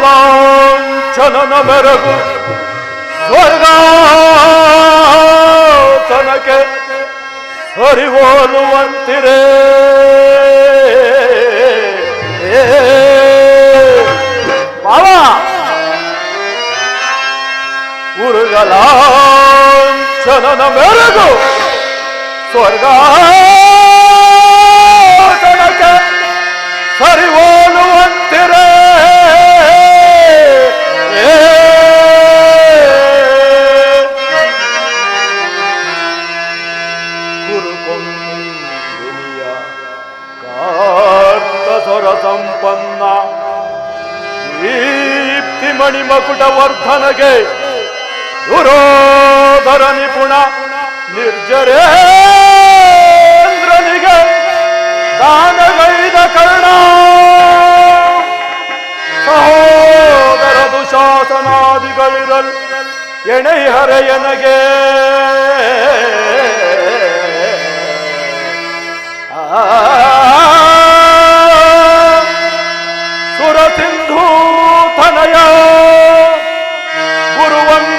ಲಾಂಛನನ ಮೆರಗು ಸ್ವರ್ಗ ತನಕ್ಕೆ ಸರಿಹೋಲುವಂತಿರೇ ಬಾವ ಉರುಗಲಾಂಛನನ ಮೆರಗು ಸ್ವರ್ಗ ತನಕ್ಕೆ ಸರಿಹೋಲುವಂತಿರೇ ಸಂಪನ್ನ ದೀಪ್ತಿ ಮಣಿಮಕುಟ ವರ್ಧನಗೆ ದುರೋಧರ ನಿಪುಣ ನಿರ್ಜರೇಂದ್ರನಿಗೆ ದಾನಗೈದ ಕರ್ಣ ಸಹೋದರ ದುಶಾಸನಾದಿಗಳಿರಲ್ ಎಣೆಹರೆಯನಗೆ ಸಿಂಧೂ ತನಯ ಗುರುವಂದ್ಯ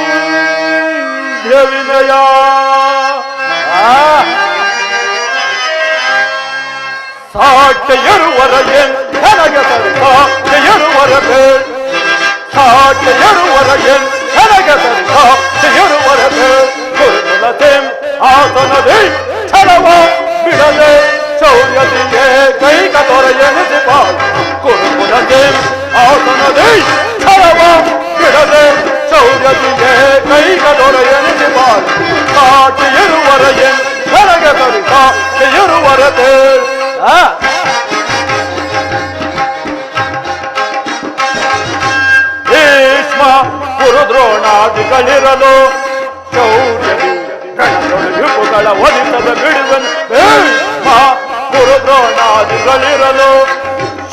ವಿನಯ ಸಾಟೆಯರುವರ ನನಗೆ ಸಾಟೆಯರುವರ ಸಾಟೆಯರುವರ ನನಗೆ ಸಾಟೆಯರುವರ ಗುರುಕುಲತೆ ಆಸನದಿ ಛಲವ ಬಿಡದೆ ಶೌರ್ಯದಿಗೆ ಕೈಕ ತೊರೆಯನಿಸಿ ಪಾಲ್ ಕುರುಕುಲತೆ ಆಸನದಿ ಛಲವ ಬಿಡದೆ ಶೌರ್ಯದಿಗೆ ಕೈಕ ತೊರೆಯನಿಸಿ ಪಾಲ್ ಸಾಟಿಯರುವರ ನನಗೆ ಸರಿ ಸಾಟಿಯರುವರತೆ ಭೀಷ್ಮ ಗುರುದ್ರೋಣಾದಿಗಳಿರಲು ಶೌರ್ಯದಿ ರಣದೊಳಗುಗಳ ಒಲಿಸದ ಬಿಡುವನು ಭೀಷ್ಮ ಗುರುದ್ರೋಣಾದಿಗಳಿರಲು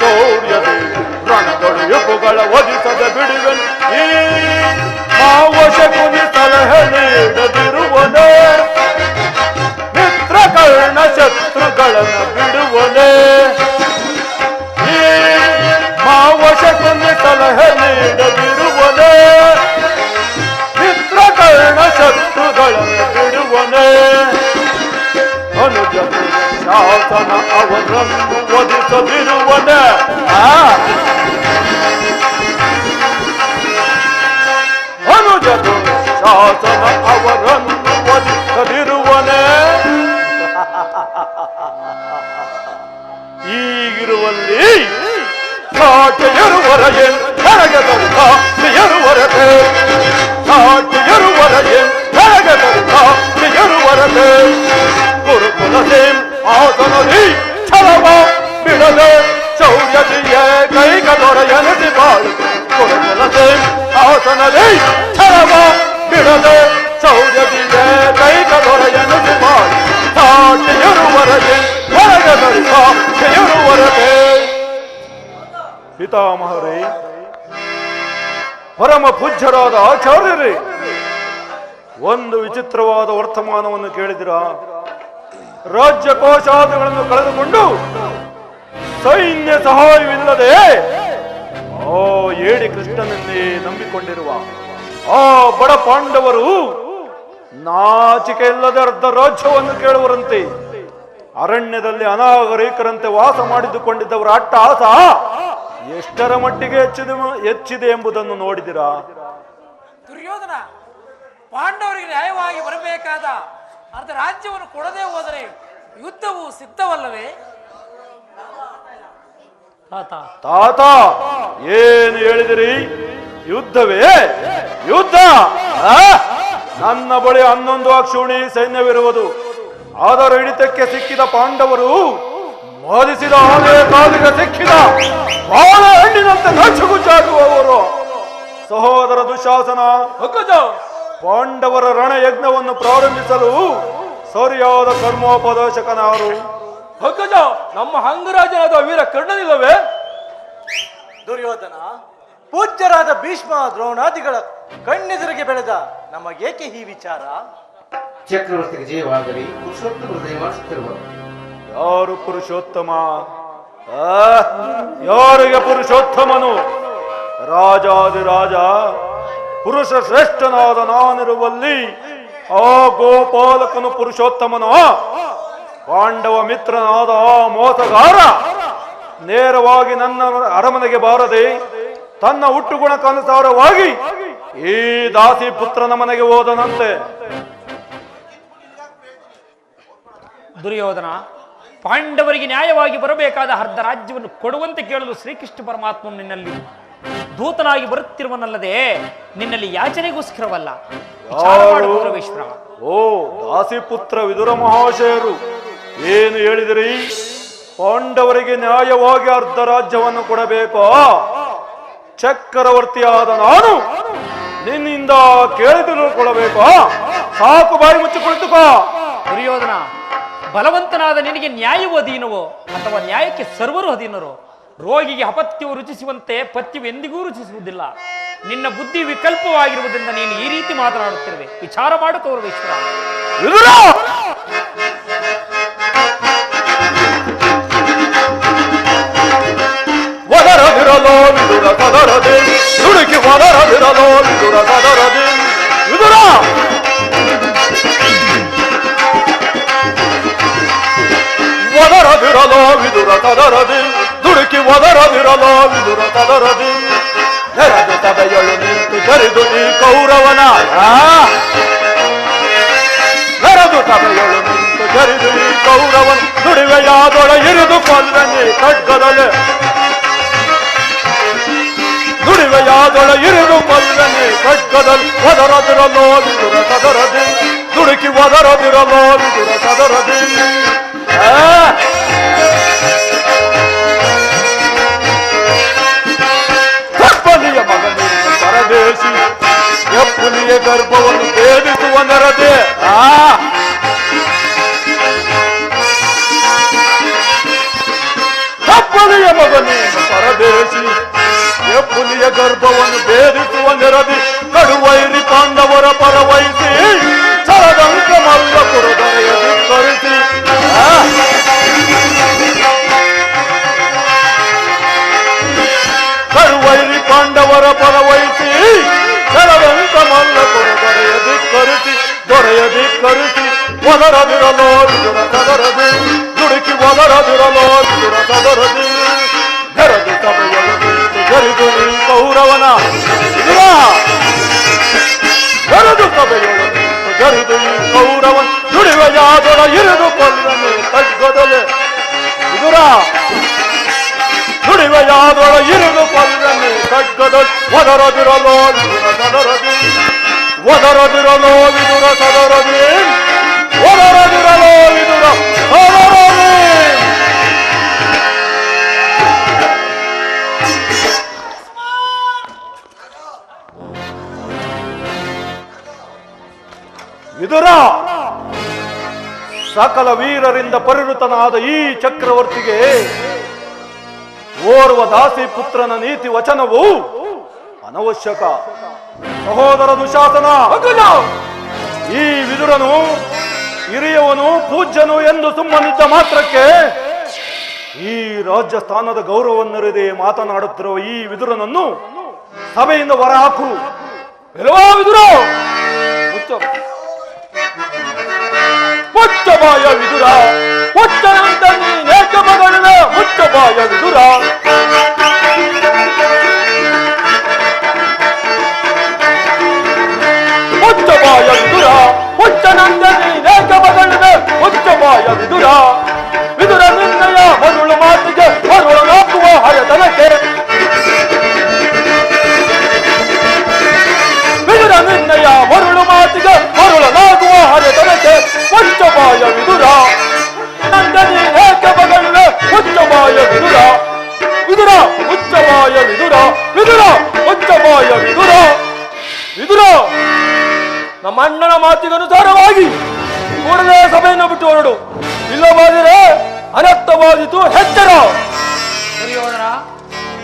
ಶೌರ್ಯದಿ ರಣದೊಳಗುಗಳ ಒಲಿಸದ ಬಿಡುವನು ಈ ಮಾವಶಕುನಿ ಸಲಹೆ ನೀಡದಿರುವನೇ ಮಿತ್ರಕರ್ಣ ಶತ್ರುಗಳನ್ನು ಬಿಡುವನೇ ಈ ಮಾವಶಕುನಿ ಸಲಹೆ ನೀಡದಿರುವನೇ ಮಿತ್ರಕರ್ಣ ಶತ್ರುಗಳನ್ನು ಬಿಡುವನೇ ಅನುಜ ಶಾಸನ ಅವರನ್ನು ವಧಿಸದಿರುವನೇ ಅನುಜ ಶಾಸನ ಅವರನ್ನು ವಧಿಸದಿರುವನೇ ಈಗಿರುವಲ್ಲಿ ಸಾಟೆಯರುವರ ನನಗೆ ಸಾಟೆಯರುವರತೆ ಸಾಟೆಯರುವರ ನನಗೆ ಸಾಟೆಯರುವರತೆ ಗುರುಕುಲತೆ ಆಸನದಿ ಛಲವ ಬಿಡದೆ ಶೌರ್ಯದಿಯೇ ಕೈಕ ತೊರೆಯನಿಸಿ ಬಾಳು ಗುರುಕುಲತೆ ಆಸನದಿ ಛಲವ ಬಿಡದೆ ಶೌರ್ಯದಿಯೇ ಕೈಕ ತೊರೆಯನಿಸಿ ಬಾಳು ಸಾಟೆಯರುವರ ನನಗೆ ಸಾಟೆಯರುವರತೆ ಪಿತಾಮಹರೇ ಪರಮ ಪೂಜ್ಯರಾದ ಆಚಾರ್ಯರೇ ಒಂದು ವಿಚಿತ್ರವಾದ ವರ್ತಮಾನವನ್ನು ಕೇಳಿದಿರಾ ರಾಜ್ಯ ಕೋಶಾದಿಗಳನ್ನು ಕಳೆದುಕೊಂಡು ಸೈನ್ಯ ಸಹಾಯವಿಲ್ಲದೆ ಆ ಏಡಿ ಕೃಷ್ಣನನ್ನೇ ನಂಬಿಕೊಂಡಿರುವ ಆ ಬಡ ಪಾಂಡವರು ನಾಚಿಕೆ ಇಲ್ಲದೆ ಅರ್ಧ ರಾಜ್ಯವನ್ನು ಕೇಳುವರಂತೆ ಅರಣ್ಯದಲ್ಲಿ ಅನಾಗರಿಕರಂತೆ ವಾಸ ಮಾಡಿದುಕೊಂಡಿದ್ದವರ ಅಟ್ಟಹಾಸ ಎಷ್ಟರ ಮಟ್ಟಿಗೆ ಹೆಚ್ಚಿದೆ ಎಂಬುದನ್ನು ನೋಡಿದಿರಾ? ದುರ್ಯೋಧನ ಪಾಂಡವರಿಗೆ ನ್ಯಾಯವಾಗಿ ಬರಬೇಕಾದ ಅರ್ಧ ರಾಜ್ಯವನ್ನು ಕೊಡದೆ ಹೋದರೆ ಯುದ್ಧವು ಸಿದ್ಧವಲ್ಲವೇ? ತಾತ ಏನು ಹೇಳಿದಿರಿ? ಯುದ್ಧವೇ? ಯುದ್ಧ? ನನ್ನ ಬಳಿ 11 ಅಕ್ಷೋಣಿ ಸೈನ್ಯವಿರುವುದು. ಅದರ ಹಿಡಿತಕ್ಕೆ ಸಿಕ್ಕಿದ ಪಾಂಡವರು ಮೋದಿಸಿದ ಆನೆ ಕಾಲಿಗೆ ಸಿಕ್ಕಿದ ಬಾಳ ಹಣ್ಣಿನಂತೆ ನಚ್ಚುಗುಚ್ಚಾಗುವವರು. ಸಹೋದರ ದುಶಾಸನ, ಪಾಂಡವರ ರಣಯಜ್ಞವನ್ನು ಪ್ರಾರಂಭಿಸಲು ಸರಿಯಾದ ಕರ್ಮೋಪದೇಶಕನಾರು? ಅಗ್ಗಜ, ನಮ್ಮ ಅಂಗರಾಜನಾದ ವೀರ ಕರ್ಣನಿಲ್ಲವೇ? ದುರ್ಯೋಧನ, ಪೂಜ್ಯರಾದ ಭೀಷ್ಮ ದ್ರೋಣಾದಿಗಳ ಕಣ್ಣೆದುರಿಗೆ ಬೆಳೆದ ನಮಗೇಕೆ ಈ ವಿಚಾರ? ಚಕ್ರವರ್ತಿಗೆ ಜಯವಾಗಲಿ. ಪುರುಷೋತ್ತಮ ಹೃದಯ ಮಾಡಿಸುತ್ತಿರುವ ಯಾರು ಪುರುಷೋತ್ತಮ? ಯಾರಿಗೆ ಪುರುಷೋತ್ತಮನು? ರಾಜಾದಿರಾಜ ಪುರುಷ ಶ್ರೇಷ್ಠನಾದ ನಾನಿರುವಲ್ಲಿ ಆ ಗೋಪಾಲಕನು ಪುರುಷೋತ್ತಮನ ಪಾಂಡವ ಮಿತ್ರನಾದ ಆ ಮೋಸಗಾರ ನೇರವಾಗಿ ನನ್ನ ಅರಮನೆಗೆ ಬಾರದೆ ತನ್ನ ಹುಟ್ಟುಗುಣಕ್ಕನುಸಾರವಾಗಿ ಈ ದಾಸಿ ಪುತ್ರನ ಮನೆಗೆ ಹೋದನಂತೆ. ದುರ್ಯೋಧನ, ಪಾಂಡವರಿಗೆ ನ್ಯಾಯವಾಗಿ ಬರಬೇಕಾದ ಅರ್ಧ ರಾಜ್ಯವನ್ನು ಕೊಡುವಂತೆ ಕೇಳಲು ಶ್ರೀಕೃಷ್ಣ ಪರಮಾತ್ಮನು ನಿನ್ನಲ್ಲಿ ದೂತನಾಗಿ ಬರುತ್ತಿರುವನಲ್ಲದೆ ನಿನ್ನಲ್ಲಿ ಯಾಚನೆಗೋಸ್ಕರವಲ್ಲ. ವಿಚಾರ ಮಾಡು ಗೌರವೇಶ್ವರ. ಓ ದಾಸಿ ಪುತ್ರ ವಿದುರ ಮಹಾಶಯರು, ಏನು ಹೇಳಿದಿರಿ? ಪಾಂಡವರಿಗೆ ನ್ಯಾಯವಾಗಿ ಅರ್ಧ ರಾಜ್ಯವನ್ನು ಕೊಡಬೇಕೋ? ಚಕ್ರವರ್ತಿಯಾದ ನಾನು ನಿನ್ನಿಂದ ಕೇಳಿದ್ರು ಕೊಡಬೇಕೋ? ಸಾಕು, ಬಾಯಿ ಮುಚ್ಚಿ ಕುಳಿತುಕೋ. ದುರ್ಯೋಧನ, ಬಲವಂತನಾದ ನಿನಗೆ ನ್ಯಾಯವೂ ಅಧೀನವೋ ಅಥವಾ ನ್ಯಾಯಕ್ಕೆ ಸರ್ವರು ಅಧೀನರೋ? ರೋಗಿಗೆ ಅಪತ್ಯವು ರುಚಿಸುವಂತೆ ಪಥ್ಯವು ಎಂದಿಗೂ ರುಚಿಸುವುದಿಲ್ಲ. ನಿನ್ನ ಬುದ್ಧಿ ವಿಕಲ್ಪವಾಗಿರುವುದರಿಂದ ನೀನು ಈ ರೀತಿ ಮಾತನಾಡುತ್ತಿರುವೆ. ವಿಚಾರ ಮಾಡು ಕೌರವೇಶ್ವರ. ವಿದುರ! ಒದರದಿರಲೋ ವಿದುರ ಸದರದೆ, ನುಡುಕಿ ಒದರದಿರಲೋ ವಿದುರ ಸದರದೆ. ವಿದುರ! ಒದರದಿರಲೋ ವಿದುರ ಸದರದೆ, ದುಡುಕಿ ಒದರದಿರಲೋ ವಿದುರ ಸದರದೆ. ನೆರೆದು ಸಭೆಯೊಳು ನಿಂತು ಜರಿದು ಈ ಕೌರವನ ನೆರೆದು ಸಭೆಯೊಳು ನಿಂತು ಜರಿದು ಈ ಕೌರವನ ನುಡಿವೆಯಾದೊಳ ಇರಿದು ಕೊಲ್ಲನೆ ಖಡ್ಗದಲೆ. ನುಡಿವೆಯಾದೊಳ ಇರಿದು ಕೊಲ್ಲನೆ ಖಡ್ಗದಲ್ಲಿ. ಒದರದಿರಲೋ ವಿದುರ ಸದರದೆ, ದುಡುಕಿ ಒದರದಿರಲೋ ವಿದುರ ಸದರದೆ. ಕಪ್ಪಲಿಯ ಮಗನಿಂದ ಪರದೇಶಿ ಎಪ್ಪುಲಿಯ ಗರ್ಭವನ್ನು ಭೇದಿಸುವ ನರದೆ. ಕಪ್ಪಲಿಯ ಮಗನಿಂದ ಪರದೇಶಿ ಎಪ್ಪುಲಿಯ ಗರ್ಭವನ್ನು ಭೇದಿಸುವ ನೆರದಿ. ಕಡುವೈರಿ ಪಾಂಡವರ ಪರವಹಿಸಿ ಸರದಂಕ ಮಲ್ಲ ಕುರುದರೆಯ ಧಿಕ್ಕರಿಸಿ. ಕಡುವೈರಿ ಪಾಂಡವರ ಪರವಹಿಸಿ ಸರದಂಕ ಮಲ್ಲ ಕುರುದರೆಯ ಧಿಕ್ಕರಿಸಿ. ದೊರೆಯ ಧಿಕ್ಕರಿಸಿ ಒದರದಿರಲೋ ವಿದುರ ಸದರದೆ, ದುಡುಕಿ ಒದರದಿರಲೋ ವಿದುರ ಸದರದೆ. ನೆರೆದು ಸಭೆಯೊಳು ನಿಂತು ಜರಿದು ಈ ಕೌರವನ ವಿದುರ. ನೆರೆದು ಸಭೆಯೊಳು ನಿಂತು ಜರಿದು ಈ ಕೌರವನ ನುಡಿವೆಯಾದೊಳ ಇರಿದು ಕೊಲ್ಲನೆ ಖಡ್ಗದಲೆ. ವಿದುರ! ನುಡಿವೆಯಾದೊಳ ಇರಿದು ಕೊಲ್ಲನೆ ಖಡ್ಗದಲ್ಲಿ. ಒದರದಿರಲೋ ವಿದುರ ಸದರದೆ, ಒದರದಿರಲೋ ವಿದುರ ಸದರದೆ, ಒದರದಿರಲೋ ವಿದುರ ಸದರದೆ. ವಿದುರ! ಸಕಲ ವೀರರಿಂದ ಪರಿವೃತನಾದ ಈ ಚಕ್ರವರ್ತಿಗೆ ಓರ್ವ ದಾಸಿ ಪುತ್ರನ ನೀತಿ ವಚನವು ಅನವಶ್ಯಕ. ಸಹೋದರ ದುಶಾಸನ, ಈ ವಿದುರನು ಹಿರಿಯವನು ಪೂಜ್ಯನು ಎಂದು ಸುಮ್ಮನಿದ್ದ ಮಾತ್ರಕ್ಕೆ ಈ ರಾಜ್ಯ ಸ್ಥಾನದ ಗೌರವವನ್ನರಿದೆ ಮಾತನಾಡುತ್ತಿರುವ ಈ ವಿದುರನನ್ನು ಸಭೆಯಿಂದ ಹೊರಹಾಕು. ಇಲ್ವಾ ವಿದುರ? ಮುಚ್ಚಬಾಯ ವಿದುರ, ಮುಚ್ಚನಂತ ನೀನೇಕ ಮಗನ ಮುಚ್ಚಬಾಯ ವಿದುರ. ಮುಚ್ಚಬಾಯ ವಿದುರ, ಮುಚ್ಚನಂತ ನೀನೇಕ ಮಗನ ಮುಚ್ಚಬಾಯ ವಿದುರ. ವಿದುರ ನಿನ್ನಯ ಮರುಳು ಮಾತಿಗೆ ಮರುಳು ಹಾಕುವ ಹಯತನಕ್ಕೆ. ವಿದುರ ನಿನ್ನಯ ಮರುಳು ಮಾತಿಗೆ ಮರುಳನಾಗುವ ಹರೆತನಕ್ಕೆ. ಮುಚ್ಚಬಾಯ ವಿದುರ, ನಂದನಿ ಏಕ ಮಗನ ಮುಚ್ಚಬಾಯ ವಿದುರ. ವಿದುರ ಮುಚ್ಚಬಾಯ ವಿದುರ, ವಿದುರ ಮುಚ್ಚಬಾಯ ವಿದುರ. ವಿದುರ, ನಮ್ಮ ಅಣ್ಣನ ಮಾತಿಗನುಸಾರವಾಗಿ ಕೂಡಲೇ ಸಭೆಯನ್ನು ಬಿಟ್ಟು ಹೊರಡು, ಇಲ್ಲವಾದರೆ ಅನರ್ಥವಾದೀತು. ಎಚ್ಚರ. ದುರ್ಯೋಧನ,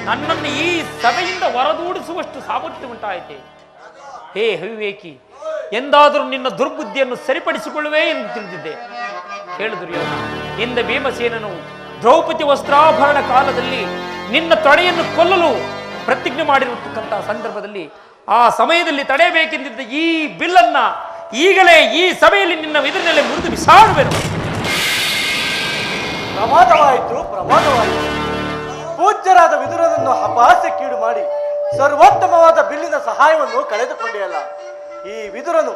ನನ್ನನ್ನು ಈ ಸಭೆಯಿಂದ ಹೊರದೂಡಿಸುವಷ್ಟು ಸಾಮರ್ಥ್ಯ ಉಂಟಾಯಿತೆ. ಹೇ ಅವಿವೇಕಿ, ಎಂದಾದರೂ ನಿನ್ನ ದುರ್ಬುದ್ಧಿಯನ್ನು ಸರಿಪಡಿಸಿಕೊಳ್ಳುವೆ ಎಂದು ತಿಳಿದಿದ್ದೆ. ಹೇಳು ದುರ್ಯೋಧನ, ಇಂದ ಭೀಮಸೇನನು ದ್ರೌಪದಿ ವಸ್ತ್ರಾಭರಣ ಕಾಲದಲ್ಲಿ ನಿನ್ನ ತೊಡೆಯನ್ನು ಕೊಲ್ಲಲು ಪ್ರತಿಜ್ಞೆ ಮಾಡಿರತಕ್ಕಂತಹ ಸಂದರ್ಭದಲ್ಲಿ ಆ ಸಮಯದಲ್ಲಿ ತಡೆಯಬೇಕೆಂದಿದ್ದ ಈ ಬಿಲ್ಲನ್ನ ಈಗಲೇ ಈ ಸಭೆಯಲ್ಲಿ ನಿನ್ನ ಎದುರಿನಲ್ಲಿ ಮುರಿದು ಬಿಸಾಡುವೆನು. ಪ್ರಮಾದವಾಯಿತು. ಪೂಜ್ಯರಾದ ವಿದುರನನ್ನು ಅಪಹಾಸ್ಯಕ್ಕೀಡು ಮಾಡಿ ಸರ್ವೋತ್ತಮವಾದ ಬಿಲ್ಲಿನ ಸಹಾಯವನ್ನು ಕಳೆದುಕೊಂಡೆಯಲ್ಲ. ಈ ವಿದುರನು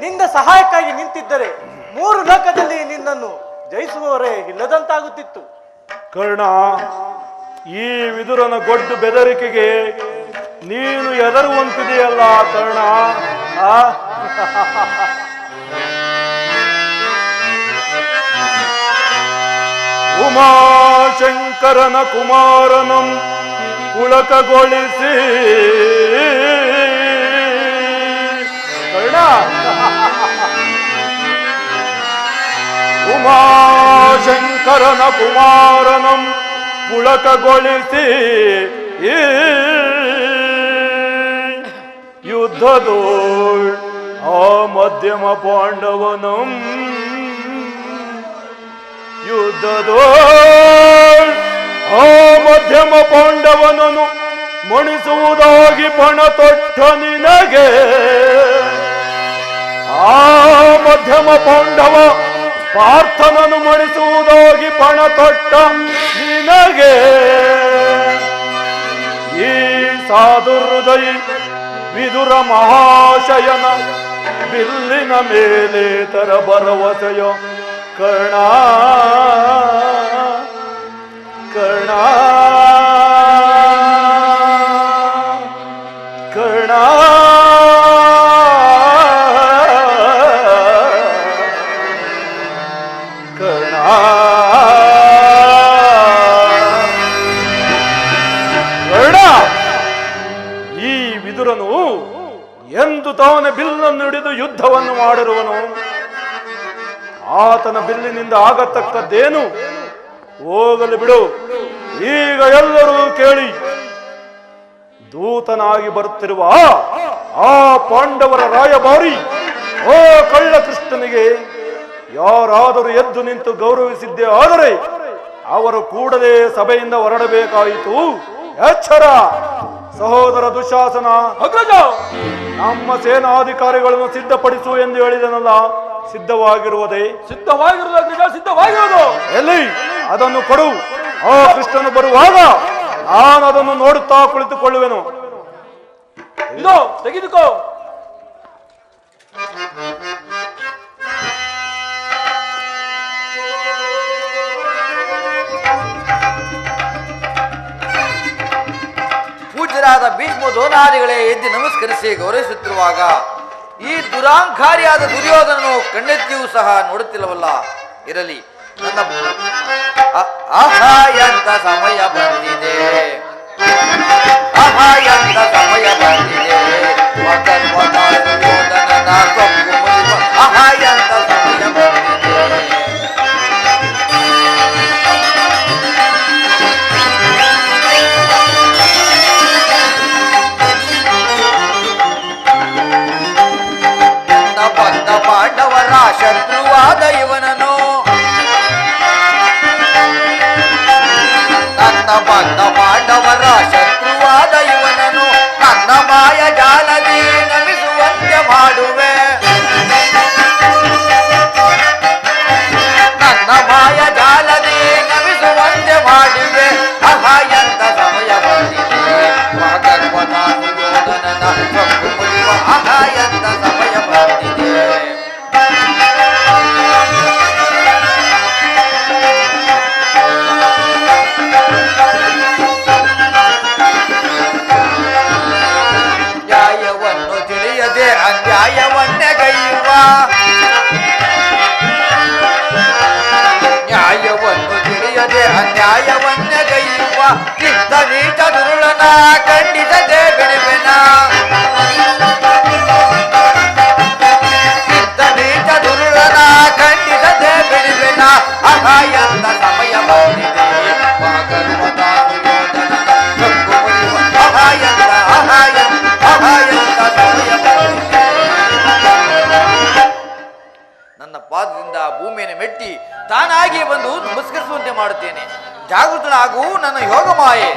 ನಿನ್ನ ಸಹಾಯಕ್ಕಾಗಿ ನಿಂತಿದ್ದರೆ 3 ಲೋಕದಲ್ಲಿ ನಿನ್ನನ್ನು ಜಯಿಸುವವರೇ ಇಲ್ಲದಂತಾಗುತ್ತಿತ್ತು. ಕರ್ಣ, ಈ ವಿದುರನ ಗೊಡ್ಡು ಬೆದರಿಕೆಗೆ ನೀನು ಎದರುವಂತಿದೆಯಲ್ಲ ಕರ್ಣ. ಉಮಾಶಂಕರನ ಕುಮಾರನಂ ಪುಳಕಗೊಳಿಸಿ ಕರ್ಣ, ಉಮಾಶಂಕರನ ಕುಮಾರನಂ ಪುಳಕಗೊಳಿಸಿ ಯುದ್ಧದೋ ಆ ಮಧ್ಯಮ ಪಾಂಡವನಂ ಯುದ್ಧದೋ ಆ ಮಧ್ಯಮ ಪಾಂಡವನನು ಮಣಿಸುವುದಾಗಿ ಪಣ ತೊಟ್ಟ ನಿನಗೆ ಆ ಮಧ್ಯಮ ಪಾಂಡವ ಪಾರ್ಥನನು ಮಣಿಸುವುದಾಗಿ ಪಣ ತೊಟ್ಟ ನಿನಗೆ ಈ ಸಾಧುಹೃದಯಿ ವಿದುರ ಮಹಾಶಯನ ಬಿಲ್ಲಿನ ಮೇಲೆ ತರ ಭರವಸೆಯ ಕರ್ಣ ಕರ್ಣ ಕರ್ಣ ಕರ್ಣ ಕರ್ಣ. ಈ ವಿದುರನು ಎಂದು ತಾನೇ ಬಿಲ್ಲನ್ನು ಹಿಡಿದು ಯುದ್ಧವನ್ನು ಮಾಡಿರುವನು. ಆತನ ಬಿಲ್ಲಿನಿಂದ ಆಗತಕ್ಕದ್ದೇನು? ಹೋಗಲು ಬಿಡು. ಈಗ ಎಲ್ಲರೂ ಕೇಳಿ, ದೂತನಾಗಿ ಬರುತ್ತಿರುವ ಆ ಪಾಂಡವರ ರಾಯಭಾರಿ ಓ ಕಳ್ಳ ಕೃಷ್ಣನಿಗೆ ಯಾರಾದರೂ ಎದ್ದು ನಿಂತು ಗೌರವಿಸಿದ್ದೇ ಆದರೆ ಅವರು ಕೂಡಲೇ ಸಭೆಯಿಂದ ಹೊರಡಬೇಕಾಯಿತು. ಎಚ್ಚರ! ಸಹೋದರ ದುಶಾಸನ, ಅಗ್ರಜ, ನಮ್ಮ ಸೇನಾಧಿಕಾರಿಗಳನ್ನು ಸಿದ್ಧಪಡಿಸು ಎಂದು ಹೇಳಿದನಲ್ಲ, ಸಿದ್ಧವಾಗಿರುವುದೇ? ಸಿದ್ಧವಾಗಿರುವುದು. ಎಲ್ಲಿ ಅದನ್ನು ಕೊಡು. ಆ ಕೃಷ್ಣನು ಬರುವಾಗ ನಾನು ಅದನ್ನು ನೋಡುತ್ತಾ ಕುಳಿತುಕೊಳ್ಳುವೆನು. ಇದೋ ತೆಗೆದುಕೋ. ಪೂಜ್ಯರಾದ ಭೀಷ್ಮ ದ್ರೋಣಾದಿಗಳೇ ಎದ್ದು ನಮಸ್ಕರಿಸಿ ಗೌರವಿಸುತ್ತಿರುವಾಗ ಈ ದುರಾಂಕಾರಿಯಾದ ದುರ್ಯೋಧನನು ಕಣ್ಣೆತ್ತಿಯೂ ಸಹ ನೋಡುತ್ತಿಲ್ಲವಲ್ಲ. ಇರಲಿ, ನನ್ನ ಎಂತ ಸಮಯ ಬಂದಿದೆ, ಎಂತ ಸಮಯ ಬಂದಿದೆ, ದುರ್ಯೋಧನನ ಸೊಕ್ಕು ಮುರಿವ ಎಂತ ಸಮಯ ಬಂದಿದೆ. ಪಾಂಡವರ ಶತ್ರುವಾದ ಇವನನು ನನ್ನ ಬಂದ ಪಾಂಡವರ ಶತ್ರುವಾದ ಇವನನು ನನ್ನ ಮಾಯ ಜಾಲದಿ ನಮಿಸುವಂತೆ ಮಾಡುವೆ. ನನ್ನ ಮಾಯ ಜಾಲದಿ ನಮಿಸುವಂತೆ ಮಾಡುವೆ. ಎಂತ ಸಮಯ ಬಂದಿದೆ, ಮಗರ್ವನ ದುರ್ಯೋಧನನ ಸೊಕ್ಕು ಮುರಿವ ಎಂತ ಸಮಯ ಬಂದಿದೆ. ನ್ಯಾಯವನ್ನು ತಿಳಿಯದೆ ಅನ್ಯಾಯವನ್ನೆಗೈಯುವ, ನ್ಯಾಯವನ್ನು ತಿಳಿಯದೆ ಅನ್ಯಾಯವನ್ನೆಗೈಯುವ ಇದ್ದ ನೀಚ ದುರುಳನ ಖಂಡಿಸದೆ ಬಿಡುವೆನ. ಇದ್ದ ನೀಚ ದುರುಳನ ಖಂಡಿಸದೆ ಬಿಡುವೆನ. ಎಂತ ಸಮಯ ಬಂದಿದೆ, ಮಗರ್ವದ ದುರ್ಯೋಧನನ ಸೊಕ್ಕು ಮುರಿವ ಎಂತ ಸಮಯ ಬಂದಿದೆ. ನನ್ನ ಪಾದದಿಂದ ಭೂಮಿಯನ್ನು ಮೆಟ್ಟಿ ತಾನಾಗಿ ಬಂದು ನಮಸ್ಕರಿಸುವಂತೆ ಮಾಡುತ್ತೇನೆ. ಜಾಗೃತನಾಗು ನನ್ನ ಯೋಗ ಮಾಯೆ.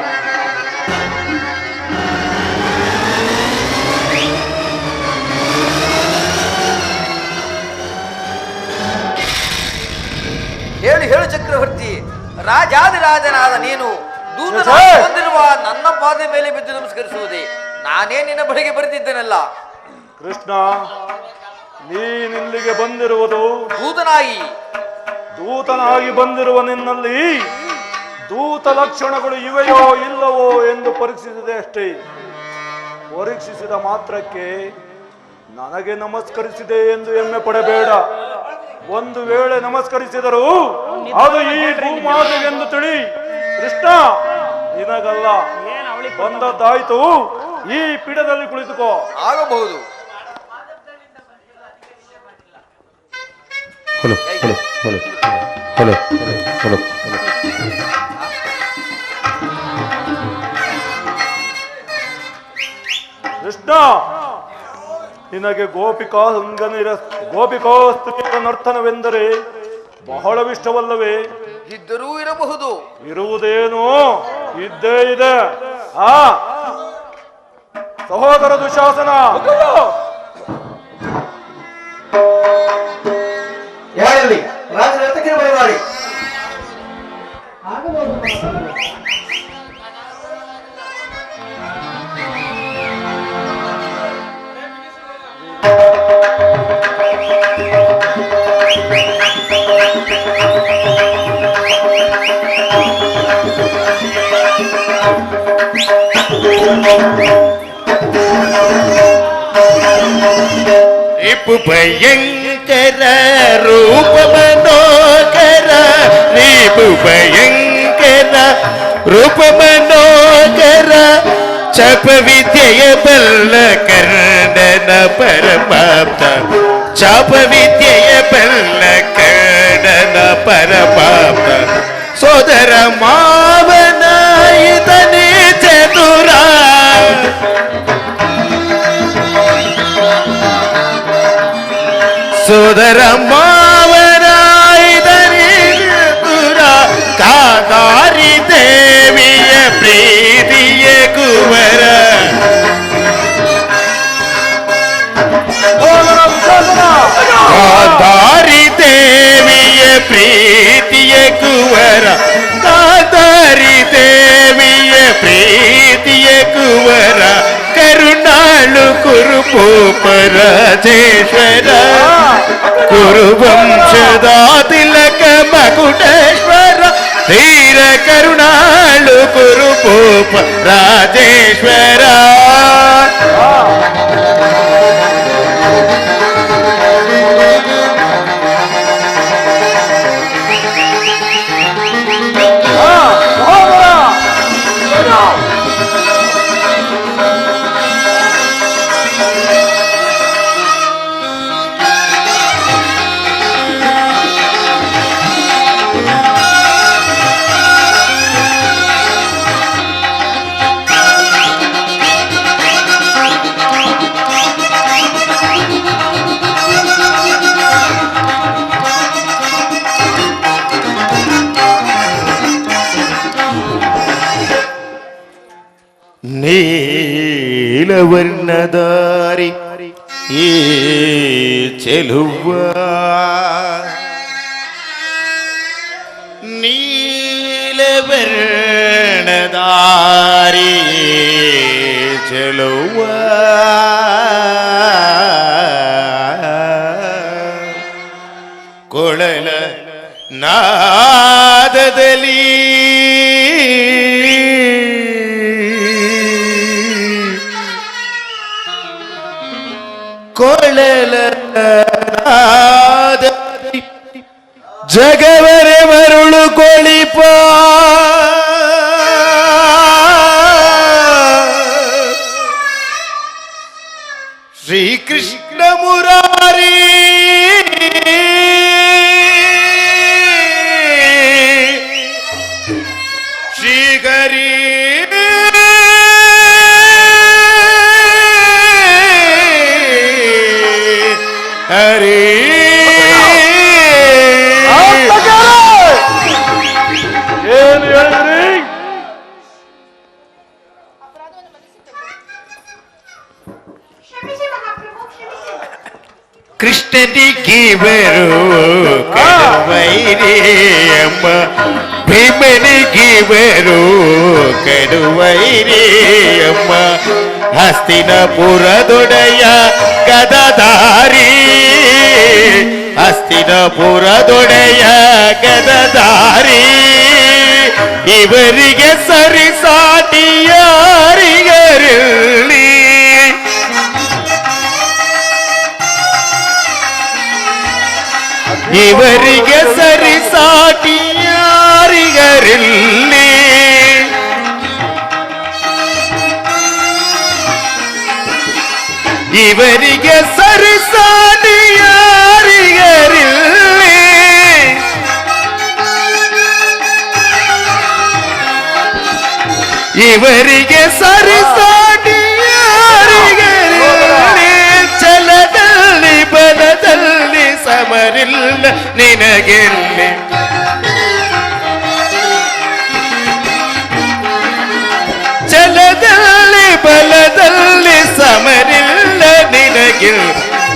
ರಾಜಾದಿರಾಜನಾದ ನೀನು ದೂತನಾಗಿ ಬಂದಿರುವ ನನ್ನ ಪಾದ ಮೇಲೆ ಬಿದ್ದು ನಮಸ್ಕರಿಸುವುದೇ? ನಾನೇ ನಿನ್ನ ಬಳಿಗೆ ಬರೆದಿದ್ದೇನಲ್ಲ. ಕೃಷ್ಣ, ನೀನಿಲ್ಲಿಗೆ ಬಂದಿರುವುದು ದೂತನಾಗಿ ಬಂದಿರುವ ನಿನ್ನಲ್ಲಿ ದೂತ ಲಕ್ಷಣಗಳು ಇವೆಯೋ ಇಲ್ಲವೋ ಎಂದು ಪರೀಕ್ಷಿಸಿದೆ ಅಷ್ಟೇ. ಪರೀಕ್ಷಿಸಿದ ಮಾತ್ರಕ್ಕೆ ನನಗೆ ನಮಸ್ಕರಿಸಿದೆ ಎಂದು ಹೆಮ್ಮೆ ಪಡಬೇಡ. ಒಂದು ವೇಳೆ ನಮಸ್ಕರಿಸಿದರೂ ಅದು ಈ ಭೂಮಾತೆಗೆಂದು ತಿಳಿ. ಕೃಷ್ಣ, ನಿನಗಲ್ಲ, ಬಂದದ್ದಾಯ್ತು. ಈ ಪೀಠದಲ್ಲಿ ಕುಳಿತುಕೋ. ಆಗಬಹುದು. ಕೃಷ್ಣ, ನಿನಗೆ ಗೋಪಿಕಾಸ್ತ್ರೀಯರ ನರ್ತನವೆಂದರೆ ಬಹಳವಿಷ್ಟವಲ್ಲವೇ? ಇದ್ದರೂ ಇರಬಹುದು. ಇರುವುದೇನು, ಇದ್ದೇ ಇದೆ. ಸಹೋದರ ದುಶಾಸನ, ಯಾರಲ್ಲಿ ರಾಜರ ಹತ್ತಕ್ಕೆ ಬರಬೇಡಿ. ರಿಪು ಭಯಂಕರ ರೂಪ ಮನೋಕರ, ರಿಪು ಭಯಂಕರ ರೂಪ ಮನೋಕರ, ಚಪ ವಿದ್ಯೆಯ ಬಲ್ಲ ಕರ್ಣನ ಪರಮಾಪ್ತ, ಚಾಪ ವಿದ್ಯೆಯ ಬಲ್ಲ ಕರ್ಣನ ಪರಮಾಪ್ತ, ಸೋದರ ಮಾವನ ಇದನೇ ಚತುರ, ಸೋದರ ಮಾವನ ಇದನೇ ಚತುರ, ಕಾದಾರಿ ದೇವಿಯ ಪ್ರೀತಿಯ ಕುವರ, ಕಾದಾರಿ ದೇವಿಯ ಪ್ರೀತಿಯ ಕುವರ, ಕಾದಾರಿ ದೇವಿಯ ಪ್ರೀತಿಯ ಕುವರ, ಕರುಣಾಳು ಕುರುಪೂಪ ರಾಜೇಶ್ವರ, ಕುರುವಂಶದ ತಿಲಕ ಮಕುಟೇಶ್ವರ, ಧೀರ ಕರುಣಾಳು ಕುರುಪೂಪ ರಾಜೇಶ್ವರ. ನೀಲವರ್ಣದಾರಿ ಈ ಚೆಲುವ, ನೀಲವರ್ಣದಾರಿ ಚೆಲುವ, ಕೊಳಲ ನಾದದಲ್ಲಿ ಕೊಳಲ ಜಗವರೆ ಮರುಳು ಕೊಳಿಪ, ಶ್ರೀಕೃಷ್ಣ ಮುರಾರಿ ಶ್ರೀಹರಿ ಹರಿ ಏನು ಹೇಳಿದ್ರಿ? ಕೃಷ್ಣನಿಗಿವರು ಕಡುವೈರಿ ಅಮ್ಮ ಭೀಮನಿಗಿವರು ಕಡುವೈರಿ ಅಮ್ಮ ಹಸ್ತಿನಪುರದೊಡೆಯ ಗದಧಾರಿ ಹಸ್ತಿನಪುರದೊಡೆಯ ಗದಧಾರಿ ಇವರಿಗೆ ಸರಿಸಾಟಿ ಯಾರಿಗರಿರಲಿ ಇವರಿಗೆ ಸರಿಸಾಟಿ ಯಾರಿಗರಿರಲಿ ಇವರಿಗೆ ಸರಿಸಾಟಿ ಯಾರಿಗರಿರಲಿ ಇವರಿಗೆ ಸರಿಸಾಟಿ ಯಾರಿಗರಿರಲಿ ಛಲದಲ್ಲಿ ಬಲದಲ್ಲಿ ಸಮರಿಲ್ಲ ನಿನಗೆಲ್ಲಿ ಛಲದಲ್ಲಿ ಬಲದಲ್ಲಿ ಸಮರಿಲ್ಲ ನಿನಗೆ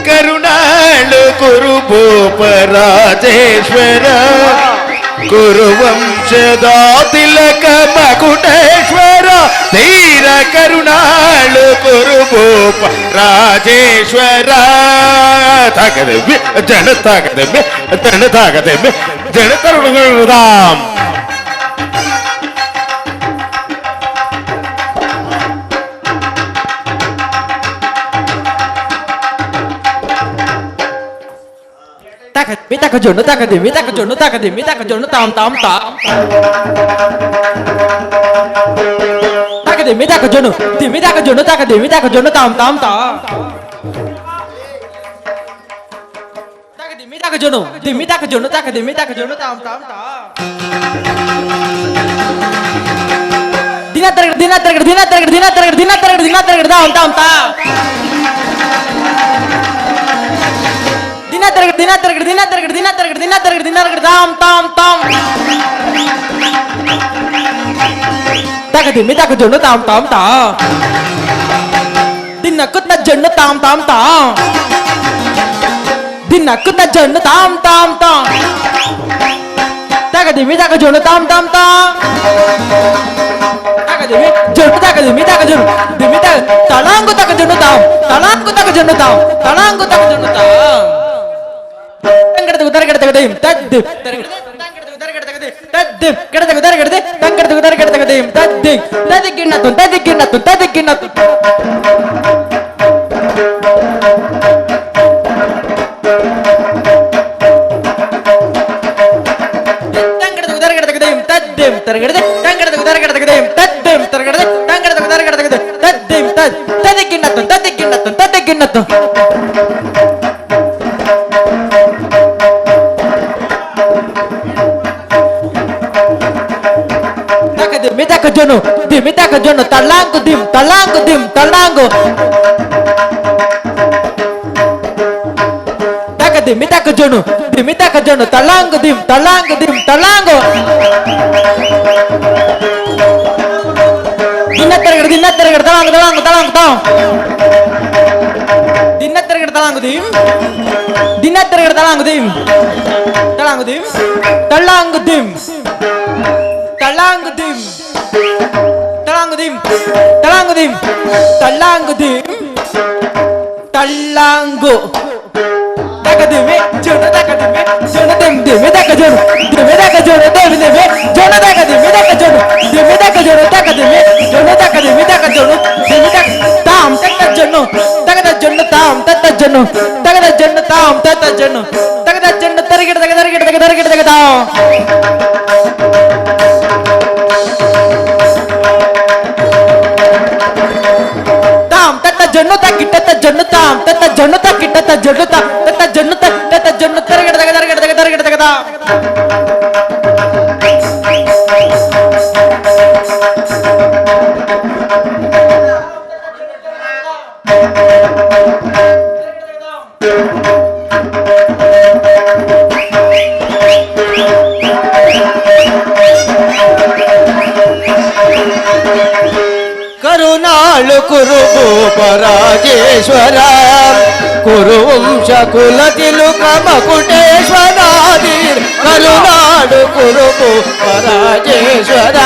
ಕರುಣಾಳು ಕುರುಭೂಪ ರಾಜೇಶ್ವರ ಕುರುವಂಶದ ತಿಲಕ ಮಕುಟೇಶ್ವರ ಧೀರ ಕರುಣಾಳು ಕುರುಭೂಪ ರಾಜೇಶ್ವರ ತಾಗದೆ ಜನ ತಾಗದೆ ಜನ ತಾಗದೆ ಜನ ತರುಣರಾಮ್ Mita ka jono takade mita ka jono takade mita ka jono tam tam ta takade mita ka jono takade mita ka jono tam tam ta takade mita ka jono takade mita ka jono tam tam ta dina targad tam tam ta Dina targad tam tam tam takade mita ka jono tam tam ta dina kutna jono tam tam ta dina kutna jono tam tam ta takade mita ka jono tam tam ta takade mita ka jono dimita talangu ta ka jono tam Tangkadem taddim Dimita ka jono talango takade mita ka jono talango dina targad talango dina targad talango dim talango takadime jono dime takadime tam takada jono tarigid tam tata jono ಕರುಣಾಳು ಕುರುಭೂಪ ರಾಜೇಶ್ವರ ಕುರುವಂಶ ಕುಲ ತಿಲುಕ ಮಕುಟೇಶ್ವರಾಧೀರ್ ಕರುನಾಡು ಕುರುಪು ರಾಜೇಶ್ವರ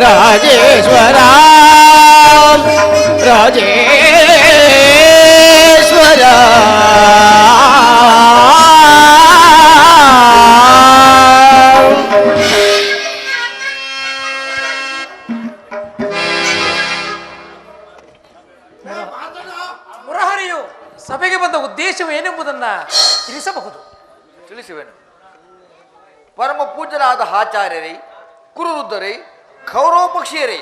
ರಾಜೇಶ್ವರ ರಾಜೇಶ್ವರ ಮುರಹರಿಯು ಸಭೆಗೆ ಬಂದ ಉದ್ದೇಶವೇನೆಂಬುದನ್ನ ತಿಳಿಸಬಹುದು. ತಿಳಿಸುವೆನು. ಪರಮ ಪೂಜ್ಯರಾದ ಆಚಾರ್ಯರೇ, ಕುರುವೃದ್ಧರೇ, ಕೌರವ ಪಕ್ಷೀಯರೇ,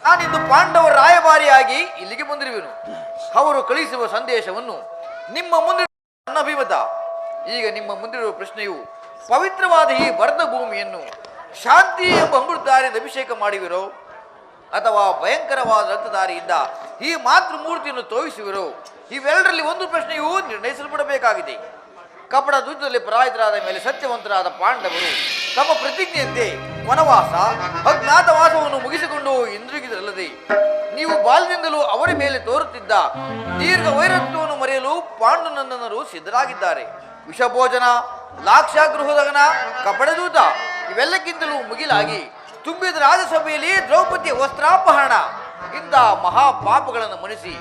ನಾನಿಂದು ಪಾಂಡವರ ರಾಯಭಾರಿಯಾಗಿ ಇಲ್ಲಿಗೆ ಬಂದಿರುವೆನು. ಅವರು ಕಳಿಸುವ ಸಂದೇಶವನ್ನು ನಿಮ್ಮ ಮುಂದೆ ನನ್ನ ಅಭಿಮತ. ಈಗ ನಿಮ್ಮ ಮುಂದಿರುವ ಪ್ರಶ್ನೆಯು, ಪವಿತ್ರವಾದ ಈ ಭರತ ಭೂಮಿಯನ್ನು ಶಾಂತಿ ಎಂಬ ಅಮೃತಧಾರೆಯಿಂದ ಅಭಿಷೇಕ ಮಾಡುವಿರೋ ಅಥವಾ ಭಯಂಕರವಾದ ರಕ್ತಧಾರಿಯಿಂದ ಈ ಮಾತೃಮೂರ್ತಿಯನ್ನು ತೋರಿಸುವಿರೋ? ಇವೆರಡರಲ್ಲಿ ಒಂದು ಪ್ರಶ್ನೆಯೂ ನಿರ್ಣಯಿಸಲ್ಪಡಬೇಕಾಗಿದೆ. ಕಪಟ ಯುದ್ಧದಲ್ಲಿ ಪರಾಜಿತರಾದ ಮೇಲೆ ಸತ್ಯವಂತರಾದ ಪಾಂಡವರು ತಮ್ಮ ಪ್ರತಿಜ್ಞೆಯಂತೆ ವನವಾಸ ಅಜ್ಞಾತವಾಸವನ್ನು ಮುಗಿಸಿಕೊಂಡು ಹಿಂದಿರುಗಿದರಲ್ಲದೆ ನೀವು ಬಾಲ್ಯದಿಂದಲೂ ಅವರ ಮೇಲೆ ತೋರುತ್ತಿದ್ದ ದೀರ್ಘ ವೈರತ್ವವನ್ನು ಮರೆಯಲು ಪಾಂಡುನಂದನರು ಸಿದ್ಧರಾಗಿದ್ದಾರೆ. ವಿಷಭೋಜನ, ಲಾಕ್ಷಾಗೃಹದಗನ, ಕಪಟದೂತ ಇವೆಲ್ಲಕ್ಕಿಂತಲೂ ಮುಗಿಲಾಗಿ ತುಂಬಿದ ರಾಜಸಭೆಯಲ್ಲಿ ದ್ರೌಪದಿಯ ವಸ್ತ್ರಾಪಹರಣ ಇಂಥ ಮಹಾಪಾಪಗಳನ್ನು ಮಣಿಸಿ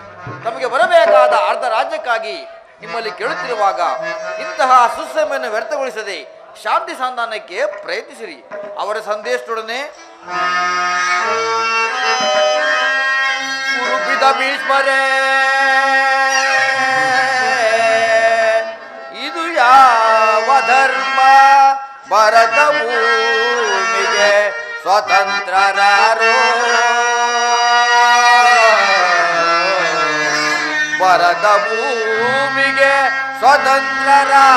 ತಮಗೆ ಬರಬೇಕಾದ ಅರ್ಧ ರಾಜ್ಯಕ್ಕಾಗಿ ನಿಮ್ಮಲ್ಲಿ ಕೇಳುತ್ತಿರುವಾಗ ಇಂತಹ ಸುಸಮಯನ್ನು ವ್ಯರ್ಥಗೊಳಿಸದೆ ಶಾಂತಿ ಸಂಧಾನಕ್ಕೆ ಪ್ರಯತ್ನಿಸಿರಿ. ಅವರ ಸಂದೇಶದೊಡನೆ ಕುರುಬಿದ ಭೀಷ್ಮರೇ, ಇದು ಯಾವ ಧರ್ಮ? ಭರತ ಭೂಮಿಗೆ ಸ್ವತಂತ್ರರಾರೋ, ಭರತ ಭೂಮಿಗೆ ಸ್ವತಂತ್ರರಾರೋ.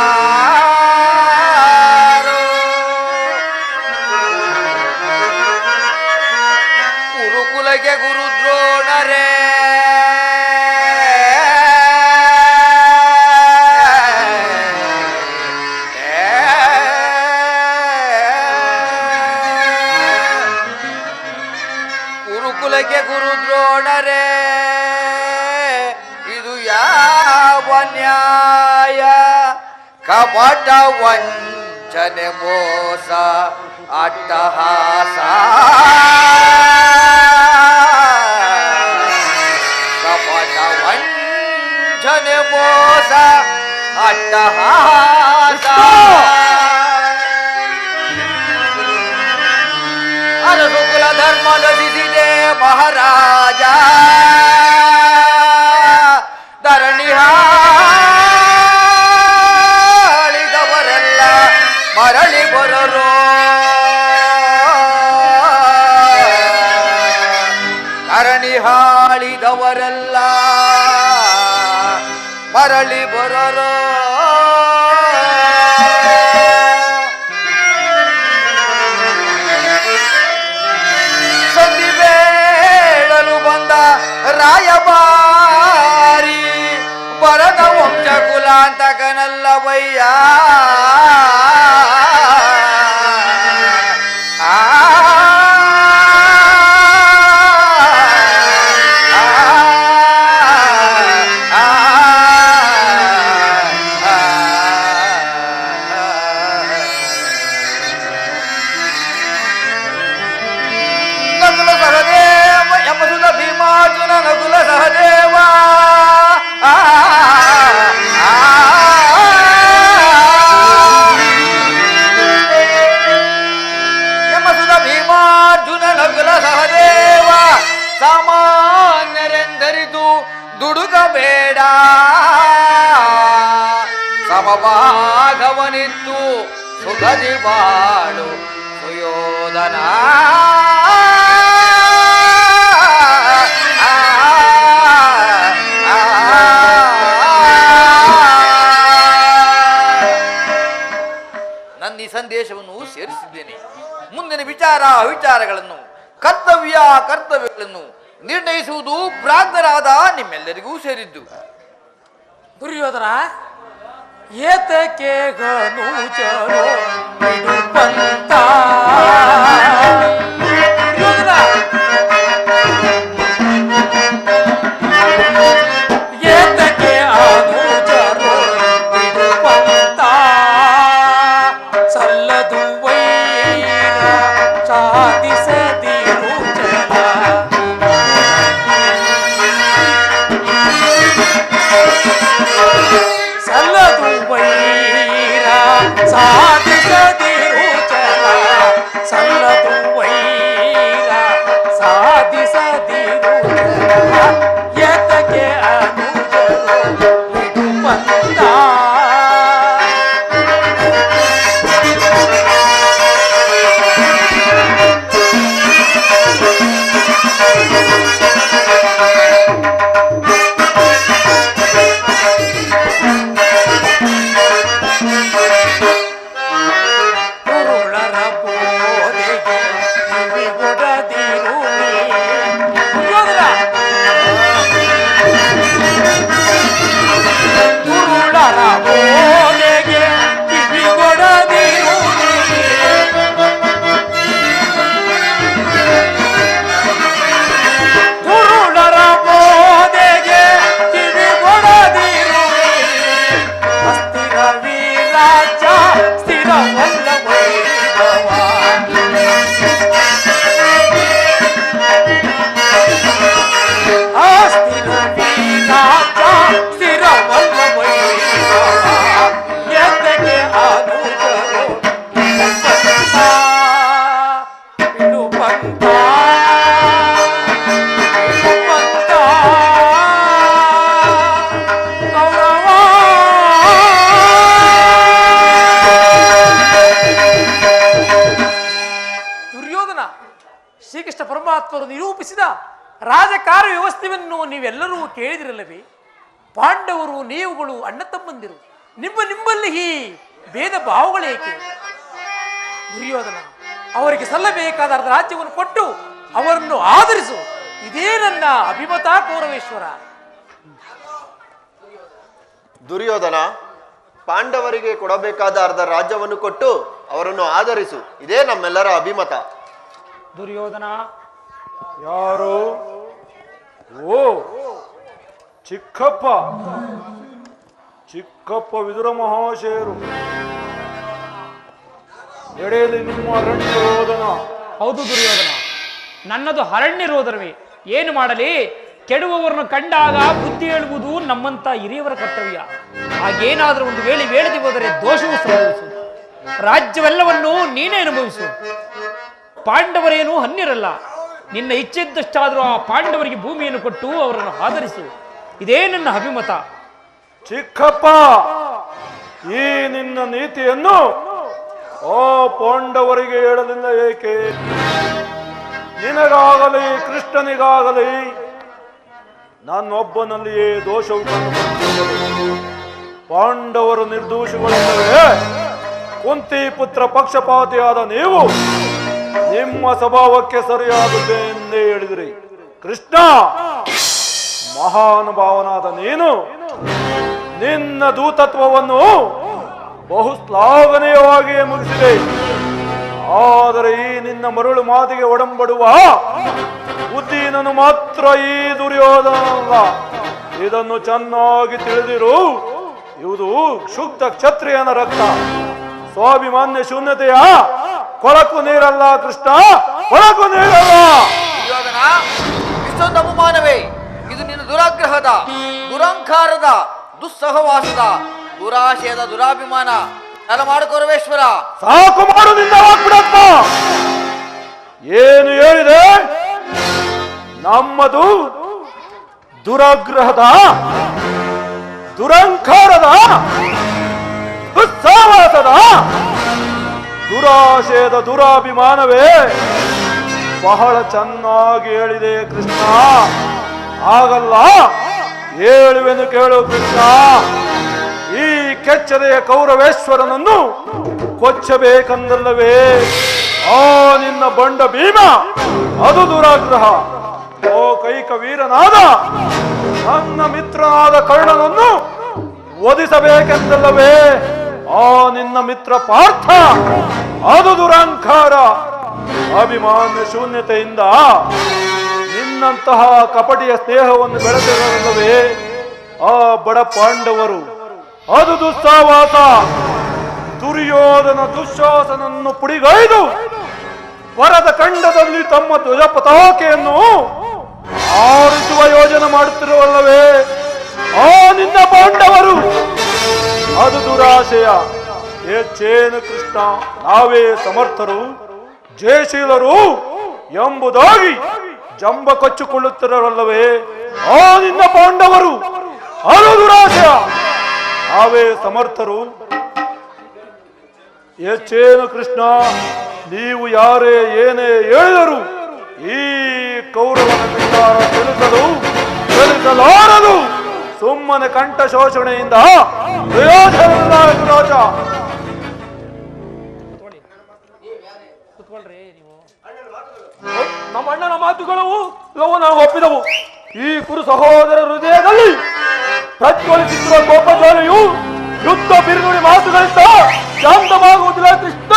ಕುರುಕುಲಗೆ ಗುರುದ್ರೋಣರೇ, ಕುರುಕುಲಗೆ ಗುರುದ್ರೋಣರೇ, ಇದು ಯಾವ ನ್ಯಾಯ? ಕಪಟ ವಂಚನೆ ಮೋಸ ಅಟ್ಟಹಾಸ, ಕಪಟ ವಂಚನೆ ಮೋಸ ಅಟ್ಟಹಾಸ. ಅರಸುಕುಲ ಧರ್ಮ ನಶಿಸಿದೆ ಮಹಾರಾಜ, ಧರಣಿಹಾಳಿದವರೆಲ್ಲ ಮರಳಿ ಬರರೋ, ಧರಣಿಹಾಳಿದವರೆಲ್ಲ ಮರಳಿ ಬರರೋ. ಸಂಧಿ ಬೇಡಲು ಬಂದ ರಾಯಭಾರಿ ಭರತ ವಂಶ ಕುಲಾಂತಕನಲ್ಲವಯ್ಯ. ನಕುಲ ಸಹದೇವ ಯಮಸುತ ಭೀಮಾರ್ಜುನ ನಕುಲ ಸಹದೇವ, ಯಮಸುತ ಭೀಮಾರ್ಜುನ ನಕುಲ ಸಹದೇವ, ಸಾಮಾನ್ಯರೆಂದರಿದು ದುಡುಕಬೇಡ, ಸಮಭಾಗವನಿತ್ತು ಸುಖದಿ ಬಾಳು ಸುಯೋಧನ. ನನ್ನ ಈ ಸಂದೇಶವನ್ನು ಸೇರಿಸಿದ್ದೇನೆ. ಮುಂದಿನ ವಿಚಾರ ಅವಿಚಾರಗಳನ್ನು, ಕರ್ತವ್ಯಗಳನ್ನು ನಿರ್ಣಯಿಸುವುದು ಪ್ರಾಜ್ಞರಾದ ನಿಮ್ಮೆಲ್ಲರಿಗೂ ಸೇರಿದ್ದು. ದುರ್ಯೋಧನ, ಏತಕ್ಕೆ ಗನೂಚರೋ ಬಿಡುಪಂತ? ದುರ್ಯೋಧನ, ಏತಕ್ಕೆ ಅನೂಚ ಸಾಧಿಸದಿರು ಛಲ ಸಲ್ಲದು ವೈರ ಸಾಧಿಸದಿರು ಛಲ ಎತಕ್ಕೆ ಅನುಜರು ಇದು ಬಂದ ಕುರುಳರ ಬೋಧೆಗೆ ಕಿವಿಗೊಡದಿರು ದುರ್ಯೋಧನ ಕುರುಳರ ಬೋಧೆಗೆ ಕಿವಿಗೊಡದಿರು ಕುರುಳರ ಬೋಧೆಗೆ ಕಿವಿಗೊಡದಿರು ಅಸ್ಥಿರ ವೀರಾಜ ಸ್ಥಿರವಲ್ಲ ವೈಭವ ಅಸ್ಥಿರ ವೀರಾಜ ಸ್ಥಿರವಲ್ಲ ವೈಭವ ಎದ್ದಕ್ಕೆ ಅನುಜರು ಇದು ಬಂದ ದುರ್ಯೋಧನ ಶ್ರೀಕೃಷ್ಣ ಪರಮಾತ್ಮರು ನಿರೂಪಿಸಿದ ರಾಜಕಾರ್ಯ ವ್ಯವಸ್ಥೆಯನ್ನು ನೀವೆಲ್ಲರೂ ಕೇಳಿದಿರಲ್ಲವೇ? ಪಾಂಡವರು ನೀವುಗಳು ಅಣ್ಣ ತಮ್ಮಂದಿರು, ನಿಮ್ಮಲ್ಲಿ ಈ ಭೇದ ಭಾವಗಳೇಕೆ? ದುರ್ಯೋಧನ, ಅವರಿಗೆ ಸಲ್ಲಬೇಕಾದ ಅರ್ಧ ರಾಜ್ಯವನ್ನು ಕೊಟ್ಟು ಅವರನ್ನು ಆದರಿಸು. ಇದೇ ನನ್ನ ಅಭಿಮತ ಕೌರವೇಶ್ವರ. ದುರ್ಯೋಧನ, ಪಾಂಡವರಿಗೆ ಕೊಡಬೇಕಾದ ಅರ್ಧ ರಾಜ್ಯವನ್ನು ಕೊಟ್ಟು ಅವರನ್ನು ಆಧರಿಸು. ಇದೇ ನಮ್ಮೆಲ್ಲರ ಅಭಿಮತ. ದುರ್ಯೋಧನ, ಯಾರು? ಓ ಚಿಕ್ಕಪ್ಪ ವಿದುರ ಮಹಾಶಯರು. ಎಡೆಯಲ್ಲಿ ನಿಮ್ಮ ಅರಣ್ಯರೋಧನ. ಹೌದು ದುರ್ಯೋಧನ, ನನ್ನದು ಅರಣ್ಯರೋಧನವೇ. ಏನು ಮಾಡಲಿ? ಕೆಡುವವರನ್ನು ಕಂಡಾಗ ಬುದ್ಧಿ ಹೇಳುವುದು ನಮ್ಮಂತ ಹಿರಿಯವರ ಕರ್ತವ್ಯ. ಹಾಗೇನಾದರೂ ಒಂದು ವೇಳದೆ ಹೋದರೆ ದೋಷವೂ ಸಂಭವಿಸು. ರಾಜ್ಯವೆಲ್ಲವನ್ನೂ ನೀನೇ ಅನುಭವಿಸು. ಪಾಂಡವರೇನು ಅನ್ಯರಲ್ಲ. ನಿನ್ನ ಇಚ್ಛೆದ್ದಷ್ಟಾದರೂ ಆ ಪಾಂಡವರಿಗೆ ಭೂಮಿಯನ್ನು ಕೊಟ್ಟು ಅವರನ್ನು ಆಧರಿಸು. ಇದೇ ನನ್ನ ಅಭಿಮತ. ಚಿಕ್ಕಪ್ಪ, ಈ ನಿನ್ನ ನೀತಿಯನ್ನು ಆ ಪಾಂಡವರಿಗೆ ಹೇಳಲಿಲ್ಲ ಏಕೆ? ನಿನಗಾಗಲಿ ಕೃಷ್ಣನಿಗಾಗಲಿ ನನ್ನೊಬ್ಬನಲ್ಲಿಯೇ ದೋಷವು ಕಂಡುಬರುತ್ತದೆ. ಪಾಂಡವರು ನಿರ್ದೋಷಿಗಳಲ್ಲವೇ? ಕುಂತಿ ಪುತ್ರ ಪಕ್ಷಪಾತಿಯಾದ ನೀವು ನಿಮ್ಮ ಸ್ವಭಾವಕ್ಕೆ ಸರಿಯಾದದ್ದೇ ಎಂದೇ ಹೇಳಿದಿರಿ. ಕೃಷ್ಣ, ಮಹಾನುಭಾವನಾದ ನೀನು ನಿನ್ನ ದೂತತ್ವವನ್ನು ಬಹು ಶ್ಲಾಘನೀಯವಾಗಿಯೇ ಮುಗಿಸಿದೆ. ಆದರೆ ಈ ನಿನ್ನ ಮರುಳು ಮಾತಿಗೆ ಒಡಂಬಡುವ ಬುದ್ಧಿನನು ಮಾತ್ರ ಈ ದುರ್ಯೋಧನಲ್ಲ. ಇದನ್ನು ಚೆನ್ನಾಗಿ ತಿಳಿದಿರು. ಇದು ಶುದ್ಧ ಕ್ಷತ್ರಿಯನ ರಕ್ತ. ಸ್ವಾಭಿಮಾನ್ಯ ಶೂನ್ಯತೆಯ ಕೊಳಕು ನೀರಲ್ಲ ಕೃಷ್ಣ, ಕೊಳಕು ನೀರಲ್ಲ. ದುರ್ಯೋಧನ, ಇಷ್ಟೊಂದು ಅಪಮಾನವೇ? ಇದು ನಿನ್ನ ದುರಾಗ್ರಹದ, ದುರಂಕಾರದ, ದುಸ್ಸಹವಾಸದ, ದುರಾಶಯದ ದುರಾಭಿಮಾನ. ಅಲ್ಲ ಮಾಡು ಕೌರವೇಶ್ವರ. ಸಾಕು ಮಾಡು ನಿನ್ನ ವಾಗ್ಬಿಡಪ್ಪ. ಏನು ಹೇಳಿದೆ? ನಮ್ಮದು ದುರಾಗ್ರಹದ, ದುರಂಕಾರದ, ದುಸ್ಸಾವಾಸದ, ದುರಾಶಯದ ದುರಾಭಿಮಾನವೇ? ಬಹಳ ಚೆನ್ನಾಗಿ ಹೇಳಿದೆ ಕೃಷ್ಣ. ಆಗಲ್ಲ, ಹೇಳುವೆನು ಕೇಳು ಕೃಷ್ಣ. ಈ ಕೆಚ್ಚದೆಯ ಕೌರವೇಶ್ವರನನ್ನು ಕೊಚ್ಚಬೇಕಂದಲ್ಲವೇ ಆ ನಿನ್ನ ಬಂಡ ಭೀಮ? ಅದು ದುರಾಗ್ರಹ. ಓ ಕೈಕ ವೀರನಾದ ನನ್ನ ಮಿತ್ರನಾದ ಕರ್ಣನನ್ನು ವಧಿಸಬೇಕೆಂದಲ್ಲವೇ ಆ ನಿನ್ನ ಮಿತ್ರ ಪಾರ್ಥ? ಅದು ದುರಂಕಾರ. ಅಭಿಮಾನ್ಯ ಶೂನ್ಯತೆಯಿಂದ ನಿನ್ನಂತಹ ಕಪಟಿಯ ಸ್ನೇಹವನ್ನು ಬೆಳೆಸಿರಲ್ಲವೇ ಆ ಬಡ ಪಾಂಡವರು? ಅದು ದುಸ್ಸಾವಾಸ. ದುರ್ಯೋಧನ ದುಶ್ಯಾಸನನ್ನು ಪುಡಿಗೈದು ವರದ ಖಂಡದಲ್ಲಿ ತಮ್ಮ ಧ್ವಜ ಪತಾಕೆಯನ್ನು ಆರಿಸುವ ಯೋಜನೆ ಮಾಡುತ್ತಿರುವಲ್ಲವೇ ಆ ನಿನ್ನ ಪಾಂಡವರು? ಅದು ದುರಾಶಯ. ಹೆಚ್ಚೇನು ಕೃಷ್ಣ, ನಾವೇ ಸಮರ್ಥರು ಜಯಶೀಲರು ಎಂಬುದಾಗಿ ಜಂಬ ಕಚ್ಚಿಕೊಳ್ಳುತ್ತಿರಲ್ಲವೇ ಆ ನಿನ್ನ ಪಾಂಡವರು? ಅದು ದುರಾಶಯ. ನಾವೇ ಸಮರ್ಥರು. ಹೆಚ್ಚೇನು ಕೃಷ್ಣ, ನೀವು ಯಾರೇ ಏನೇ ಹೇಳಿದರು ಈ ಕೌರವನ ವಿಚಾರ ತಿಳಿಸಲಾರದು. ಸುಮ್ಮನೆ ಕಂಠ ಶೋಷಣೆಯಿಂದ ಪ್ರಯೋಜನವಿಲ್ಲ ರಾಜ. ನಮ್ಮ ಅಣ್ಣನ ಮಾತುಗಳು ನಾವು ಒಪ್ಪಿದವು. ಈ ಕುರು ಸಹೋದರ ಹೃದಯದಲ್ಲಿ ಪ್ರಜ್ವಲಿಸುತ್ತಿರುವ ಕೋಪಜ್ವಾಲೆಯು ಯುದ್ಧ ಬಿರುನುಡಿ ಮಾತುಗಳಿಂದ ಶಾಂತವಾಗುವುದಿಲ್ಲ ಕೃಷ್ಣ,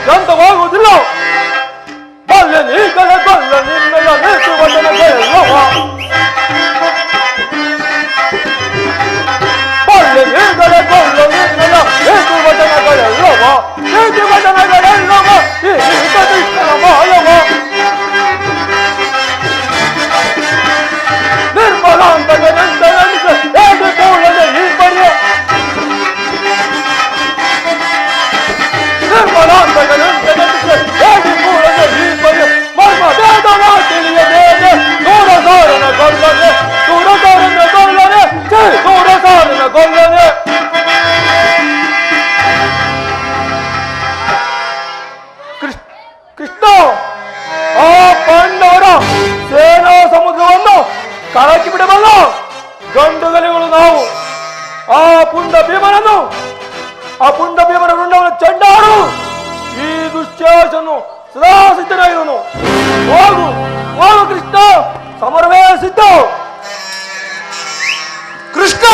ಶಾಂತವಾಗುವುದಿಲ್ಲ. ಬಲ್ಲ ನೀಗಳ ಬಲ್ಲ ನಿನ್ನೆಲ್ಲ ನೇತು ವಚನಗಳೆಲ್ಲವ, ಬಲ್ಲ ನೀಗಳ ಬಲ್ಲ ನಿನ್ನೆಲ್ಲ ನೇತು ವಚನಗಳೆಲ್ಲವ, ನೇತು ವಚನಗಳೆಲ್ಲವ ಈ ಕೃಷ್ಣನ ಮಾಯವ. ನಿರ್ಮಲಾಂತಗನೆಂದೆನಿಸ ಹೇಗೆ ಕೂಡಲೇ ಈ ಪರ್ಯ, ನಿರ್ಮಲಾಂತಗನೆಂದೆನಿಸ ಹೇಗೆ ಕೂಡಲೇ ಈ ಪರ್ಯ. ಮರ್ಮ ಭೇದವ ತಿಳಿಯದೇನೆ ದೂರಸಾರನ ಗೊಲ್ಲನೆ, ದೂರಸಾರನ ಗೊಲ್ಲನೆ, ಜೈ ದೂರಸಾರನ ಗೊಲ್ಲನೆ. ಕೃಷ್ಣ, ಆ ಪಾಂಡವರ ಸೇನಾ ಸಮುದ್ರವನ್ನು ಕಳಚಿ ಬಿಡಬಲ್ಲ ಗಂಡುಗಲಿಗಳು ನಾವು. ಆ ಪುಂಡ ಭೀಮನ ರುಂಡವನ್ನು ಚೆಂಡಾಡು. ಈ ದುಶ್ಯಾಸನು ಸದಾ ಸಿದ್ಧನಾಗಿರುವನು. ಹೋಗು ಹೋಗು ಕೃಷ್ಣ, ಸಮರವೇ ಸಿದ್ಧ. ಕೃಷ್ಣ,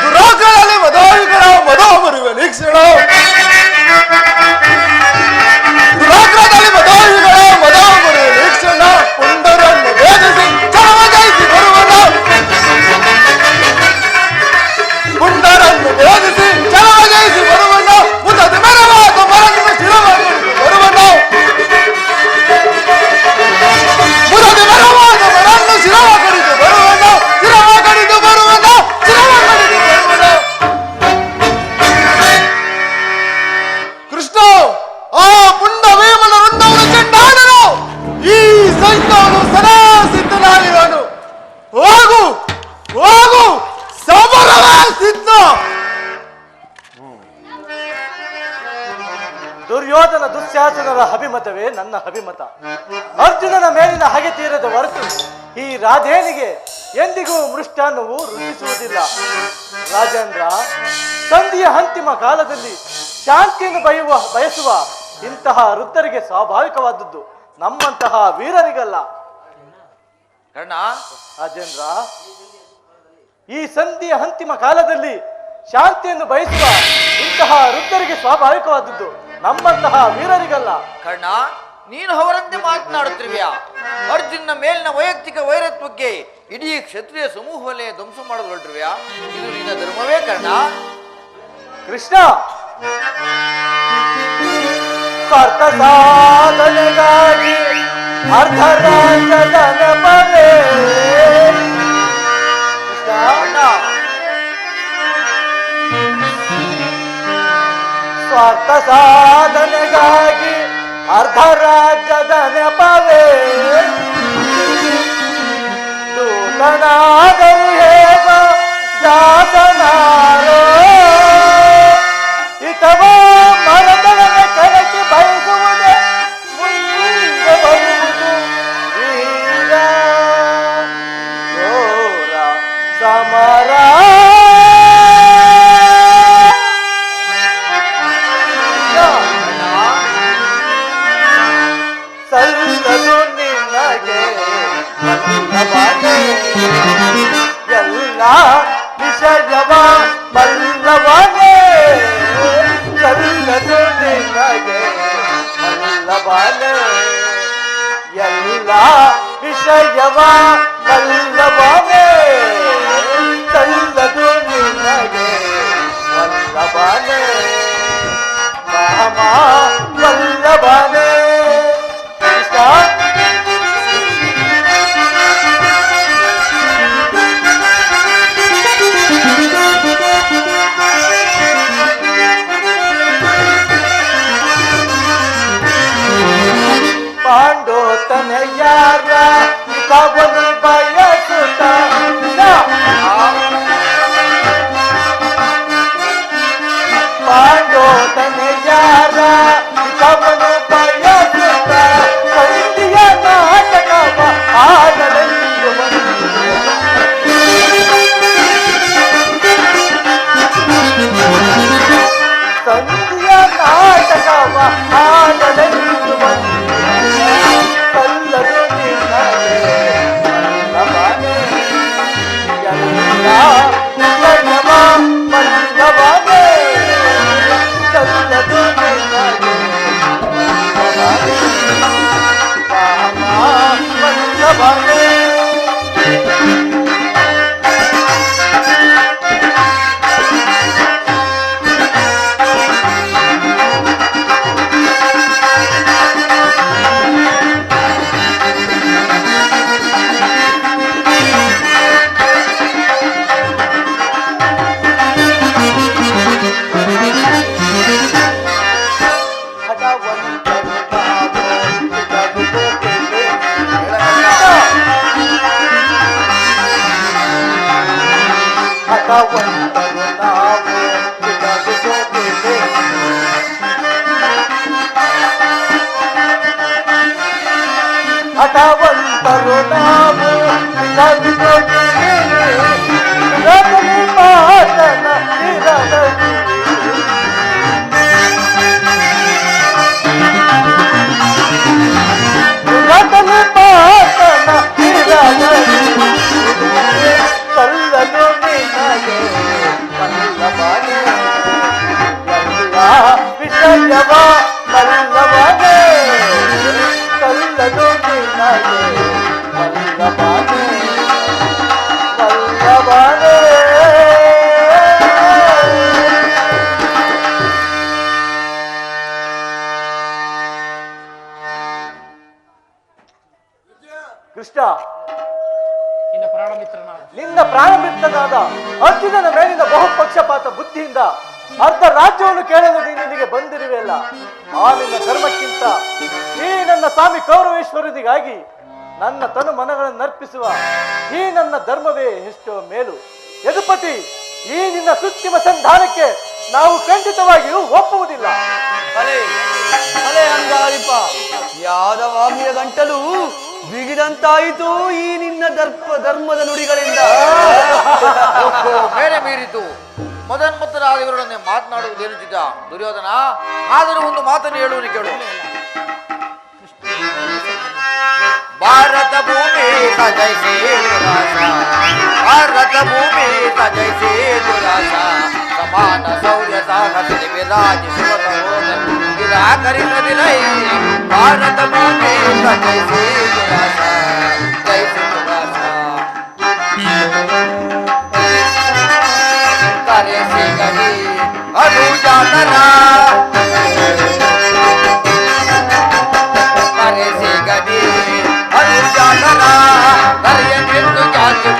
ದುರಾಕರಲ್ಲಿ ಮದಾಯುಗಳ ಮದಾಮರುವೆ ನೀಕ್ಷಣ, ದುರಾಕ್ರದಲ್ಲಿ ಮದಾಯುಗಳ ಮದಾಮರುವೆ ನೀಕ್ಷಣ. ಪುಂಡರನ್ನು ಭೇದಿಸಿ ಚರಮಗೈಸಿ ಬರುವನ, ಪುಂಡರನ್ನು ಭೇದಿಸಿ ಚರಮಗೈಸಿ ಬರುವನ. ಮುದದ ಮೆರವಾದ ಮರನ್ನು ಶಿರವಾಗಿ ಬರುವನ, ಮುದದ ಮೆರವಾದ ಮರನ್ನು ಶಿರವ ಕಡಿದು ಬರುವನ, ಶಿರವ ಕಡಿದು ಬರುವನ, ಶಿರವ ಕಡಿದು ಬರುವನ. ಕೃಷ್ಣ, ಆ ಪುಂಡ ಭೀಮನ ರುಂಡವನ್ನು ಚೆಂಡಾಡನು. ಈ ಸೈನ್ಯವನ್ನು ಸದಾ ಸಿದ್ಧನಾಗಿರುವನು. ಹೋಗು ಹೋಗು, ಸಮರವೇ ಸಿದ್ಧ. ದುರ್ಯೋಧನ ದುಶ್ಯಾಸನರ ಅಭಿಮತವೇ ನನ್ನ ಅಭಿಮತ. ಅರ್ಜುನನ ಮೇಲಿನ ಹಗೆ ತೀರದ ಹೊರತು ಈ ರಾಧೇನಿಗೆ ಎಂದಿಗೂ ಮೃಷ್ಟಾನ್ನವು ರುಚಿಸುವುದಿಲ್ಲ. ರಾಜೇಂದ್ರ, ಸಂಧಿಯ ಅಂತಿಮ ಕಾಲದಲ್ಲಿ ಶಾಂತಿಯನ್ನು ಬಯಸುವ ಇಂತಹ ವೃದ್ಧರಿಗೆ ಸ್ವಾಭಾವಿಕವಾದದ್ದು, ನಮ್ಮಂತಹ ವೀರರಿಗಲ್ಲ. ಕರ್ಣ, ರಾಜೇಂದ್ರ, ಈ ಸಂಧಿಯ ಅಂತಿಮ ಕಾಲದಲ್ಲಿ ಶಾಂತಿಯನ್ನು ಬಯಸುವ ಇಂತಹ ವೃದ್ಧರಿಗೆ ಸ್ವಾಭಾವಿಕವಾದದ್ದು, ನಮ್ಮಂತಹ ವೀರರಿಗಲ್ಲ. ಕರ್ಣ, ನೀನು ಅವರಂತೆ ಮಾತನಾಡುತ್ತಿರುವೆಯಾ? ಅರ್ಜುನ ಮೇಲಿನ ವೈಯಕ್ತಿಕ ವೈರತ್ವಕ್ಕೆ ಇಡೀ ಕ್ಷತ್ರಿಯ ಸಮೂಹವನ್ನೇ ಧ್ವಂಸ ಮಾಡಲು ಹೊರಟಿರುವೆಯಾ? ಇದು ನಿನ್ನ ಧರ್ಮವೇ ಕರ್ಣ? ಕೃಷ್ಣ, ಸ್ವಾರ್ಥ ಸಾಧನೆಗಾಗಿ ಅರ್ಧ ರಾಜ್ಯದ ನೆಪವೇ. ಕರ್ಣ, ಸ್ವಾರ್ಥ ಸಾಧನೆಗಾಗಿ ಅರ್ಧ ರಾಜ್ಯದ ನೆಪವೇ. ದೂತನಾದರೂ ಹೇಗ ಜಾತನಾರೋ, ಇತವ ಮರಗಳ ಕೆಳಗೆ ಬಯಸುವುದೇ ಮುಂದೆ ಬರುವುದು ವೀರ ಘೋರ ಸಮರ. ಸಲ್ಲದು ನಿನಗೆ ಬಲ್ಲವನೇ, ಎಲ್ಲ ವಿಷಯವ ಬಲ್ಲವನೇ. ಸಲ್ಲದು ನಿನಗೆ ಬಲ್ಲವನೇ, ಎಲ್ಲ ವಿಷಯವ ಬಲ್ಲವನೇ. ಸಲ್ಲದು ನಿನಗೆ ಬಲ್ಲವನೇ, ರಾಮ ಬಲ್ಲವನೇ. ಆಡಲೆಂದು ಬಂದಿರುವೆ ಸಲ್ಲದು ನಿನಗೆ ವಲ್ಲಭನೇ ಎಲ್ಲ ವಿಷಯವ ವಲ್ಲಭನೇ ಸಲ್ಲದು ನಿನಗೆ ವಲ್ಲಭನೇ ಹಠವಂತರು ನಾವು ವಿಕಸಿಸೋದಿದೆ ಹಠವಂತರು ನಾವು ವಿಕಸಿಸೋದಿದೆ ರತನಿ ಮಾತನ ನಿರತನಿ ರತನಿ ಮಾತನ ನಿರತನಿ ಸಲ್ಲನು ನಿನಗೆ ವಲ್ಲಭನೇ ಎಲ್ಲ ವಿಷಯವ ವಲ್ಲಭನೇ ಸಲ್ಲನು ನಿನಗೆ ವಲ್ಲಭನೇ ವಲ್ಲಭನೇ ಕೃಷ್ಣ ನಿನ್ನ ಪ್ರಾಣ ಮಿತ್ರನಾದ ನಿನ್ನ ಪ್ರಾರಂಭಿಕನಾದ ಅರ್ಜುನನ ಮೇಲಿನ ಬಹುಪಕ್ಷಪಾತ ಬುದ್ಧಿಯಿಂದ ಅರ್ಧ ರಾಜ್ಯವನ್ನು ಕೇಳಲು ನಿನಗೆ ಬಂದಿರುವೆಯಲ್ಲ ಆ ನಿನ್ನ ಧರ್ಮಕ್ಕಿಂತ ಈ ನನ್ನ ಸ್ವಾಮಿ ಕೌರವೇಶ್ವರನಿಗಾಗಿ ನನ್ನ ತನು ಮನಗಳನ್ನು ಅರ್ಪಿಸುವ ಈ ನನ್ನ ಧರ್ಮವೇ ಎಷ್ಟೋ ಮೇಲು. ಯದುಪತಿ, ಈ ನಿನ್ನ ಕೃತ್ರಿಮ ಸಂಧಾನಕ್ಕೆ ನಾವು ಖಂಡಿತವಾಗಿಯೂ ಒಪ್ಪುವುದಿಲ್ಲ. ಅಲೆ ಅಂಗಾರಿಪ ಯಾದವಾಮಿಯ ಗಂಟಲು ಬಿಗಿದಂತಾಯಿತು ಈ ನಿನ್ನ ಧರ್ಮದ ನುಡಿಗಳಿಂದ. ಬೇರೆ ಮೀರಿತು ಮದನ್ಮತ್ತರಾದ ಇವರೊಡನೆ ಮಾತನಾಡುವುದೇನು ಚಿತ್ತ ದುರ್ಯೋಧನ. ಆದರೂ ಒಂದು ಮಾತನ್ನು ಹೇಳುವುದು ಕೇಳು. ಭಾರತ ಭೂಮಿ ಸಜೈಸೇ ದುರಾಸ, ಭಾರತ ಭೂಮಿ ಸಜೈಸೇ ದುರಾಸ, ಸಮಾನ ಶೌರ್ಯ ಸಾಹಸದಿ ವಿರಾಜಿಸುವ ನಿರಾಕರಿಸದಿರೈ. ಭಾರತ ಭೂಮಿ ಸಜೈಸೇ ದುರಾಸ, ಜೈಸೇ ದುರಾಸ. ಕರೆಸಿ ಗಡಿ ಅನುಜಾತನ, ಕರೆಸಿ ಗಡಿ ಅನುಜಾತನ, ಕರೆಯನೆಂದು ಜಾತಿ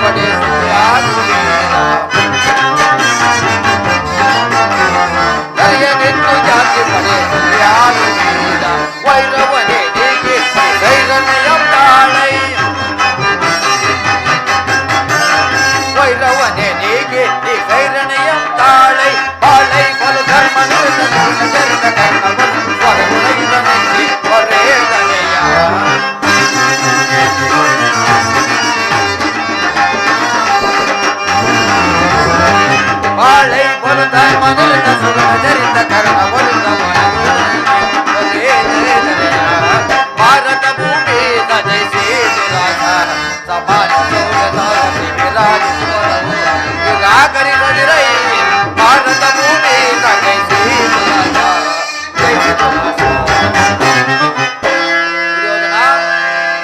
ಕರೆಯನೆಂದು ಜಾತಿ ಪಡೆಸಿದ ವೈರವನೇ ನೀಗೆ ಧೈರ್ಯಮಯ ತಾಳೈ. ವೈರವನೇ ನೀಗೆ ನೀ ಧೈರ್ಯನಯ ತಾಳೈ. ಬಾಳೈ ಬಲು ಧರ್ಮ ಚರಿತ ಕರ್ಣವನ್ನು ಹೊರಗುಣೈದನೆಂದಿ ಹೊರೇದನೆಯ. ಬಾಳೈ ಬಲು ಧರ್ಮ ಚರಿತ ಕರ್ಣವನ್ನು ಹೊರೇದನೆಯ. ಭಾರತ ಭೂಮಿ ಸಜೈಸೇ ದುರಾಸ, ಸಮಾನ ನಿರಾಕರಿಸದಿರೈ. ಭಾರತ ಭೂಮಿ ಸಜೈಸೇ ದುರಾಸ, ಜೈಸೇ ದುರಾಸ. ದುರ್ಯೋಧನ,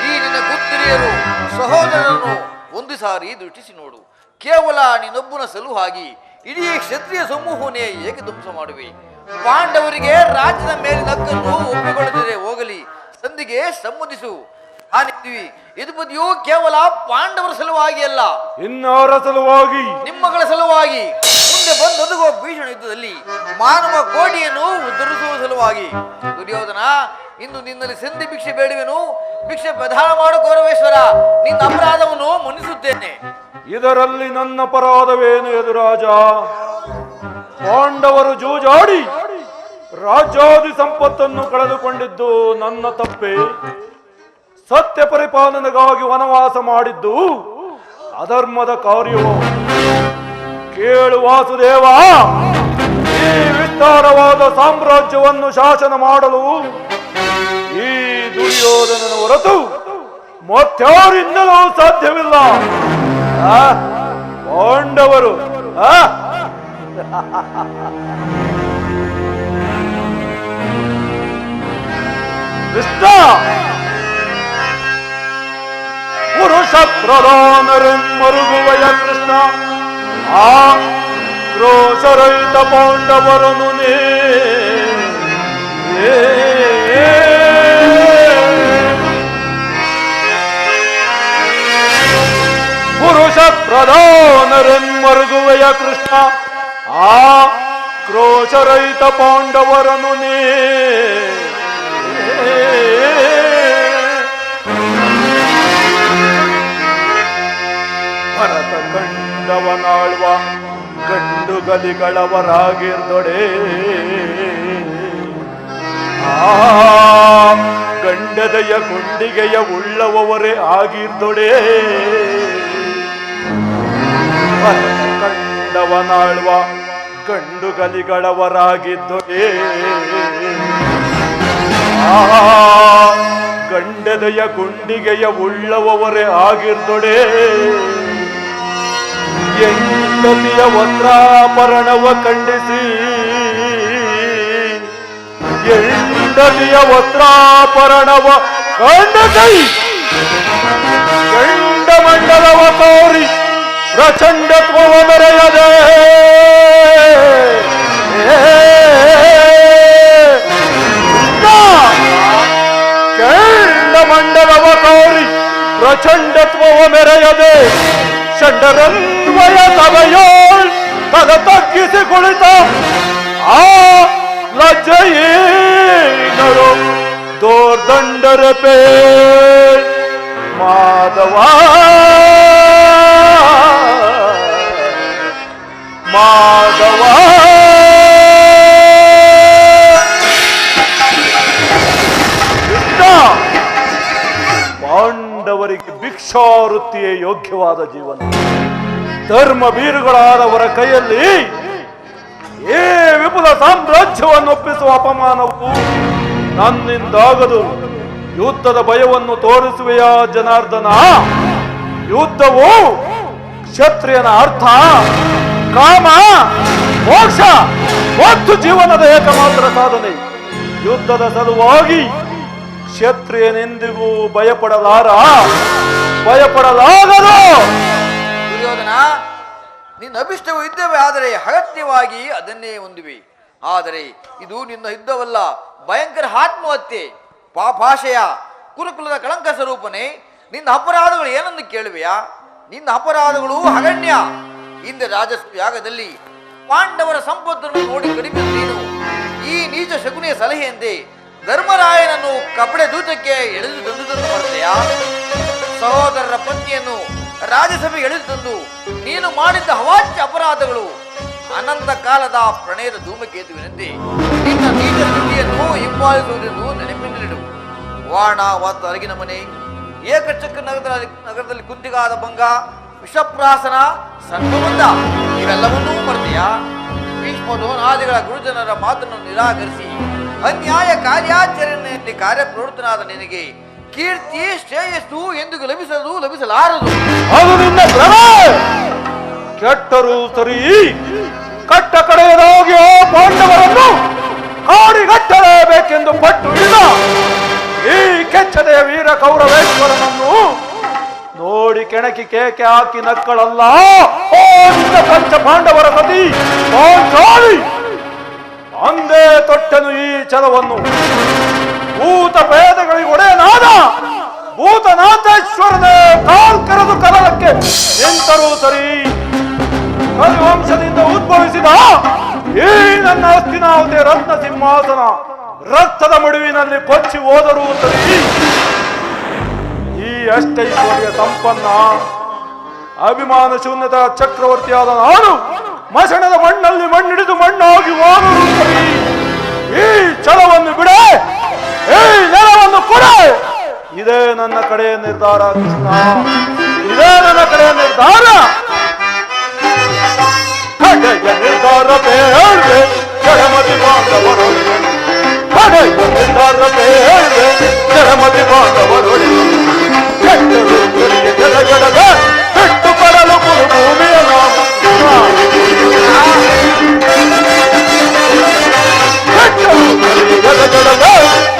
ಈ ನಿನ್ನ ಪುತ್ರಿಯರು ಸಹೋದರರನ್ನು ಒಂದು ಸಾರಿ ದೃಷ್ಟಿಸಿ ನೋಡು. ಕೇವಲ ನಿನ್ನೊಬ್ಬನ ಸಲುವಾಗಿ ಇಡೀ ಕ್ಷತ್ರಿಯ ಸಮೂಹವನ್ನೇ ಏಕೆ ಧ್ವಂಸ ಮಾಡುವೆ? ಪಾಂಡವರಿಗೆ ರಾಜ್ಯದ ಮೇಲಿನ ಹಕ್ಕನ್ನು ಒಪ್ಪಿಕೊಳ್ಳದಿದೆ ಹೋಗಲಿ, ಸಂಧಿಗೆ ಸಮ್ಮತಿಸು. ಹಾನಿದ್ದೀವಿ ಯದುಪತಿಯು ಕೇವಲ ಪಾಂಡವರ ಸಲುವಾಗಿ ಅಲ್ಲ, ಇನ್ನವರ ಸಲುವಾಗಿ, ನಿಮ್ಮಗಳ ಸಲುವಾಗಿ ಮುಂದೆ ಬಂದೊದಗುವ ಭೀಷಣ ಯುದ್ಧದಲ್ಲಿ ಮಾನವ ಕೋಟಿಯನ್ನು ಉದ್ಧರಿಸುವ ಸಲುವಾಗಿ. ದುರ್ಯೋಧನ, ಇಂದು ನಿನ್ನಲ್ಲಿ ಸಂಧಿ ಭಿಕ್ಷೆ ಬೇಡುವೆನು. ಭಿಕ್ಷೆ ಪ್ರದಾನ ಮಾಡು ಕೌರವೇಶ್ವರ, ನಿನ್ನ ಅಪರಾಧವನ್ನು ಮನ್ನಿಸುತ್ತೇನೆ. ಇದರಲ್ಲಿ ನನ್ನ ಅಪರಾಧವೇನು ಯದುರಾಜ? ಪಾಂಡವರು ಜೂಜಾಡಿ ರಾಜ್ಯಾದಿ ಸಂಪತ್ತನ್ನು ಕಳೆದುಕೊಂಡಿದ್ದು ನನ್ನ ತಪ್ಪೆ. ಸತ್ಯ ಪರಿಪಾಲನೆಗಾಗಿ ವನವಾಸ ಮಾಡಿದ್ದು ಅಧರ್ಮದ ಕಾರ್ಯವು. ಕೇಳು ವಾಸುದೇವ, ಈ ಈ ವಿಸ್ತಾರವಾದ ಸಾಮ್ರಾಜ್ಯವನ್ನು ಶಾಸನ ಮಾಡಲು ಈ ದುರ್ಯೋಧನನ ಹೊರತು ಮತ್ತಾರಿಂದಲೂ ಸಾಧ್ಯವಿಲ್ಲ. ಪಾಂಡವರು ಕೃಷ್ಣ ಪುರುಷ ಪ್ರಧಾನರೆಮ್ಮರುಗುವಯ ಕೃಷ್ಣ ಕ್ರೋಶರಹಿತ ಪಾಂಡವರನು ಪುರುಷ ಪ್ರಧಾನರೆಮ್ಮರುಗುವಯ ಕೃಷ್ಣ ಕ್ರೋಶರಹಿತ ಪಾಂಡವರನು ಭರತ ಕಂಡವನಾಳ್ವ ಗಂಡು ಗಲಿಗಳವರಾಗಿರ್ದೊಡೆ ಗಂಡದೆಯ ಗುಂಡಿಗೆಯ ಉಳ್ಳವರೇ ಆಗಿರ್ದೊಡೆ ಭರತ ಕಂಡವನಾಳ್ವ ಗಂಡು ಗಲಿಗಳವರಾಗಿದ್ದೊಡೆ ಗಂಡದೆಯ ಗುಂಡಿಗೆಯ ಉಳ್ಳವರೇ ಆಗಿರ್ದೊಡೆ ಹೆಂಡತಿಯ ವಸ್ತ್ರಾಭರಣವ ಖಂಡಿಸಿ ಹೆಂಡತಿಯ ವಸ್ತ್ರಾಭರಣವ ಖಂಡಿಸಿ ಗಂಡ ಮಂಡಲವ ತೋರಿ ಪ್ರಚಂಡತ್ವವ ಮೆರೆಯದೆ ಗಂಡ ಮಂಡಲವ ತೋರಿ ಪ್ರಚಂಡತ್ವವ ಮೆರೆಯದೆ ಷಂಡರನ್ವಯ ಸಭೆಯೋಳ್ ತದ ತಗ್ಗಿಸಿ ಕುಳಿತ ಆ ಲಜ್ಜೆಯೇನರು ದೋರ್ದಂಡರ ಪೇ ಮಾಧವ ಮಾಧವ ಪಾಂಡವರಿಗೆ ಭಿಕ್ಷಾವೃತ್ತಿಯೇ ಯೋಗ್ಯವಾದ ಜೀವನ. ಧರ್ಮ ಬೀರುಗಳಾದವರ ಕೈಯಲ್ಲಿ ಈ ವಿಪುಲ ಸಾಮ್ರಾಜ್ಯವನ್ನು ಒಪ್ಪಿಸುವ ಅಪಮಾನವು ನನ್ನಿಂದಾಗದು. ಯುದ್ಧದ ಭಯವನ್ನು ತೋರಿಸುವೆಯ ಜನಾರ್ದನ? ಯುದ್ಧವು ಕ್ಷತ್ರಿಯನ ಅರ್ಥ, ಕಾಮ, ಮೋಕ್ಷ ಮತ್ತು ಜೀವನದ ಏಕಮಾತ್ರ ಸಾಧನೆ. ಯುದ್ಧದ ಸಲುವಾಗಿ ಕ್ಷತ್ರಿಯನೆಂದಿಗೂ ಭಯಪಡಲಾಗದು. ದುರ್ಯೋಧನ, ನಿನ್ನ ಅಭಿಷ್ಟವು ಯುದ್ಧವೇ, ಆದರೆ ಅಗತ್ಯವಾಗಿ ಅದನ್ನೇ ಹೊಂದಿವೆ. ಆದರೆ ಇದು ನಿನ್ನ ಯುದ್ಧವಲ್ಲ, ಭಯಂಕರ ಆತ್ಮಹತ್ಯೆ, ಪಾಪಾಶಯ, ಕುರುಕುಲದ ಕಳಂಕ ಸ್ವರೂಪನೇ. ನಿನ್ನ ಅಪರಾಧಗಳು ಏನೆಂದು ಕೇಳುವೆಯಾ? ನಿನ್ನ ಅಪರಾಧಗಳು ಅಗಣ್ಯ. ಹಿಂದೆ ರಾಜಯಾಗದಲ್ಲಿ ಪಾಂಡವರ ಸಂಪತ್ತನ್ನು ನೋಡಿ ಕಡಿಮೆ ನೀನು ಈ ನೀಚ ಶಕುನಿಯ ಸಲಹೆಯಂತೆ ಧರ್ಮರಾಯನನ್ನು ಕಪಡೆ ದೂತಕ್ಕೆ ಎಳೆದು ತಂದುದನ್ನು ಮರೆತೆಯಾ? ಸಹೋದರರ ಪತ್ನಿಯನ್ನು ರಾಜ್ಯಸಭೆಗೆ ಎಳೆದು ತಂದು ನೀನು ಮಾಡಿದ್ದ ಅವಾಚ್ಯ ಅಪರಾಧಗಳು ಅನಂತ ಕಾಲದ ಪ್ರಣಯದ ಧೂಮಕೇತುವಿನಂತೆ ನಿನ್ನ ನೀಚ ಸ್ಥಿತಿಯನ್ನು ಹಿಂಬಾಲಿಸುವುದೆಂದು ನೆನಪಿನಲ್ಲಿಡು. ವಾಣ ಮತ್ತು ಅರಗಿನ ಮನೆ, ಏಕಚಕ್ರ ನಗರದಲ್ಲಿ ಕುಂತಿಗಾದ ಭಂಗ, ವಿಷಪ್ರಾಸನ, ಸಂಬಂಧ ಇವೆಲ್ಲವನ್ನೂ ಮರೆತೆಯಾ? ಭೀಷ್ಮದೋನಾದಿಗಳ ಗುರುಜನರ ಮಾತನ್ನು ನಿರಾಕರಿಸಿ ಅನ್ಯಾಯ ಕಾರ್ಯಾಚರಣೆಯಲ್ಲಿ ಕಾರ್ಯಪ್ರವೃತ್ತನಾದ ನಿನಗೆ ಕೀರ್ತಿ, ಶ್ರೇಯಸ್ಸು ಎಂದಿಗೂ ಲಭಿಸಲಾರದು. ಅದು ನಿನ್ನ ಭ್ರಮೆ. ಕೆಟ್ಟರೂ ಸರಿ, ಕಟ್ಟ ಕಡೆಯದಾಗಿ ಪಾಂಡವರನ್ನು ಕಾಡಿಗಟ್ಟಲೇಬೇಕೆಂದು ಪಟ್ಟು ಹಿಡಿದ ಈ ಕೆಚ್ಚದೆಯ ವೀರ ಕೌರವೇಶ್ವರನನ್ನು ನೋಡಿ ಕೆಣಕಿ ಕೇಕೆ ಹಾಕಿ ನಕ್ಕಳಲ್ಲ ಓ ನಿನ್ನ ಪಂಚ ಪಾಂಡವರ ಸತಿ ಪಾಂಚಾಲಿ. ಅಂದೇ ತೊಟ್ಟನು ಈ ಛಲವನ್ನು. ಭೂತ ಭೇದಗಳಿಗೆ ಒಡೆಯನಾದ ಭೂತನಾಥೇಶ್ವರನೇ ಕಾಲ್ ಕರೆದು ಕಲಲಕ್ಕೆ ನಿಂತರೂ ಸರಿ, ಕಲಿವಂಶದಿಂದ ಉದ್ಭವಿಸಿದ ಈ ನನ್ನ ಹಸ್ತಿನಾವತಿ ರತ್ನ ಸಿಂಹಾಸನ ರಕ್ತದ ಮಡುವಿನಲ್ಲಿ ಕೊಚ್ಚಿ ಹೋದರೂ ಸರಿ, ಈ ಅಷ್ಟೈಶ್ವರ್ಯ ಸಂಪನ್ನ ಅಭಿಮಾನ ಶೂನ್ಯದ ಚಕ್ರವರ್ತಿಯಾದ ನಾನು ಮಸಣದ ಮಣ್ಣಲ್ಲಿ ಮಣ್ಣಿಡಿದು ಮಣ್ಣಾಗಿ ಹೋದರೂ ಸರಿ, ಈ ಛಲವನ್ನು ಬಿಡೆ, ಈ ನೆಲವನ್ನು ಕೊಡೆ. ಇದೇ ನನ್ನ ಕಡೆಯ ನಿರ್ಧಾರ ಕೃಷ್ಣ, ಇದೇ ನನ್ನ ಕಡೆಯ ನಿರ್ಧಾರ. ಕಡೆಯ ನಿರ್ಧಾರ ಬೇಡ ಕೈಗೊಂಡಿದ್ದಾರೇ ಜಡಮತಿ ಬಾಂಧವರೊಡೆ ಕೆಟ್ಟರು ಕರಿಗೆ ಜಡಗಡದ ಬಿಟ್ಟು ಕೊಡಲು ಕುರುಭೂಮಿಯ ಜಡಗಡದ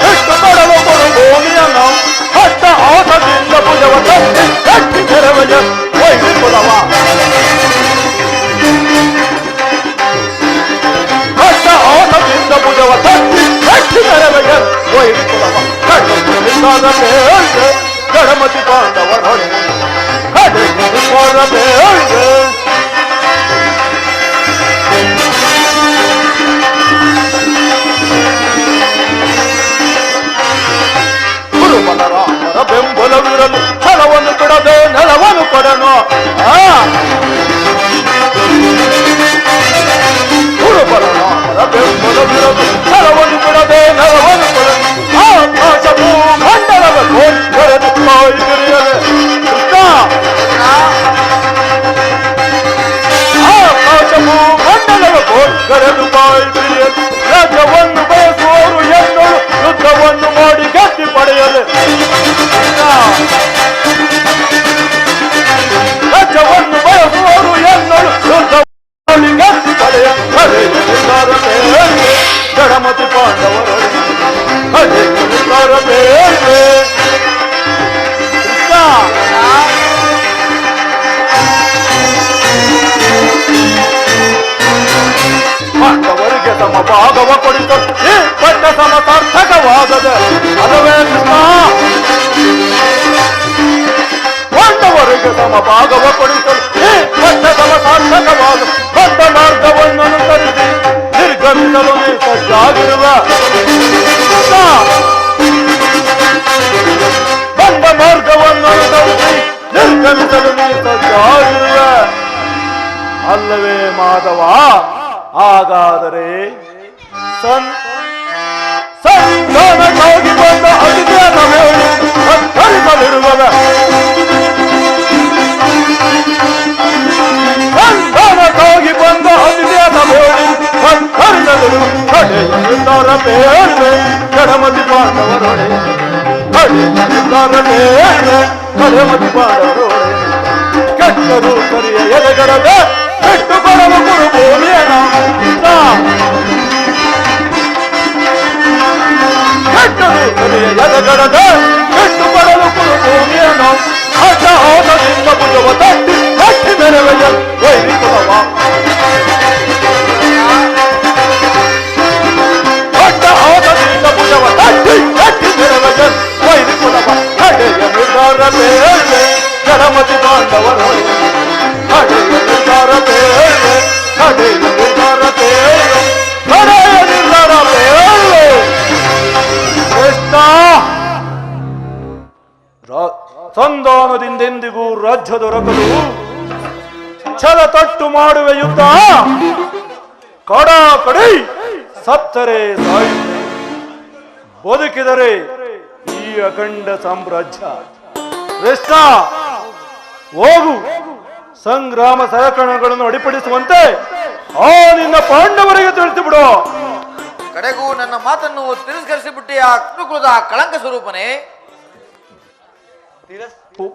ಬಿಟ್ಟು ಕೊಡಲು ಕುರುಭೂಮಿಯ ಹಟ್ಟ ಆಸದಿಂದ ಭುಜವ ತಟ್ಟಿ ಕಟ್ಟಿ ನೆರವೆಯ ವೈರಿ ಕುಲವ ಹಟ್ಟ ಆಸದಿಂದ ಭುಜವ ತಟ್ಟಿ ಕಟ್ಟಿ ನೆರವೆಯ ವೈರಿ ಕುಲವ ಕಟ್ಟಿದ್ದಾದ ಮೇಲೆ ಗಣಮತಿ ಬಾಂಧವರೊಡೆ ಕಟ್ಟಿದ್ದಾದ ಮೇಲೆ ಗುರುಬಲರಾಮರ ಬೆಂಬಲವಿರಲು ಫಲವನ್ನು ಕೊಡದೆ ನೆಲವನ್ನು ಕೊಡನು ಗುರುಬಲರಾಮರ ಬೆಂಬಲವಿರಲು ಫಲವನ್ನು ಕೊಡದೆ ನೆಲವನ್ನು ಕೊಡನು ಆಕಾಶ ಭೂಮಂಡಲದ ಕೋಟೆರೆದು ಕಾಯಿ ಬಿರಿಯದೆ ಆಕಾಶ ಭೂಮಂಡಲದ ಕೋಟೆರೆದು ಕಾಯಿ ಬಿರಿಯದು ರಾಜ್ಯವನ್ನು ಬಯಸುವವರು ಎನ್ನೋರು ಯುದ್ಧವನ್ನು ಮಾಡಿ ಗೆದ್ದು ಪಡೆಯಲು ರಾಜ್ಯವನ್ನು ಬಯಸುವವರು ಎನ್ನೋರು ಯುದ್ಧ ಮಾಡಿ ಗೆದ್ದು ಪಡೆಯ ಜಡಮತಿ ಪಾಂಡವರೊಡೆ ಪಾಂಡವರಿಗೆ ತಮ್ಮ ಭಾಗವ ಕೊಡಿಸಲು ಈ ಪಟ್ಟ ಸಮಸಾರ್ಥಕವಾಗದ ಅದುವೇ ಕೃಷ್ಣ ಪಾಂಡವರಿಗೆ ತಮ್ಮ ಭಾಗವ ಕೊಡಿಸಲು ಈ ಪಟ್ಟ ಸಮಸಾರ್ಥಕವಾದ ದೊಡ್ಡ ಮಾರ್ಗವನ್ನು ಅನುಸರಿಸಿ ನಿರ್ಗಮಿಸಲು ನೀ ಸಜ್ಜಾಗಿರುವ ದೊಡ್ಡ ಮಾರ್ಗವನ್ನು ಅನುಸರಿಸಿ ನಿರ್ಗಮಿಸಲು ನೀ ಸಜ್ಜಾಗಿರುವ ಅಲ್ಲವೇ ಮಾಧವ ಹಾಗಾದರೆ ಸಂಧಾನಕ್ಕಾಗಿ ಬಂದ ಅತಿಥಿಯನ್ನು ಹೇಳಿ ಸತ್ಕರಿಸಲಿರುವವ ಸಂಧಾನಕ್ಕಾಗಿ ಬಂದ ಅತಿಥಿಯನ್ನು ಹೇಳಿ ಸತ್ಕರಿಸಲಿರುವ ಕಡೆಯಲ್ಲಿದ್ದಾರ ಬೇರೆ ಜಡಮತಿ ಪಾಂಡವರೊಡೆ ಕಡೆಯಲ್ಲಿದ್ದಾರ ಬೇರೆ ಕಡೆಮತಿ ಪಾಂಡವರೊಡೆ ಕೆಟ್ಟರು ಕರಿಯ ಎಲೆಗಡದೆ ಬಿಟ್ಟು ಕೊಡಲು ಕುರುಭೂಮಿಯ ಕೆಟ್ಟರು ಕರಿಯ ಎಲೆಗಡದೆ ಬಿಟ್ಟು ಕೊಡಲು ಕುರುಭೂಮಿಯ ಅಡ್ಡ ಹೋದದಿಂದ ಭುಜವ ತಟ್ಟಿ ಕಟ್ಟಿ ನೆರವೆಯ ವೈರಿ ಕುಲವ ಅಡ್ಡ ಹೋದದಿಂದ ಭುಜವ ತಟ್ಟಿ ಕಟ್ಟಿ ನೆರವೆಯ ವೈರಿ ಕುಲವ ಕಡೆಯ ನಿರ್ಧಾರ ಬೇರೆ ಜಡಮತಿ ಬಾಂಧವರೊಡೆ ಕಡೆಯ ನಿರ್ಧಾರ ಬೇರೆ ಕಡೆಯ ನಿರ್ಧಾರ ಬೇರೆ ಕಡೆಯ ನಿರ್ಧಾರ ಬೇರೆ ಕೃಷ್ಣ ಸಂಧಾನದಿಂದೆಂದಿಗೂ ರಾಜ್ಯ ದೊರಕಲು ಛಲ ತಟ್ಟು ಮಾಡುವ ಯುದ್ಧ ಕಡಾಕಡಿ ಸತ್ತರೆ ಸಾಯುತ್ತೆ ಬದುಕಿದರೆ ಈ ಅಖಂಡ ಸಾಮ್ರಾಜ್ಯ ಕೃಷ್ಣ ಹೋಗು ಸಂಗ್ರಾಮ ಸರಕಣಗಳನ್ನು ಅಡಿಪಡಿಸುವಂತೆ ಆ ನಿನ್ನ ಪಾಂಡವರಿಗೆ ತಿಳಿಸಿಬಿಡು ಕಡೆಗೂ ನನ್ನ ಮಾತನ್ನು ತಿರಸ್ಕರಿಸಿಬಿಟ್ಟೆ ಆ ಕುರುಕುಲದ ಕಳಂಕ ಸ್ವರೂಪನೇ.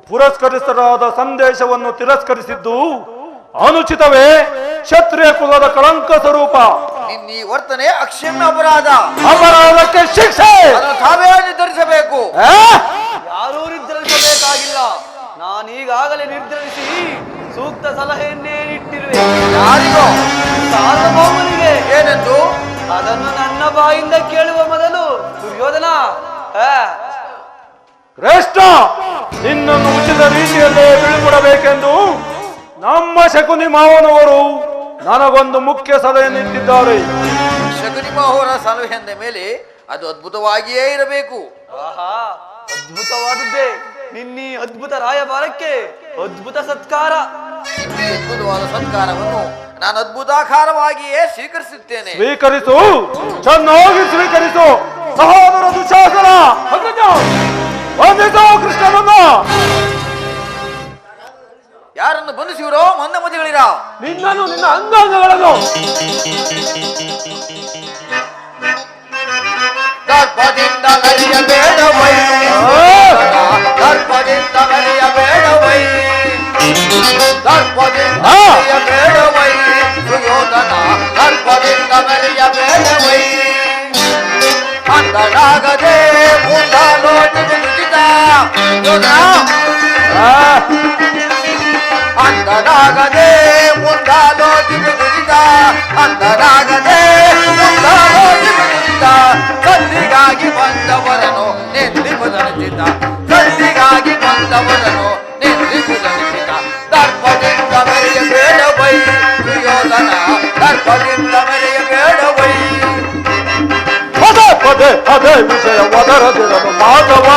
ಪುರಸ್ಕರಿಸಲಾದ ಸಂದೇಶವನ್ನು ತಿರಸ್ಕರಿಸಿದ್ದು ಅನುಚಿತವೇ? ಕ್ಷತ್ರಿಯ ಕುಲದ ಕಳಂಕ ಸ್ವರೂಪ. ನಿನ್ನ ಈ ವರ್ತನೆ ಅಕ್ಷಮ್ಯ ಅಪರಾಧ. ಅಪರಾಧಕ್ಕೆ ಶಿಕ್ಷೆ ಅದನ್ನು ತಾವೇ ನಿರ್ಧರಿಸಬೇಕು. ಯಾರೂ ನಿರ್ಧರಿಸಬೇಕಾಗಿಲ್ಲ. ನಾನೀಗಾಗಲೇ ನಿರ್ಧರಿಸಿ ಸೂಕ್ತ ಸಲಹೆಯನ್ನೇ ಇಟ್ಟಿರುವೆ. ಯಾರಿಗೋ? ಸಾರ್ವಭೌಮನಿಗೆ. ಏನೆಂದು? ಅದನ್ನು ನನ್ನ ಬಾಯಿಂದ ಕೇಳುವ ಮೊದಲು ದುರ್ಯೋಧನ ಶ್ರೇಷ್ಠ, ನಿನ್ನನ್ನು ಉಚಿತ ರೀತಿಯಲ್ಲೇ ಬೀಳ್ಕೊಡಬೇಕೆಂದು ನಮ್ಮ ಶಕುನಿ ಮಾವನವರು ನನಗೊಂದು ಮುಖ್ಯ ಸಲಹೆಯನ್ನಿಟ್ಟಿದ್ದಾರೆ. ಶಕುನಿ ಮಾವನ ಸಲಹೆ ಎಂದ ಮೇಲೆ ಅದು ಅದ್ಭುತವಾಗಿಯೇ ಇರಬೇಕು. ಆಹಾ, ಅದ್ಭುತವಾದದ್ದೇ. ನಿನ್ನೀ ಅದ್ಭುತ ರಾಯಭಾರಕ್ಕೆ ಅದ್ಭುತ ಸತ್ಕಾರ. ಈ ಅದ್ಭುತವಾದ ಸತ್ಕಾರವನ್ನು ನಾನು ಅದ್ಭುತಾಕಾರವಾಗಿಯೇ ಸ್ವೀಕರಿಸುತ್ತೇನೆ. ಸ್ವೀಕರಿಸು, ಚೆನ್ನಾಗಿ ಸ್ವೀಕರಿಸು. ಸಹೋದರ ದುಶಾಸನ ಬಂಧಿಸೋ ಕೃಷ್ಣನನ್ನ. ಯಾರನ್ನು ಬಂಧಿಸಿವರೋ ಮಂದಮತಿಗಳಿರ ನಿನ್ನನ್ನು, ನಿನ್ನ ಅಂಗಾಂಗಗಳನ್ನು. ಮೆರೆಯಬೇಡವೈ ದರ್ಪದಿಂದ ಮೆರೆಯಬೇಡವೈ ದರ್ಪದಿಂದ ಮೆರೆಯಬೇಡವೈ ಸುಯೋಧನ ದರ್ಪದಿಂದ ಮೆರೆಯಬೇಡವೈ ಅಂದನಾಗದೆ ಮುಂದಾಲೋಟಿಗೆ ನುಡಿದ ಅಂದನಾಗದೆ ಮುಂದಾಲೋಟಿಗೆ ನುಡಿದ ಅಂದನಾಗದೆ ಮುಂದಾಲೋಟಿಗೆ ನುಡಿದ ಕಲ್ಲಿಗಾಗಿ ಬಂದವರನು ನೆಂದಿಬುದನಿಸಿದ ಕಲ್ಲಿಗಾಗಿ ಬಂದವರನು ನೆಂದಿಬುದನಿಸಿದ ದರ್ಪದಿಂದ ಮೆರೆಯಬೇಡವೈ ಸುಯೋಧನ ದರ್ಪದಿಂದ ಮೆರೆಯಬೇಡವೈ ಪದೇ ಪದೇ ಅದೇ ವಿಷಯ ಒದರದಿರಲು ಮಾಧವ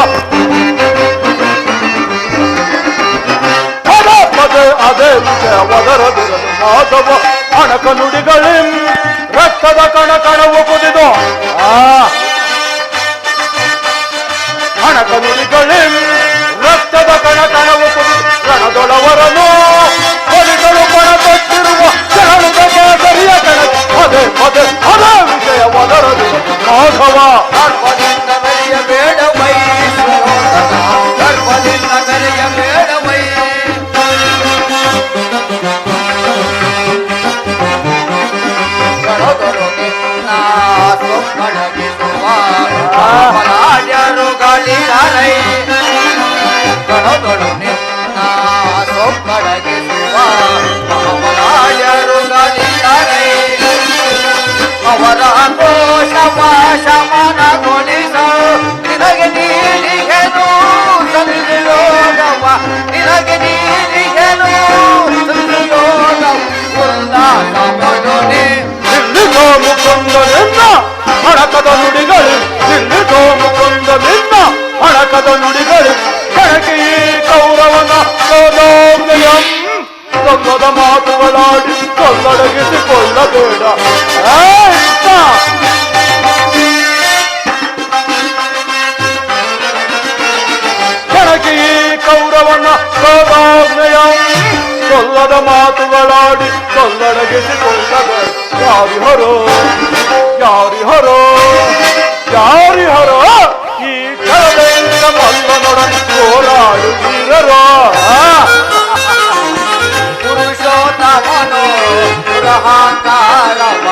ಪದೇ ಪದೇ ಅದೇ ವಿಷಯ ಒದರದಿರಲು ಮಾಧವ ಅಣಕ ನುಡಿಗಳಿಂ ರಕ್ತದ ಕಣಕಣವು ಕುದಿದು ಅಣಕ ನುಡಿಗಳಿಂ ರಕ್ತದ ಕಣಕಣವು ಕುದಿದು ರಣದೊಳವರನು ಕೊಲಿಗಳು ಪಣ ಕೊಟ್ಟಿರುವ ಜನದ ಮಾದರಿಯ ಕಣ ಪದೇ ಪದೇ ಅದೇ ವಿಷಯ ಒದರದಿರಲು ಮಾಧವ ದರ್ಪದಿಂದ ಮೆರೆಯಬೇಡವೈ ಸುಯೋಧನ ದರ್ಪದಿಂದ ಮೆರೆಯಬೇಡವೈ ಗಣದೊಳು ನಿನ್ನ ಸೊಕ್ಕಡಗಿಸುವ ಮಲಾಡ್ಯರುಗಳಿರಲೈ ಗಣದೊಳು ನಿನ್ನ ಸೊಕ್ಕಡಗಿಸುವ ಮಲಾಡ್ಯರುಗಳಿರಲೈ ಅವರ ದೋಷವ ಶಮನಗೊಳಿಸ ನಿನಗೆ ನೀಡಿಗೆನು ಸಂಯೋಗವ ನಿನಗೆ ನೀಡಿಗೆನು ಸಂಯೋಗ ಉಲ್ಲಾಸ ಪಡುನೆ ನಿಲ್ಲಿಸೋ ಮುಕುಂದನಿಂದ ಹಣಕದ ನುಡಿಗಳು ನಿಲ್ಲಿಸೋ ಮುಕುಂದನಿಂದ ಹಣಕದ ನುಡಿಗಳು ಕಣಕಿ ಕೌರವನ ಸೋದೋಗ್ನಯಂ ಸೊಲ್ಲದ ಮಾತುಗಳಾಡಿ ಕೊಲ್ಲಡಗಿಸಿಕೊಳ್ಳಬೇಡ ಕಣಕಿ ಕೌರವನ ಸೋದೋಗ್ನಯಂ ಸೊಲ್ಲದ ಮಾತುಗಳಾಡಿ ಕೊಲ್ಲಡಗಿಸಿಕೊಳ್ಳಬೇಡ ಯಾರಿಹರೋ ಯಾರಿಹರೋ ಯಾರಿಹರೋ ಈ ಕಳದಿಂದ ಮಲ್ಲನೊಡನೆ ಹೋರಾಡುತ್ತೀರರೋ ಪುರುಷೋತ್ತಮನೋ ಪುರಹಾಕಾರವ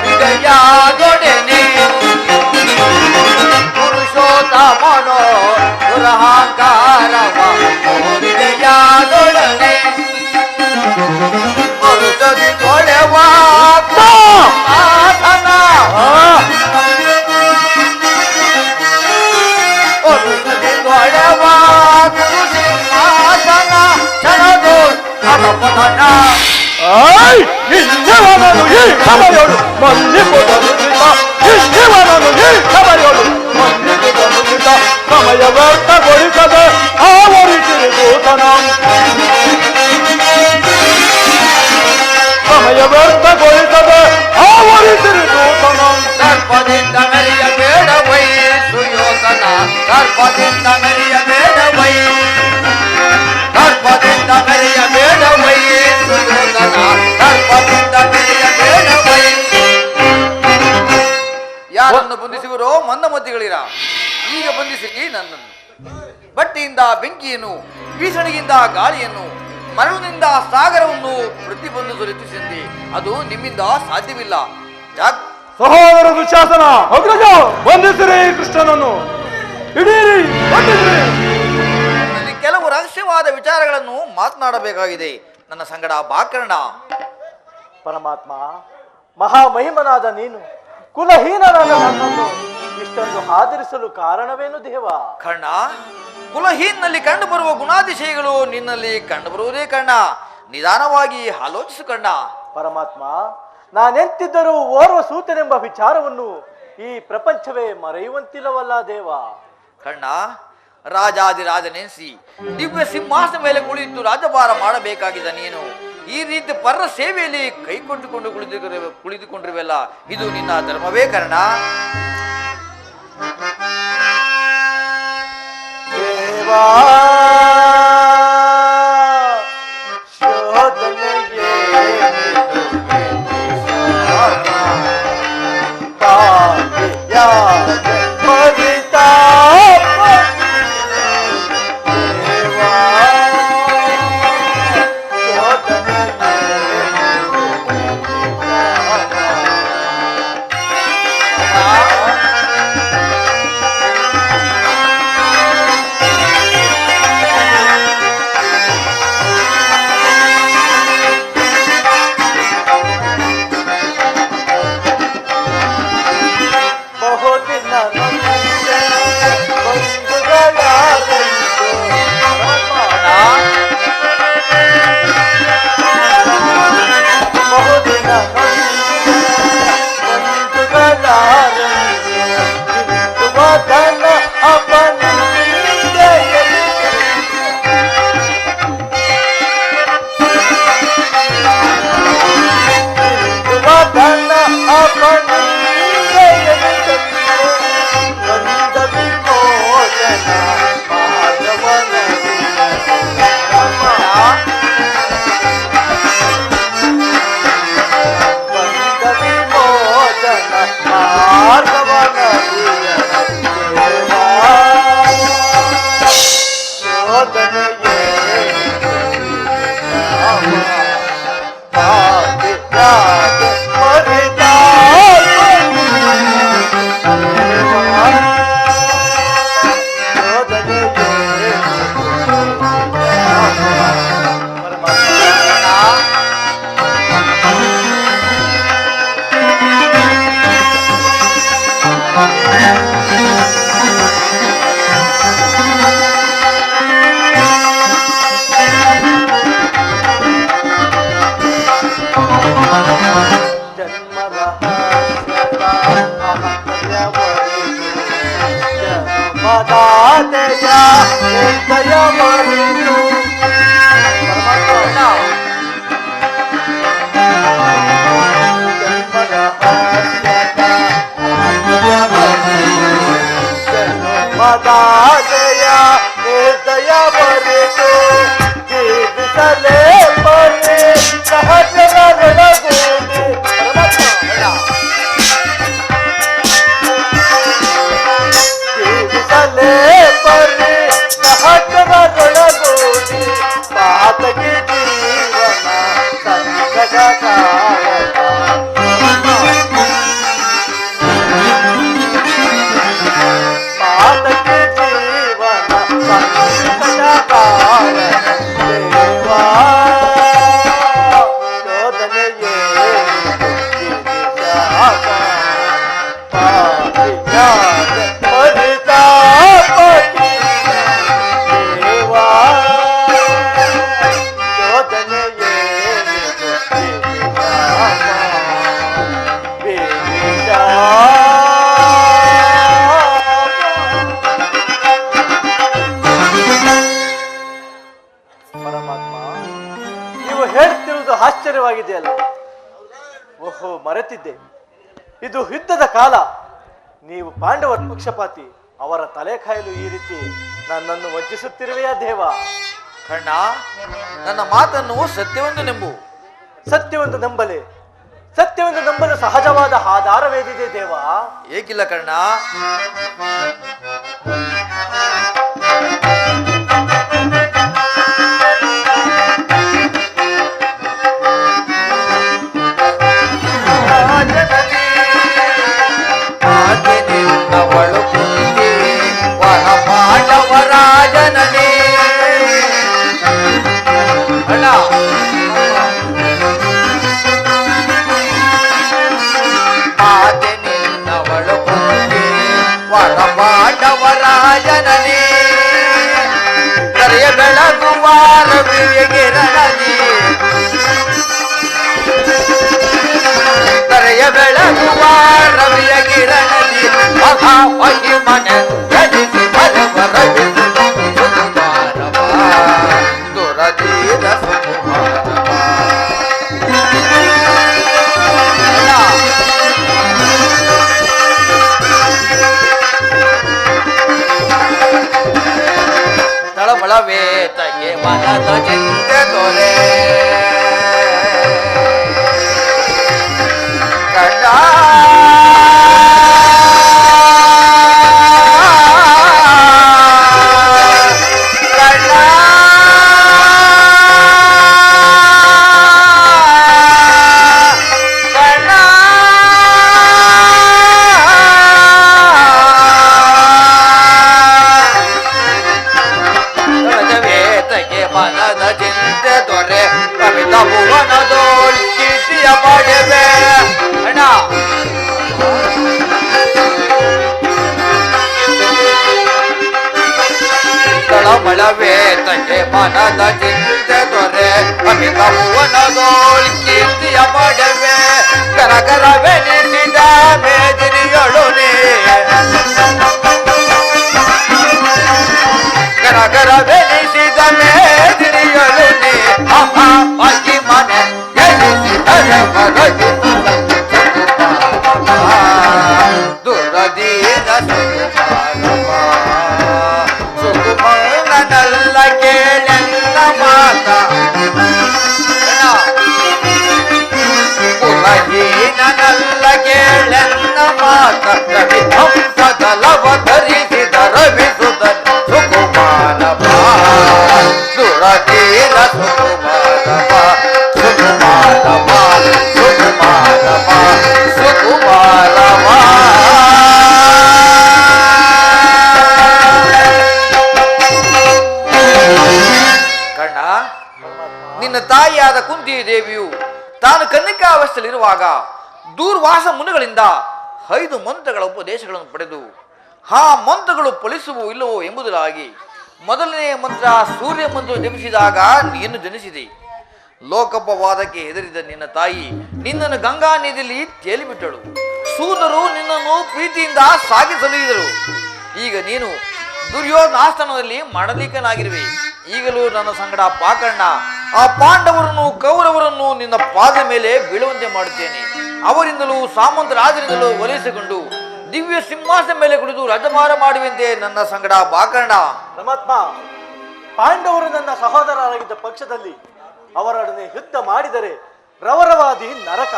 ಹೃದಯದೊಡನೆ ಪುರುಷೋತ್ತಮನೋ ಪುರಹಾಕಾರವ ಹೃದಯದೊಡನೆ ಮರುಸದಿ ತೊಳೆವ ಆಸನ ಮರುಸದಿ ತೊಳೆವ ಗುರುಸಿಂಹಾಸನ ಕ್ಷಣದೋ ಅಪಪತನ ಇನ್ನವನನು ಈ ಸಭೆಯೋಳು ಮನ್ನಿಪುದನುಸಿತ ಇನ್ನವನನು ಈ ಸಭೆಯೋಳು ಮನ್ನಿಪುದನುಸಿತ ಸಮಯ ವ್ಯರ್ಥಗೊಳಿಸದೆ ಆವರಿಸಿರಿ ದೂತನ ಸಮಯ ವ್ಯರ್ಥಗೊಳಿಸದೆ ಆವರಿಸಿರಿ ದೂತನ ದರ್ಪದಿಂದ ಮೆರೆಯಬೇಡವೈ ಸುಯೋಧನ ದರ್ಪದಿಂದ ಮೆರೆಯಬೇಡವೈ ದರ್ಪದಿಂದ ಮೆರೆಯಬೇಡವೈ ಸುಯೋಧನ ದರ್ಪದಿಂದ ಮೆರೆಯಬೇಡವೈ ಯಾರನ್ನು ಬಂಧಿಸುವರೋ ಮಂದಮತಿಗಳಿರ ಈಗ ಬಂಧಿಸಿರಿ ನನ್ನನ್ನು ಬಟ್ಟೆಯಿಂದ ಬೆಂಕಿಯನ್ನು ಬೀಸಣಿಗಿಂದ ಗಾಳಿಯನ್ನು ಮರಳಿನಿಂದ ಸಾಗರವನ್ನು ಪ್ರತಿಬಂಧಿಸಲು ಯತ್ನಿಸಿದೆ ಅದು ನಿಮ್ಮಿಂದ ಸಾಧ್ಯವಿಲ್ಲ ಸಹೋದರ ದುಶ್ಯಾಸನ ಅಗ್ರಜ ಬಂಧಿಸಿರಿ ಕೃಷ್ಣನನ್ನು ಹಿಡೀರಿ ಬಂಧಿಸಿರಿ ಇಲ್ಲಿ ಕೆಲವು ರಹಸ್ಯವಾದ ವಿಚಾರಗಳನ್ನು ಮಾತನಾಡಬೇಕಾಗಿದೆ ನನ್ನ ಸಂಗಡ ಬಾಕರ್ಣ ಪರಮಾತ್ಮ ಮಹಾಮಹಿಮನಾದ ನೀನು ಕುಲಹೀನನಾದ ನನ್ನನ್ನು ಇಷ್ಟೊಂದು ಆದರಿಸಲು ಕಾರಣವೇನು ದೇವ? ಕರ್ಣ, ಕುಲಹೀನಲ್ಲಿ ಕಂಡು ಬರುವ ಗುಣಾತಿಶಯಗಳು ನಿನ್ನಲ್ಲಿ ಕಂಡು ಬರುವುದೇ ಕರ್ಣ. ನಿಧಾನವಾಗಿ ಆಲೋಚಿಸು ಕರ್ಣ. ಪರಮಾತ್ಮ, ನಾನೆಂತಿದ್ದರೂ ಓರ್ವ ಸೂತನೆಂಬ ವಿಚಾರವನ್ನು ಈ ಪ್ರಪಂಚವೇ ಮರೆಯುವಂತಿಲ್ಲವಲ್ಲ ದೇವ. ಕರ್ಣ, ರಾಜಾದಿರಾಜನೆನಿಸಿ ದಿವ್ಯ ಸಿಂಹಾಸನ ಮೇಲೆ ಕುಳಿತು ರಾಜಭಾರ ಮಾಡಬೇಕಾಗಿದ್ದ ನೀನು ಈ ರೀತಿ ಪರ ಸೇವೆಯಲ್ಲಿ ಕೈ ಕೊಟ್ಟುಕೊಂಡು ಕುಳಿತುಕೊಂಡಿರುವೆಲ್ಲ, ಇದು ನಿನ್ನ ಧರ್ಮವೇ ಕರ್ಣ? ದೇವಾ ಶೋಧನೆಯೇ ಆಶ್ಚರ್ಯವಾಗಿದೆಯಲ್ಲ. ಓಹೋ, ಮರೆತಿದ್ದೆ, ಇದು ಯುದ್ಧದ ಕಾಲ. ನೀವು ಪಾಂಡವರ ಪಕ್ಷಪಾತಿ. ಅವರ ತಲೆ ಕಾಯಲು ಈ ರೀತಿ ನನ್ನನ್ನು ವಂಚಿಸುತ್ತಿರುವೆಯಾ ದೇವ? ಕರ್ಣ, ನನ್ನ ಮಾತನ್ನು ಸತ್ಯವೆಂದು ನಂಬು. ಸತ್ಯವೆಂದು ನಂಬಲೆ, ಸತ್ಯವೆಂದು ನಂಬಲು ಸಹಜವಾದ ಆಧಾರವೇದಿದೆ ದೇವ? ಏಕಿಲ್ಲ ಕರ್ಣ. ಪಾಂಡವರಾಜನೇ ಅಣ್ಣ, ಮಾತೆ ನಿನ್ನವಳು ಕುಂತಿ ವರ ಪಾಂಡವರಾಜನೇ, ಕರೆಯ ಬೆಳಗುವ ರವಿಯಗಿರಣಿ, ಕರೆಯ ಬೆಳಗುವ ರವಿಯಗಿರಣಿ, ಮಹಾ ಮಹಿಮನೆ ಜನಿಸಿ ತಳಬಳವೇತಗೆ ಮನದ ಚಿಂತೆ ತೊರೆ ಕಂಡ ಮನದ ಚಿಂತೆ ತೊರೆ ಕವಿತ ಭುವನದೋಳ್ ಕೀರ್ತಿಯ ಪಡೆವೆ ಅಣ್ಣ. ತಳಮಳವೇತಕ್ಕೆ ಮನದ ಚಿಂತೆ ತೊರೆ ಕವಿತ ಭುವನದೋಳ್ ಕೀರ್ತಿಯ ಪಡೆವೆ, ಕರಕರವೆನಿಸಿದ ಮೇದಿನಿಯೊಳುನೆ, ಕರಕರವೆನಿಸಿದ ಮೇದಿನಿಯೊಳುನೆ, ಅಹಾ ಮಹಿಮನೆ ಎನಿಸಿದರೆ ಮರಗಿ ದುರದೀನ ಸುಕುಮಾರವ, ಸುಕುಮಾರನಲ್ಲ ಕೇಳೆಲ್ಲ ಮಾತ, ಕುಲಹೀನನಲ್ಲ ಕೇಳೆಲ್ಲ ಮಾತ, ರವಿ ಹಂಸದಲವ ಧರಿಸಿದ ರವಿಸುತ ಸುಕುಮಾರವ, ದುರದೀನ ಸುಕುಮಾರವ, ಸುಕುಮಾರವ, ಸುಕುಮಾರವ, ಸುಕುಮಾರವ. ಕರ್ಣ, ನಿನ್ನ ತಾಯಿಯಾದ ಕುಂತಿ ದೇವಿಯು ತಾನು ಕನ್ನಿಕಾವಸ್ಥೆಯಲ್ಲಿರುವಾಗ ದೂರ್ವಾಸ ಮುನಿಗಳಿಂದ 5 ಮಂತ್ರಗಳ ಉಪದೇಶಗಳನ್ನು ಪಡೆದು ಆ ಮಂತ್ರಗಳು ಫಲಿಸುವೋ ಇಲ್ಲವೋ ಎಂಬುದರಾಗಿ ಮೊದಲನೆಯ ಮಂತ್ರ ಸೂರ್ಯ ಮಂತ್ರ ಜಪಿಸಿದಾಗ ನೀನು ಜನಿಸಿದೆ. ಲೋಕಪವಾದಕ್ಕೆ ಹೆದರಿದ ನಿನ್ನ ತಾಯಿ ನಿನ್ನನ್ನು ಗಂಗಾ ನದಿಯಲ್ಲಿ ತೇಲಿಬಿಟ್ಟಳು. ಸೂದರು ನಿನ್ನನ್ನು ಪ್ರೀತಿಯಿಂದ ಸಾಗಿಸಲಿದರು. ಈಗ ನೀನು ದುರ್ಯೋಧನಾಸ್ಥಾನದಲ್ಲಿ ಮಾಡಲಿಕ್ಕನಾಗಿರುವೆ. ಈಗಲೂ ನನ್ನ ಸಂಗಡ ಪಾಕಣ್ಣ ಆ ಪಾಂಡವರನ್ನು ಕೌರವರನ್ನು ನಿನ್ನ ಪಾದ ಮೇಲೆ ಬೀಳುವಂತೆ ಮಾಡುತ್ತೇನೆ. ಅವರಿಂದಲೂ ಸಾಮಂತ ರಾಜರಿಂದಲೂ ಒಲಿಸಿಕೊಂಡು ದಿವ್ಯ ಸಿಂಹಾಸನ ಮೇಲೆ ಕುಳಿತು ರಾಜಭಾರ ಮಾಡುವಂತೆ ನನ್ನ ಸಂಗಡ ಪಾಕಣ್ಣ. ಪರಮಾತ್ಮ, ಪಾಂಡವರು ನನ್ನ ಸಹೋದರರಾಗಿದ್ದ ಪಕ್ಷದಲ್ಲಿ ಅವರೊಡನೆ ಯುದ್ಧ ಮಾಡಿದರೆ ರವರವಾದಿ ನರಕ.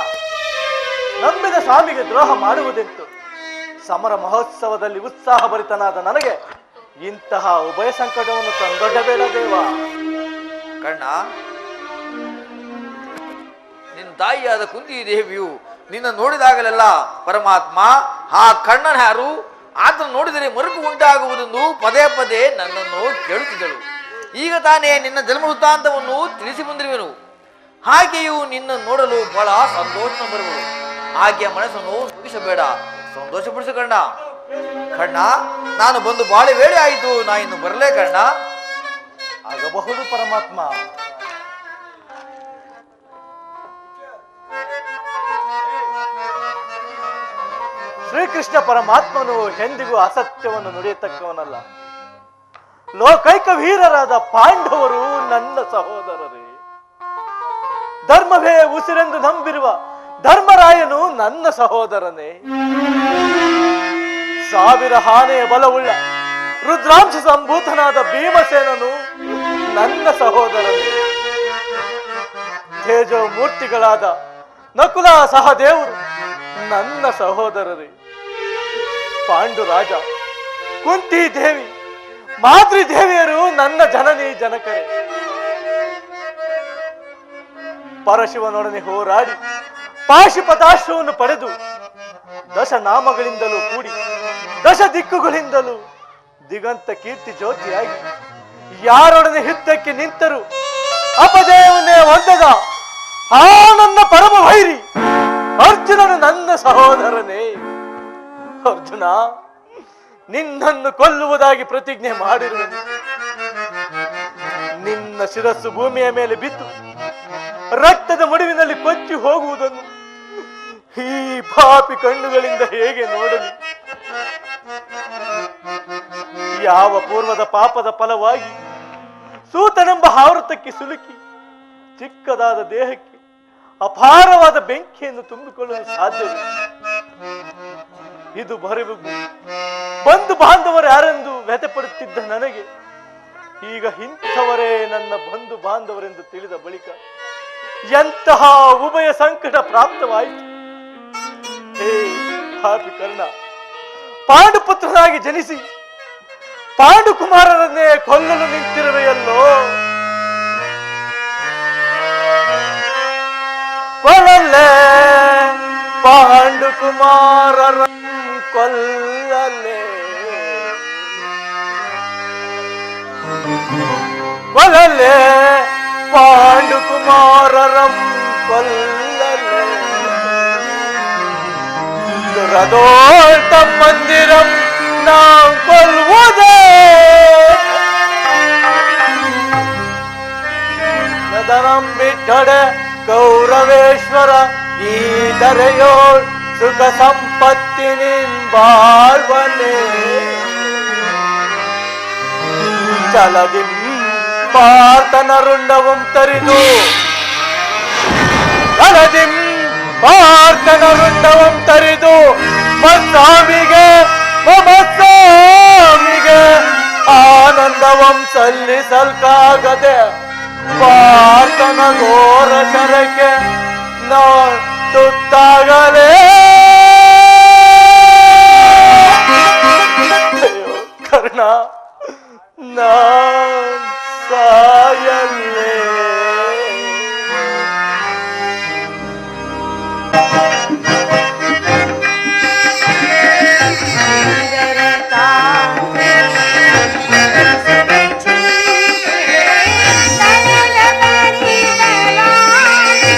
ನಂಬಿದ ಸ್ವಾಮಿಗೆ ದ್ರೋಹ ಮಾಡುವುದೆಂತು? ಸಮರ ಮಹೋತ್ಸವದಲ್ಲಿ ಉತ್ಸಾಹಭರಿತನಾದ ನನಗೆ ಇಂತಹ ಉಭಯ ಸಂಕಟವನ್ನು ತಂದೊಡ್ಡಬೇಡ ದೇವ. ಕಣ್ಣ, ನಿನ್ನ ತಾಯಿಯಾದ ಕುಂತಿ ದೇವಿಯು ನಿನ್ನ ನೋಡಿದಾಗಲೆಲ್ಲ ಪರಮಾತ್ಮ ಆ ಕಣ್ಣನ ಯಾರು, ಆತನು ನೋಡಿದರೆ ಮರುಕು ಉಂಟಾಗುವುದೆಂದು ಪದೇ ಪದೇ ನನ್ನನ್ನು ಕೇಳುತ್ತಿದ್ದಳು. ಈಗ ತಾನೇ ನಿನ್ನ ಜನ್ಮ ವೃತ್ತಾಂತವನ್ನು ತಿಳಿಸಿ ಬಂದಿರುವೆನು. ಆಕೆಯು ನಿನ್ನ ನೋಡಲು ಬಹಳ ಸಂತೋಷ ಬರುವಳು. ಆಕೆಯ ಮನಸ್ಸನ್ನು ಮುಗಿಸಬೇಡ, ಸಂತೋಷಪಡಿಸು ಕಣ್ಣ. ಕಣ್ಣ, ನಾನು ಬಂದು ಬಾಳೆ ವೇಳೆ ಆಯಿತು, ನಾ ಇನ್ನು ಬರಲೇ ಕಣ್ಣ. ಆಗಬಹುದು ಪರಮಾತ್ಮ. ಶ್ರೀಕೃಷ್ಣ ಪರಮಾತ್ಮನು ಎಂದಿಗೂ ಅಸತ್ಯವನ್ನು ನುಡಿಯತಕ್ಕವನಲ್ಲ. ಲೋಕೈಕ ವೀರರಾದ ಪಾಂಡವರು ನನ್ನ ಸಹೋದರರೇ. ಧರ್ಮವೇ ಉಸಿರೆಂದು ನಂಬಿರುವ ಧರ್ಮರಾಯನು ನನ್ನ ಸಹೋದರನೇ. 1000 ಆನೆಯ ಬಲವುಳ್ಳ ರುದ್ರಾಂಶ ಸಂಭೂತನಾದ ಭೀಮಸೇನನು ನನ್ನ ಸಹೋದರನೇ. ತೇಜೋ ಮೂರ್ತಿಗಳಾದ ನಕುಲ ಸಹದೇವರು ನನ್ನ ಸಹೋದರರೇ. ಪಾಂಡುರಾಜ, ಕುಂತಿ ದೇವಿ, ಮಾತೃದೇವಿಯರು ನನ್ನ ಜನನಿ ಜನಕರೇ. ಪರಶಿವನೊಡನೆ ಹೋರಾಡಿ ಪಾಶುಪತಾಶ್ವವನ್ನು ಪಡೆದು ದಶನಾಮಗಳಿಂದಲೂ ಕೂಡಿ ದಶ ದಿಕ್ಕುಗಳಿಂದಲೂ ದಿಗಂತ ಕೀರ್ತಿ ಜ್ಯೋತಿಯಾಗಿ ಯಾರೊಡನೆ ಯುದ್ಧಕ್ಕೆ ನಿಂತರೂ ಅಪಜಯವನ್ನೇ ಹೊಂದದ ಆ ನನ್ನ ಪರಮ ವೈರಿ ಅರ್ಜುನನು ನನ್ನ ಸಹೋದರನೇ. ಅರ್ಜುನ, ನಿನ್ನನ್ನು ಕೊಲ್ಲುವುದಾಗಿ ಪ್ರತಿಜ್ಞೆ ಮಾಡಿರುವೆನು. ನಿನ್ನ ಶಿರಸ್ಸು ಭೂಮಿಯ ಮೇಲೆ ಬಿದ್ದು ರಕ್ತದ ಮುಡಿವಿನಲ್ಲಿ ಕೊಚ್ಚಿ ಹೋಗುವುದನ್ನು ಈ ಪಾಪಿ ಕಣ್ಣುಗಳಿಂದ ಹೇಗೆ ನೋಡಲಿ? ಯಾವ ಪೂರ್ವದ ಪಾಪದ ಫಲವಾಗಿ ಸೂತನೆಂಬ ಆವೃತಕ್ಕೆ ಸಿಲುಕಿ ಚಿಕ್ಕದಾದ ದೇಹಕ್ಕೆ ಅಪಾರವಾದ ಬೆಂಕಿಯನ್ನು ತುಂಬಿಕೊಳ್ಳಲು ಸಾಧ್ಯವಿಲ್ಲ. ಇದು ಬರೆವು ಬಂಧು ಬಾಂಧವರು ಯಾರೆಂದು ವ್ಯಥೆ ಪಡುತ್ತಿದ್ದ ನನಗೆ ಈಗ ಇಂಥವರೇ ನನ್ನ ಬಂಧು ಬಾಂಧವರೆಂದು ತಿಳಿದ ಬಳಿಕ ಎಂತಹ ಉಭಯ ಸಂಕಟ ಪ್ರಾಪ್ತವಾಯಿತು. ಹೇ ಪಾಪಿ ಕರ್ಣ, ಪಾಂಡುಪುತ್ರನಾಗಿ ಜನಿಸಿ ಪಾಂಡುಕುಮಾರರನ್ನೇ ಕೊಲ್ಲಲು ನಿಂತಿರುವೆಯಲ್ಲೋ. ಕೊಲ್ಲಲೇ ಪಾಂಡುಕುಮಾರರ ಕೊಲ್ಲಲೇ, ಕೊಲ್ಲಲೇ ಪಾಂಡುಕುಮಾರರಂ ಕೊಲ್ಲಲೇ. ದುರದೋಳ್ತ ಮಂದಿರಂ ನಾವು ಕೊಲ್ಲುವುದೇ. ನದನಂ ಬಿಟ್ಟಡೆ ಕೌರವೇಶ್ವರ ಈ ದರೆಯೋಳ್ ಸುಖ ಸಂಪತ್ತಿನಿಂಬಾಳ್ವನೆ. ಚಲದಿಂ ಪಾರ್ಥನ ರುಂಡವಂ ತರಿದು, ಚಲದಿಂ ಪಾರ್ಥನ ರುಂಡವಂ ತರಿದು ಮತ್ಸ್ವಾಮಿಗೆ ಮಮಸ್ವಾಮಿಗೆ ಆನಂದವಂ ಸಲ್ಲಿಸಲ್ಕಾಗದೆ ಪಾರ್ಥನ ಘೋರ ಶರಕ್ಕೆ ನಾ ತುತ್ತಾಗಲೇ. ಕರ್ಣ, ನಾ ಸಾಯಲ್ಲೇ. Thank you.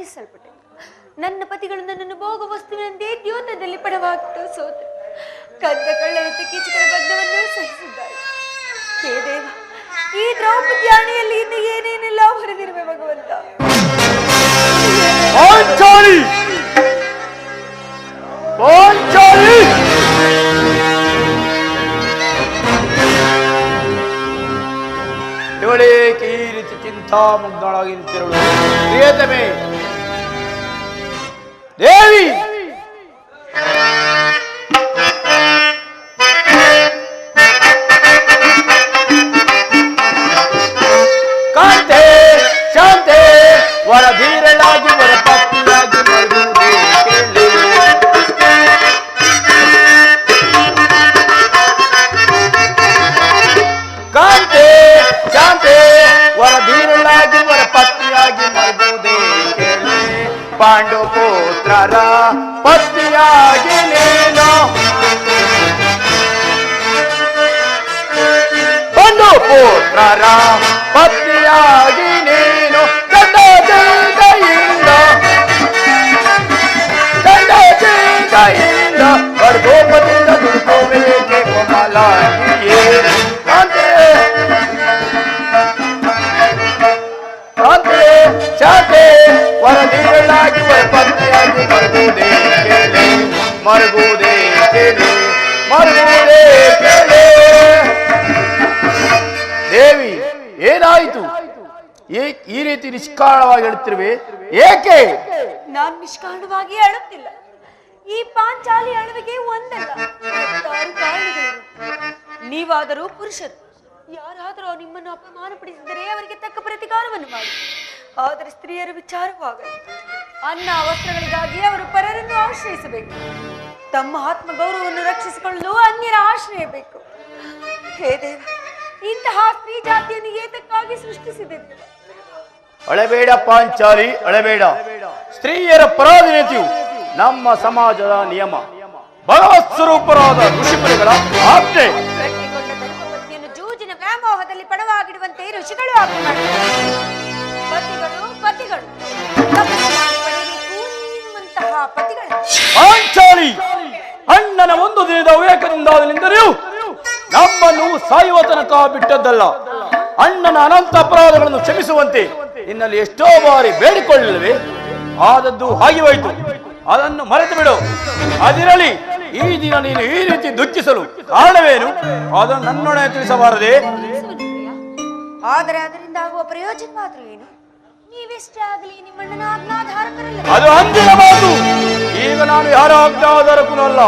ವಂಚಿಸಲ್ಪಟ್ಟೆ. ನನ್ನ ಪತಿಗಳು ನನ್ನನ್ನು ಭೋಗ ವಸ್ತುವಿನಂತೆ ದ್ಯೋತದಲ್ಲಿ ಪಡವಾಗ್ತಾ ಸೋತೆ. ಕದ್ದ ಕಳ್ಳರಂತೆ ಕೀಚಕರ ಬದ್ಧವನ್ನು ಸಹಿಸಿದ್ದಾರೆ. ಹೇ ದೇವ, ಈ ದ್ರೌಪದಿ ಆಣೆಯಲ್ಲಿ ಇನ್ನು ಏನೇನೆಲ್ಲ ಹೊರದಿರುವೆ ಭಗವಂತ. ಪಾಂಚಾಲಿ ಪಾಂಚಾಲಿ ಇವಳೇಕೆ ಈ ರೀತಿ ಚಿಂತಾಮಗ್ನಳಾಗಿ ನಿಂತಿರಳು? ಪ್ರಿಯತಮೆ ದೇವಿ, ಕಾಂತೆ ಶಾಂತೆ ವರಧೀರಳಾಗಿ ವರ ಪತ್ನಿಯಾಗಿ ಕಾಂತೆ ಶಾಂತೆ ವರಧೀರಳಾಗಿ ವರ ಪತ್ನಿಯಾಗಿ ಮರುವುದೇ ಕೇಳಿ ಪಾಂಡು ಪುತ್ರರ ಪತ್ನಿಯಾಗಿ ನೀನು ಪಾಂಡು ಪುತ್ರರ ಪತ್ನಿಯಾಗಿ ನೀನು ದಂಡ ವರ್ಗೋಪದಿಂದ ದುರ್ಗೋಬೇಕೆ ಕೋಮಲಾಗಿಯೇ ಕಾಂತೆ ಕಾಂತೆ ಶಾಂತೆ ವರದೀರಳಾಗಿ ವರ ಪತ್ನಿಯಾಗಿ ಮರುಗುವುದೇ ಕೇಳಿ ಮರುಗುವುದೇ ಕೇಳಿ ಮರುಗುವುದೇ ಕೇಳಿ. ದೇವಿ, ಏನಾಯಿತು? ಈ ರೀತಿ ನಿಷ್ಕಾರಣವಾಗಿ ಹೇಳುತ್ತಿರುವೆ ಏಕೆ? ನಾನು ನಿಷ್ಕಾರಣವಾಗಿ ಅಳುತ್ತಿಲ್ಲ. ಈ ಪಾಂಚಾಲಿ ಅಳುವಿಗೆ ಒಂದಲ್ಲ, 10 ಕಾರಣಗಳಿವೆ. ನೀವಾದರೂ ಪುರುಷರು, ಯಾರಾದರೂ ನಿಮ್ಮನ್ನು ಅಪಮಾನಪಡಿಸಿದರೆ ಅವರಿಗೆ ತಕ್ಕ ಪ್ರತಿಕಾರವನ್ನು ಮಾಡಿ. ಆದರೆ ಸ್ತ್ರೀಯರ ವಿಚಾರವಾಗಲಿ. ಅನ್ನ ವಸ್ತ್ರಗಳಿಗಾಗಿ ಅವರು ಪರರನ್ನು ಆಶ್ರಯಿಸಬೇಕು. ತಮ್ಮ ಆತ್ಮ ಗೌರವವನ್ನು ರಕ್ಷಿಸಿಕೊಳ್ಳಲು ಅನ್ಯರ ಆಶ್ರಯ ಬೇಕು. ಹೇ ದೇವ, ಇಂತಹ ಸ್ತ್ರೀ ಜಾತಿಯನ್ನು ಏತಕ್ಕಾಗಿ ಸೃಷ್ಟಿಸಿದೆ? ಅಳಬೇಡ ಪಾಂಚಾಲಿ, ಅಳಬೇಡ. ಸ್ತ್ರೀಯರ ಪರಾಧೀನತೆಯು ನಮ್ಮ ಸಮಾಜದ ನಿಯಮ. ಭಗವತ್ ಸ್ವರೂಪರಾದ ಋಷಿಮುನಿಗಳ ಆಜ್ಞೆ. ಗಟ್ಟಿಗೊಂಡ ಧರ್ಮಪತ್ನಿಯನ್ನು ಜೂಜಿನ ವ್ಯಾಮೋಹದಲ್ಲಿ ಪಡವಾಗಿಡುವಂತೆ ಋಷಿಗಳು ಆಜ್ಞೆ ಮಾಡಿದ್ದಾರೆ. ಪತಿಗಳು ಪಡೆಯಬೇಕು ನಿಮ್ಮಂತಹ ಪತಿಗಳು. ಪಾಂಚಾಲಿ, ಅಣ್ಣನ ಒಂದು ದಿನದ ವಿವೇಕದಿಂದಾದನೆಂದರೆ ನಮ್ಮನ್ನು ಸಾಯುವ ತನಕ ಬಿಟ್ಟದ್ದಲ್ಲ. ಅಣ್ಣನ ಅನಂತ ಅಪರಾಧಗಳನ್ನು ಕ್ಷಮಿಸುವಂತೆ ನಿನ್ನಲ್ಲಿ ಎಷ್ಟೋ ಬಾರಿ ಬೇಡಿಕೊಳ್ಳಲಿವೆ. ಆದದ್ದು ಹಾಗೆ ಹೋಯಿತು, ಅದನ್ನು ಮರೆತು ಬಿಡು. ಅದಿರಲಿ, ಈ ದಿನ ನೀನು ಈ ರೀತಿ ದುಃಖಿಸಲು ಕಾರಣವೇನು? ಅದನ್ನು ನನ್ನೊಡನೆ ತಿಳಿಸಬಾರದೆ? ಆದರೆ ಅದರಿಂದ ಆಗುವ ಪ್ರಯೋಜನ ಮಾತ್ರ ಏನು? ನೀವೆಷ್ಟೇ ಆಗಲಿ ನಿಮ್ಮಣ್ಣನ ಆಜ್ಞಾಧಾರಕರಲ್ಲ. ಅದು ಅಂದಿನ ಮಾತು. ಈಗ ನಾನು ಯಾರ ಆಜ್ಞಾಧಾರಕನೂ ಅಲ್ಲ.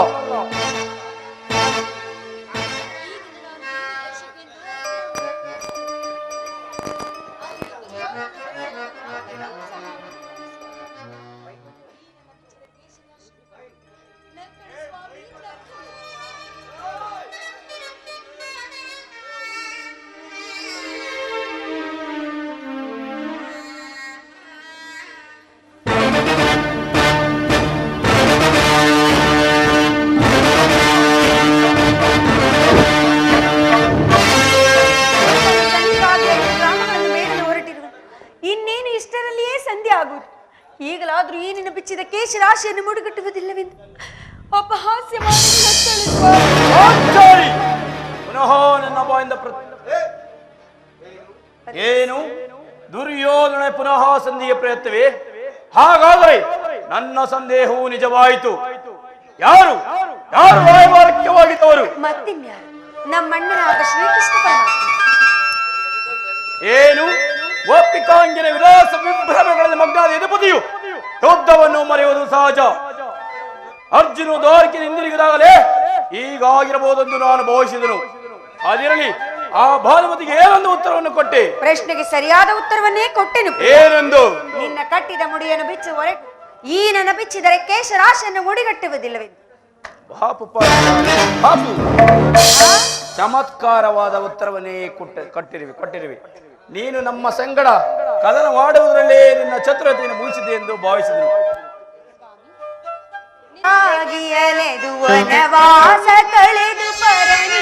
ಇನ್ನೇನು ಇಷ್ಟರಲ್ಲಿಯೇ ಸಂಧಿ ಆಗುವುದು. ಈಗಲಾದ್ರೂ ಈ ನಿನ್ನ ಬಿಚ್ಚಿದ ಕೇಶ ರಾಶಿಯನ್ನು ಮುಡುಗಟ್ಟುವುದಿಲ್ಲವೆಂದು ಅಪಹಾಸ್ಯ ಮಾಡಿ ಪುನಃ ನನ್ನ ಬಾಯಿಂದ ಏನು? ದುರ್ಯೋಧನ ಪುನಃ ಸಂಧಿಗೆ ಪ್ರಯತ್ನವೇ? ಹಾಗಾದರೆ ನನ್ನ ಸಂದೇಹವು ನಿಜವಾಯಿತು. ಯಾರು ಯಾರು ರಾಯಭಾರಕ್ಯವಾಗಿದ್ದವರು? ಮತ್ತಿನ್ಯಾರು? ನಮ್ಮಣ್ಣನಾದ ಶ್ರೀಕೃಷ್ಣ ಪರಮಾತ್ಮ. ಏನು? ಗೋಪಿಕಾಂಗಿನ ವಿಲಾಸ ವಿಭ್ರಮಗಳಲ್ಲಿ ಮಗ್ನಾದ ಯದುಪತಿಯು ಯುದ್ಧವನ್ನು ಮರೆಯುವುದು ಸಹಜ. ಅರ್ಜುನ ದ್ವಾರಕ್ಕೆ ಹಿಂದಿರುಗಿದಾಗಲೇ ಹೀಗಾಗಿರಬಹುದೆಂದು ನಾನು ಭಾವಿಸಿದನು. ಅದಿರಲಿ, ಆ ಭಾನುಮತಿಗೆ ಏನೊಂದು ಉತ್ತರವನ್ನು ಕೊಟ್ಟೆ? ಪ್ರಶ್ನೆಗೆ ಸರಿಯಾದ ಉತ್ತರವನ್ನೇ ಕೊಟ್ಟೆನು. ಏನೆಂದು? ನಿನ್ನ ಕಟ್ಟಿದ ಮುಡಿಯನ್ನು ಬಿಚ್ಚು ಹೊರಟು ಈ ನನ್ನ ಬಿಚ್ಚಿದರೆ ಕೇಶ ರಾಶಿಯನ್ನು ಮುಡಿಗಟ್ಟುವುದಿಲ್ಲವೆಂದು. ಚಮತ್ಕಾರವಾದ ಉತ್ತರವನ್ನೇ ಕೊಟ್ಟಿರುವೆ. ನೀನು ನಮ್ಮ ಸಂಗಡ ಕದನವಾಡುವುದರಲ್ಲೇ ನಿನ್ನ ಚತುರತೆಯನ್ನು ಮುಗಿಸಿದೆ ಎಂದು ಭಾವಿಸಿದನು. ವನವಾಸ ಕಳೆದು ಪರಣಿ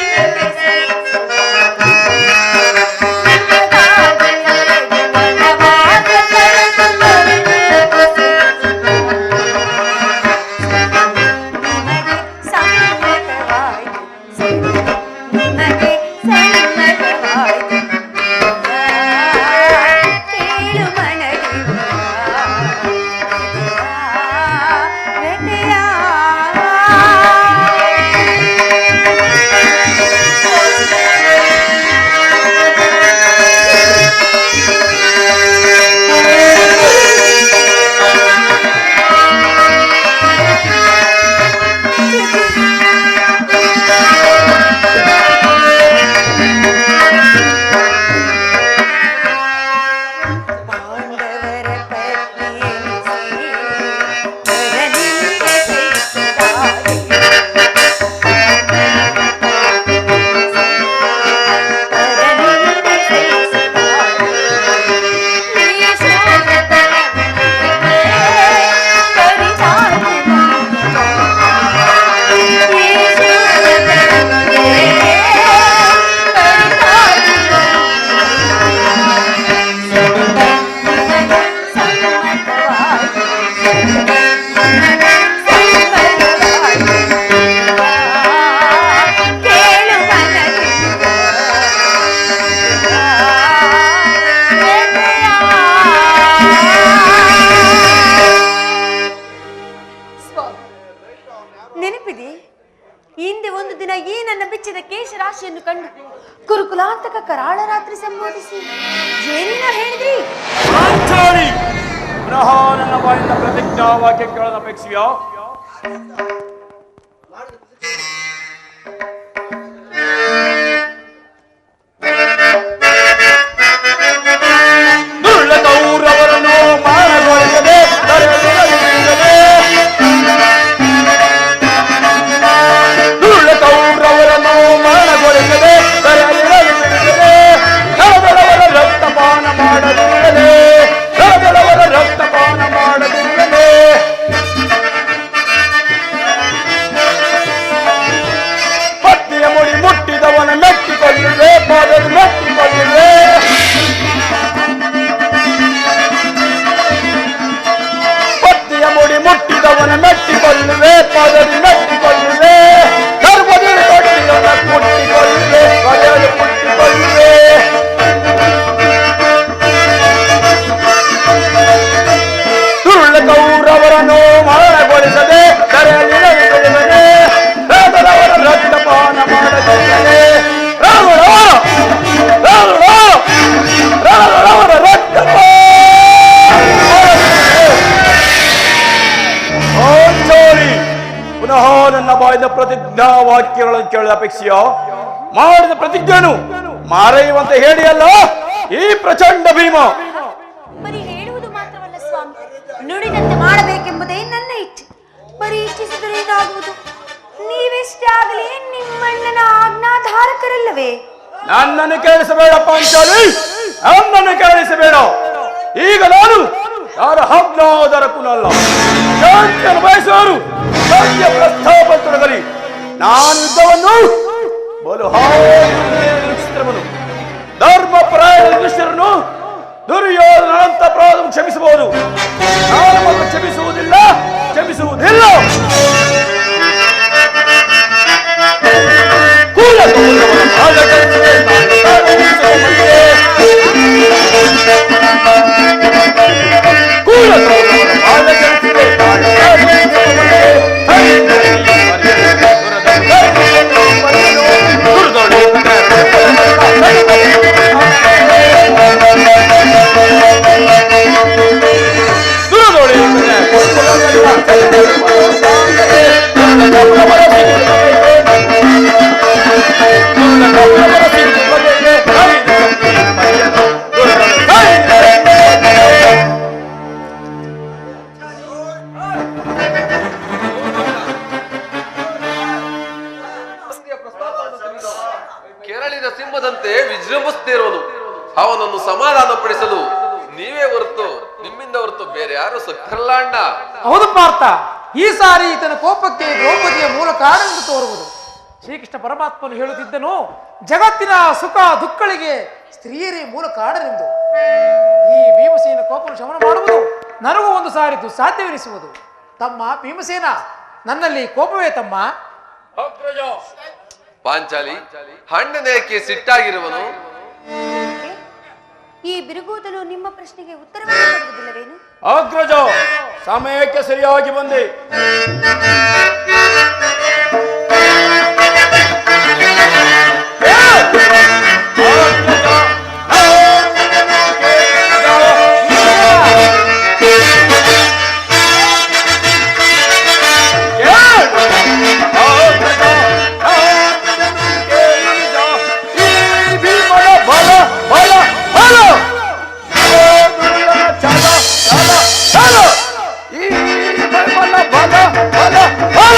ರಾಶಿಯನ್ನು ಕಂಡು ಕುರುಕುಲಾಂತಕ ಕರಾಳ ರಾತ್ರಿ ಸಂಬೋಧಿಸಿ ಏನೇನೋ ಹೇಳಿದ್ರಿ. ಪಾಂಚಾಲಿ, ಪುನಃ ನನ್ನ ಬಾಯಿಂದ ಪ್ರತಿಜ್ಞಾ ವಾಕ್ಯ ಕೇಳದ ಅಪೇಕ್ಷೆಯೋ? ದುರ್ಲತೌರವರನ್ನು ಮಾನಗೊಳಿಸದೆ ದುರ್ಲತೌರವರನ್ನು ಮಾನಗೊಳಿಸದೆ ಕರದಳವರ ರಕ್ತಪಾನ ಮಾಡದಿರಲೇ, ಕರದಳವರ ರಕ್ತಪಾನ ಮಾಡದಿರಲೇ. ಪತ್ನಿಯ ಮುಡಿ ಮುಟ್ಟಿದವನ ಮೆಟ್ಟಿಕೊಳ್ಳುವೆ, ಪಾದದ ಮೆಟ್ಟಿಕೊಳ್ಳುವೆ. ಪತ್ನಿಯ ಮುಡಿ ಮುಟ್ಟಿದವನ ಮೆಟ್ಟಿಕೊಳ್ಳುವೆ, ಪಾದದ ಮೆಟ್ಟಿಕೊಳ್ಳುವೆ. ಧರ್ಮದ ಕೊಟ್ಟಿಯವನ ಮುಟ್ಟಿಕೊಳ್ಳುವೆ, ಪದದ ಮುಟ್ಟಿಕೊಳ್ಳುವೆ. ಕೌರವರನ್ನು ಮರಣಗೊಳಿಸದೆ ಕರೆಯಲಿರಲಿರುವನೆ, ರಾಮರವರ ರಕ್ತಪಾನ ಮಾಡದಿರಲೇ. ರಾಮರವರ ರಕ್ತಪಾನ. ಪುನಃ ನನ್ನ ಬಾಯಿಂದ ಪ್ರತಿಜ್ಞಾ ವಾಕ್ಯಗಳನ್ನು ಕೇಳಿದ ಅಪೇಕ್ಷೆಯೋ? ಮಾಡಿದ ಪ್ರತಿಜ್ಞೆಯನ್ನು ಮಾರೆಯುವಂತೆ ಹೇಳಿಯಲ್ಲ ಈ ಪ್ರಚಂಡ ಭೀಮ. ಬರೀ ಹೇಳುವುದು ಮಾತ್ರವಲ್ಲ ಸ್ವಾಮಿ, ನುಡಿದಂತೆ ಮಾಡಬೇಕೆಂಬುದೇ ನನ್ನ ಇಚ್ಛೆ. ಬರೀ ಇಚ್ಛಿಸಿದರೆ ಏನಾಗುವುದು? ನೀವೆಷ್ಟೇ ಆಗಲಿ ನಿಮ್ಮಣ್ಣನ ಆಜ್ಞಾಧಾರಕರಲ್ಲವೇ? ನನ್ನನ್ನು ಕೇಳಿಸಬೇಡ ಪಾಂಚಾಲಿ, ನನ್ನನ್ನು ಕೇಳಿಸಬೇಡ. ಈಗ ನಾನು ಯಾರ ಆಜ್ಞಾಧಾರಕನಲ್ಲ. ಶಾಂತಿಯನ್ನು ಬಯಸುವರು ಶಾಂತಿಯ ಪ್ರಸ್ತಾಪ ತೊಡಗಲಿ. ನಾನು ಯುದ್ಧವನ್ನು ಬಲು ಹಾಕಿರುವನು. ಧರ್ಮ ಪರಾಯಣ ದುಷ್ಟರನ್ನು ದುರ್ಯೋಧನಂತ ಅಪರಾಧ ಕ್ಷಮಿಸಬಹುದು, ನಾನು ಕ್ಷಮಿಸುವುದಿಲ್ಲ, ಕ್ಷಮಿಸುವುದಿಲ್ಲ. ಕೆರಳಿದ ಸಿಂಹದಂತೆ ವಿಜೃಂಭಿಸುತ್ತಿರುವನು. ಅವನನ್ನು ಸಮಾಧಾನಪಡಿಸಲು ನೀವೇ ಹೊರತು, ನಿಮ್ಮಿಂದ ಹೊರತು ಬೇರೆ ಯಾರು ಸಕ್ಕರಲ್ಲ ಅಣ್ಣ. ಹೌದು ಪಾರ್ಥ, ಈ ಸಾರಿ ಈತನ ಕೋಪಕ್ಕೆ ದ್ರೌಪದಿಯ ಮೂಲ ಕಾರಣವೆಂದು ತೋರುವುದು. ಶ್ರೀಕೃಷ್ಣ ಪರಮಾತ್ಮನು ಹೇಳುತ್ತಿದ್ದನು, ಜಗತ್ತಿನ ಸುಖ ದುಃಖಗಳಿಗೆ ಸ್ತ್ರೀಯರೇ ಮೂಲ ಕಾರಣವೆಂದು. ಈ ಭೀಮಸೇನ ಕೋಪವನ್ನು ಶಮನ ಮಾಡುವುದು ನನಗೂ ಒಂದು ಸಾರಿ ದುಸ್ಸಾಧ್ಯವೆನಿಸುವುದು. ತಮ್ಮ ಭೀಮಸೇನ, ನನ್ನಲ್ಲಿ ಕೋಪವೇ ತಮ್ಮ? ಪಾಂಚಾಲಿ, ಅಣ್ಣನೇಕೆ ಸಿಟ್ಟಾಗಿರುವನು? ಈ ಬಿರುಗೂದಲು ನಿಮ್ಮ ಪ್ರಶ್ನೆಗೆ ಉತ್ತರವನ್ನು ಕೊಡುವುದಿಲ್ಲವೇನು? ಅಗ್ರಜ, ಸಮಯಕ್ಕೆ ಸರಿಯಾಗಿ ಬಂದೆ. ಬಲ ಬಲ ಬಲ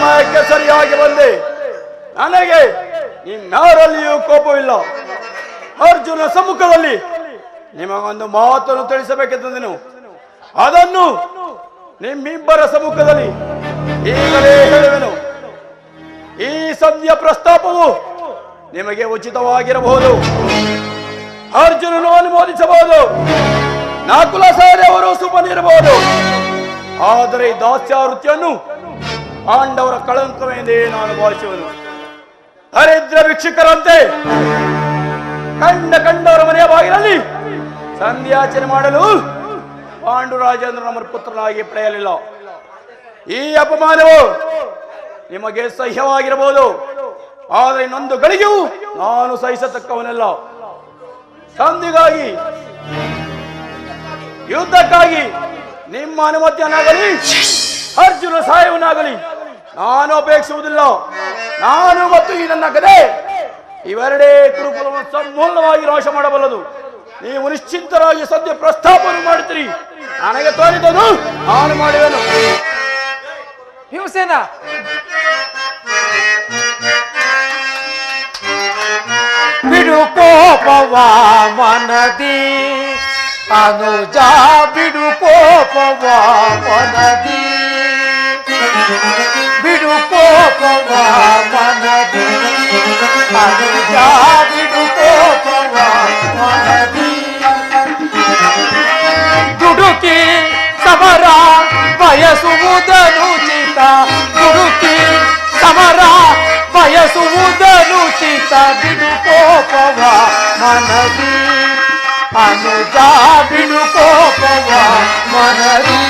ಸಮಯಕ್ಕೆ ಸರಿಯಾಗಿ ಬಂದೆ. ನನಗೆ ನಿಮ್ಯಾರಲ್ಲಿಯೂ ಕೋಪವಿಲ್ಲ. ಅರ್ಜುನ ಸಮ್ಮುಖದಲ್ಲಿ ನಿಮಗೊಂದು ಮಾತನ್ನು ತಿಳಿಸಬೇಕೆಂದನು. ಅದನ್ನು ನಿಮ್ಮಿಬ್ಬರ ಸಮ್ಮುಖದಲ್ಲಿ ಈಗಲೇ ಹೇಳುವೆನು. ಈ ಸಂಧಿಯ ಪ್ರಸ್ತಾಪವು ನಿಮಗೆ ಉಚಿತವಾಗಿರಬಹುದು. ಅರ್ಜುನನು ಅನುಮೋದಿಸಬಹುದು, ನಕುಲ ಸಹದೇವರು ಸುಮ್ಮನಿರಬಹುದು. ಆದರೆ ಈ ದಾಸ್ಯಾವೃತ್ತಿಯನ್ನು ಪಾಂಡವರ ಕಳಂಕವೆಂದೇ ನಾನು ಭಾವಿಸುವನು. ದರಿದ್ರ ಭಿಕ್ಷುಕರಂತೆ ಕಂಡವರ ಮನೆಯ ಬಾಗಿಲಲ್ಲಿ ಸಂಧ್ಯಾಚರಣೆ ಮಾಡಲು ಪಾಂಡುರಾಜೇಂದ್ರ ನಮ್ಮ ಪುತ್ರನಾಗಿ ಪಡೆಯಲಿಲ್ಲ. ಈ ಅಪಮಾನವು ನಿಮಗೆ ಸಹ್ಯವಾಗಿರಬಹುದು, ಆದರೆ ಇನ್ನೊಂದು ಗಳಿಗೆಯೂ ನಾನು ಸಹಿಸತಕ್ಕವನಲ್ಲ. ಸಂಧಿಗಾಗಿ, ಯುದ್ಧಕ್ಕಾಗಿ ನಿಮ್ಮ ಅನುಮತಿಯನ್ನಾಗಲಿ ಅರ್ಜುನ ಸಹಾಯವನ್ನಾಗಲಿ ನಾನು ಅಪೇಕ್ಷಿಸುವುದಿಲ್ಲ. ನಾನು ಮತ್ತು ಈ ನನ್ನ ಗದೆ ಇವೆರಡೇ ಕುರುಕುಲವನ್ನು ಸಂಪೂರ್ಣವಾಗಿ ನಾಶ ಮಾಡಬಲ್ಲದು. ನೀವು ನಿಶ್ಚಿಂತರಾಗಿ ಸದ್ಯ ಪ್ರಸ್ತಾಪವನ್ನು ಮಾಡುತ್ತೀರಿ. ನನಗೆ ತೋರಿದನು ನಾನು ಮಾಡುವೆನು. ಭೀಮಸೇನ, ಬಿಡು ಕೋಪವ ಮನದಿ ಅನುಜ, ಬಿಡು ಕೋಪವ ಮನದಿ, ಬಿಡು ಕೋಪವ ಮನದಿ ಅನುಜ, ಬಿಡು ಕೋಪವ ಮನದಿ. ದುಡುಕಿ ಸಮರ ಬಯಸುವುದನುಚಿತ, ದುಡುಕಿ ಸಮರ ಬಯಸುವುದನುಚಿತ. ಬಿಡು ಕೋಪವ ಮನದಿ ಅನುಜ, ಬಿಡು ಕೋಪವ ಮನದಿ.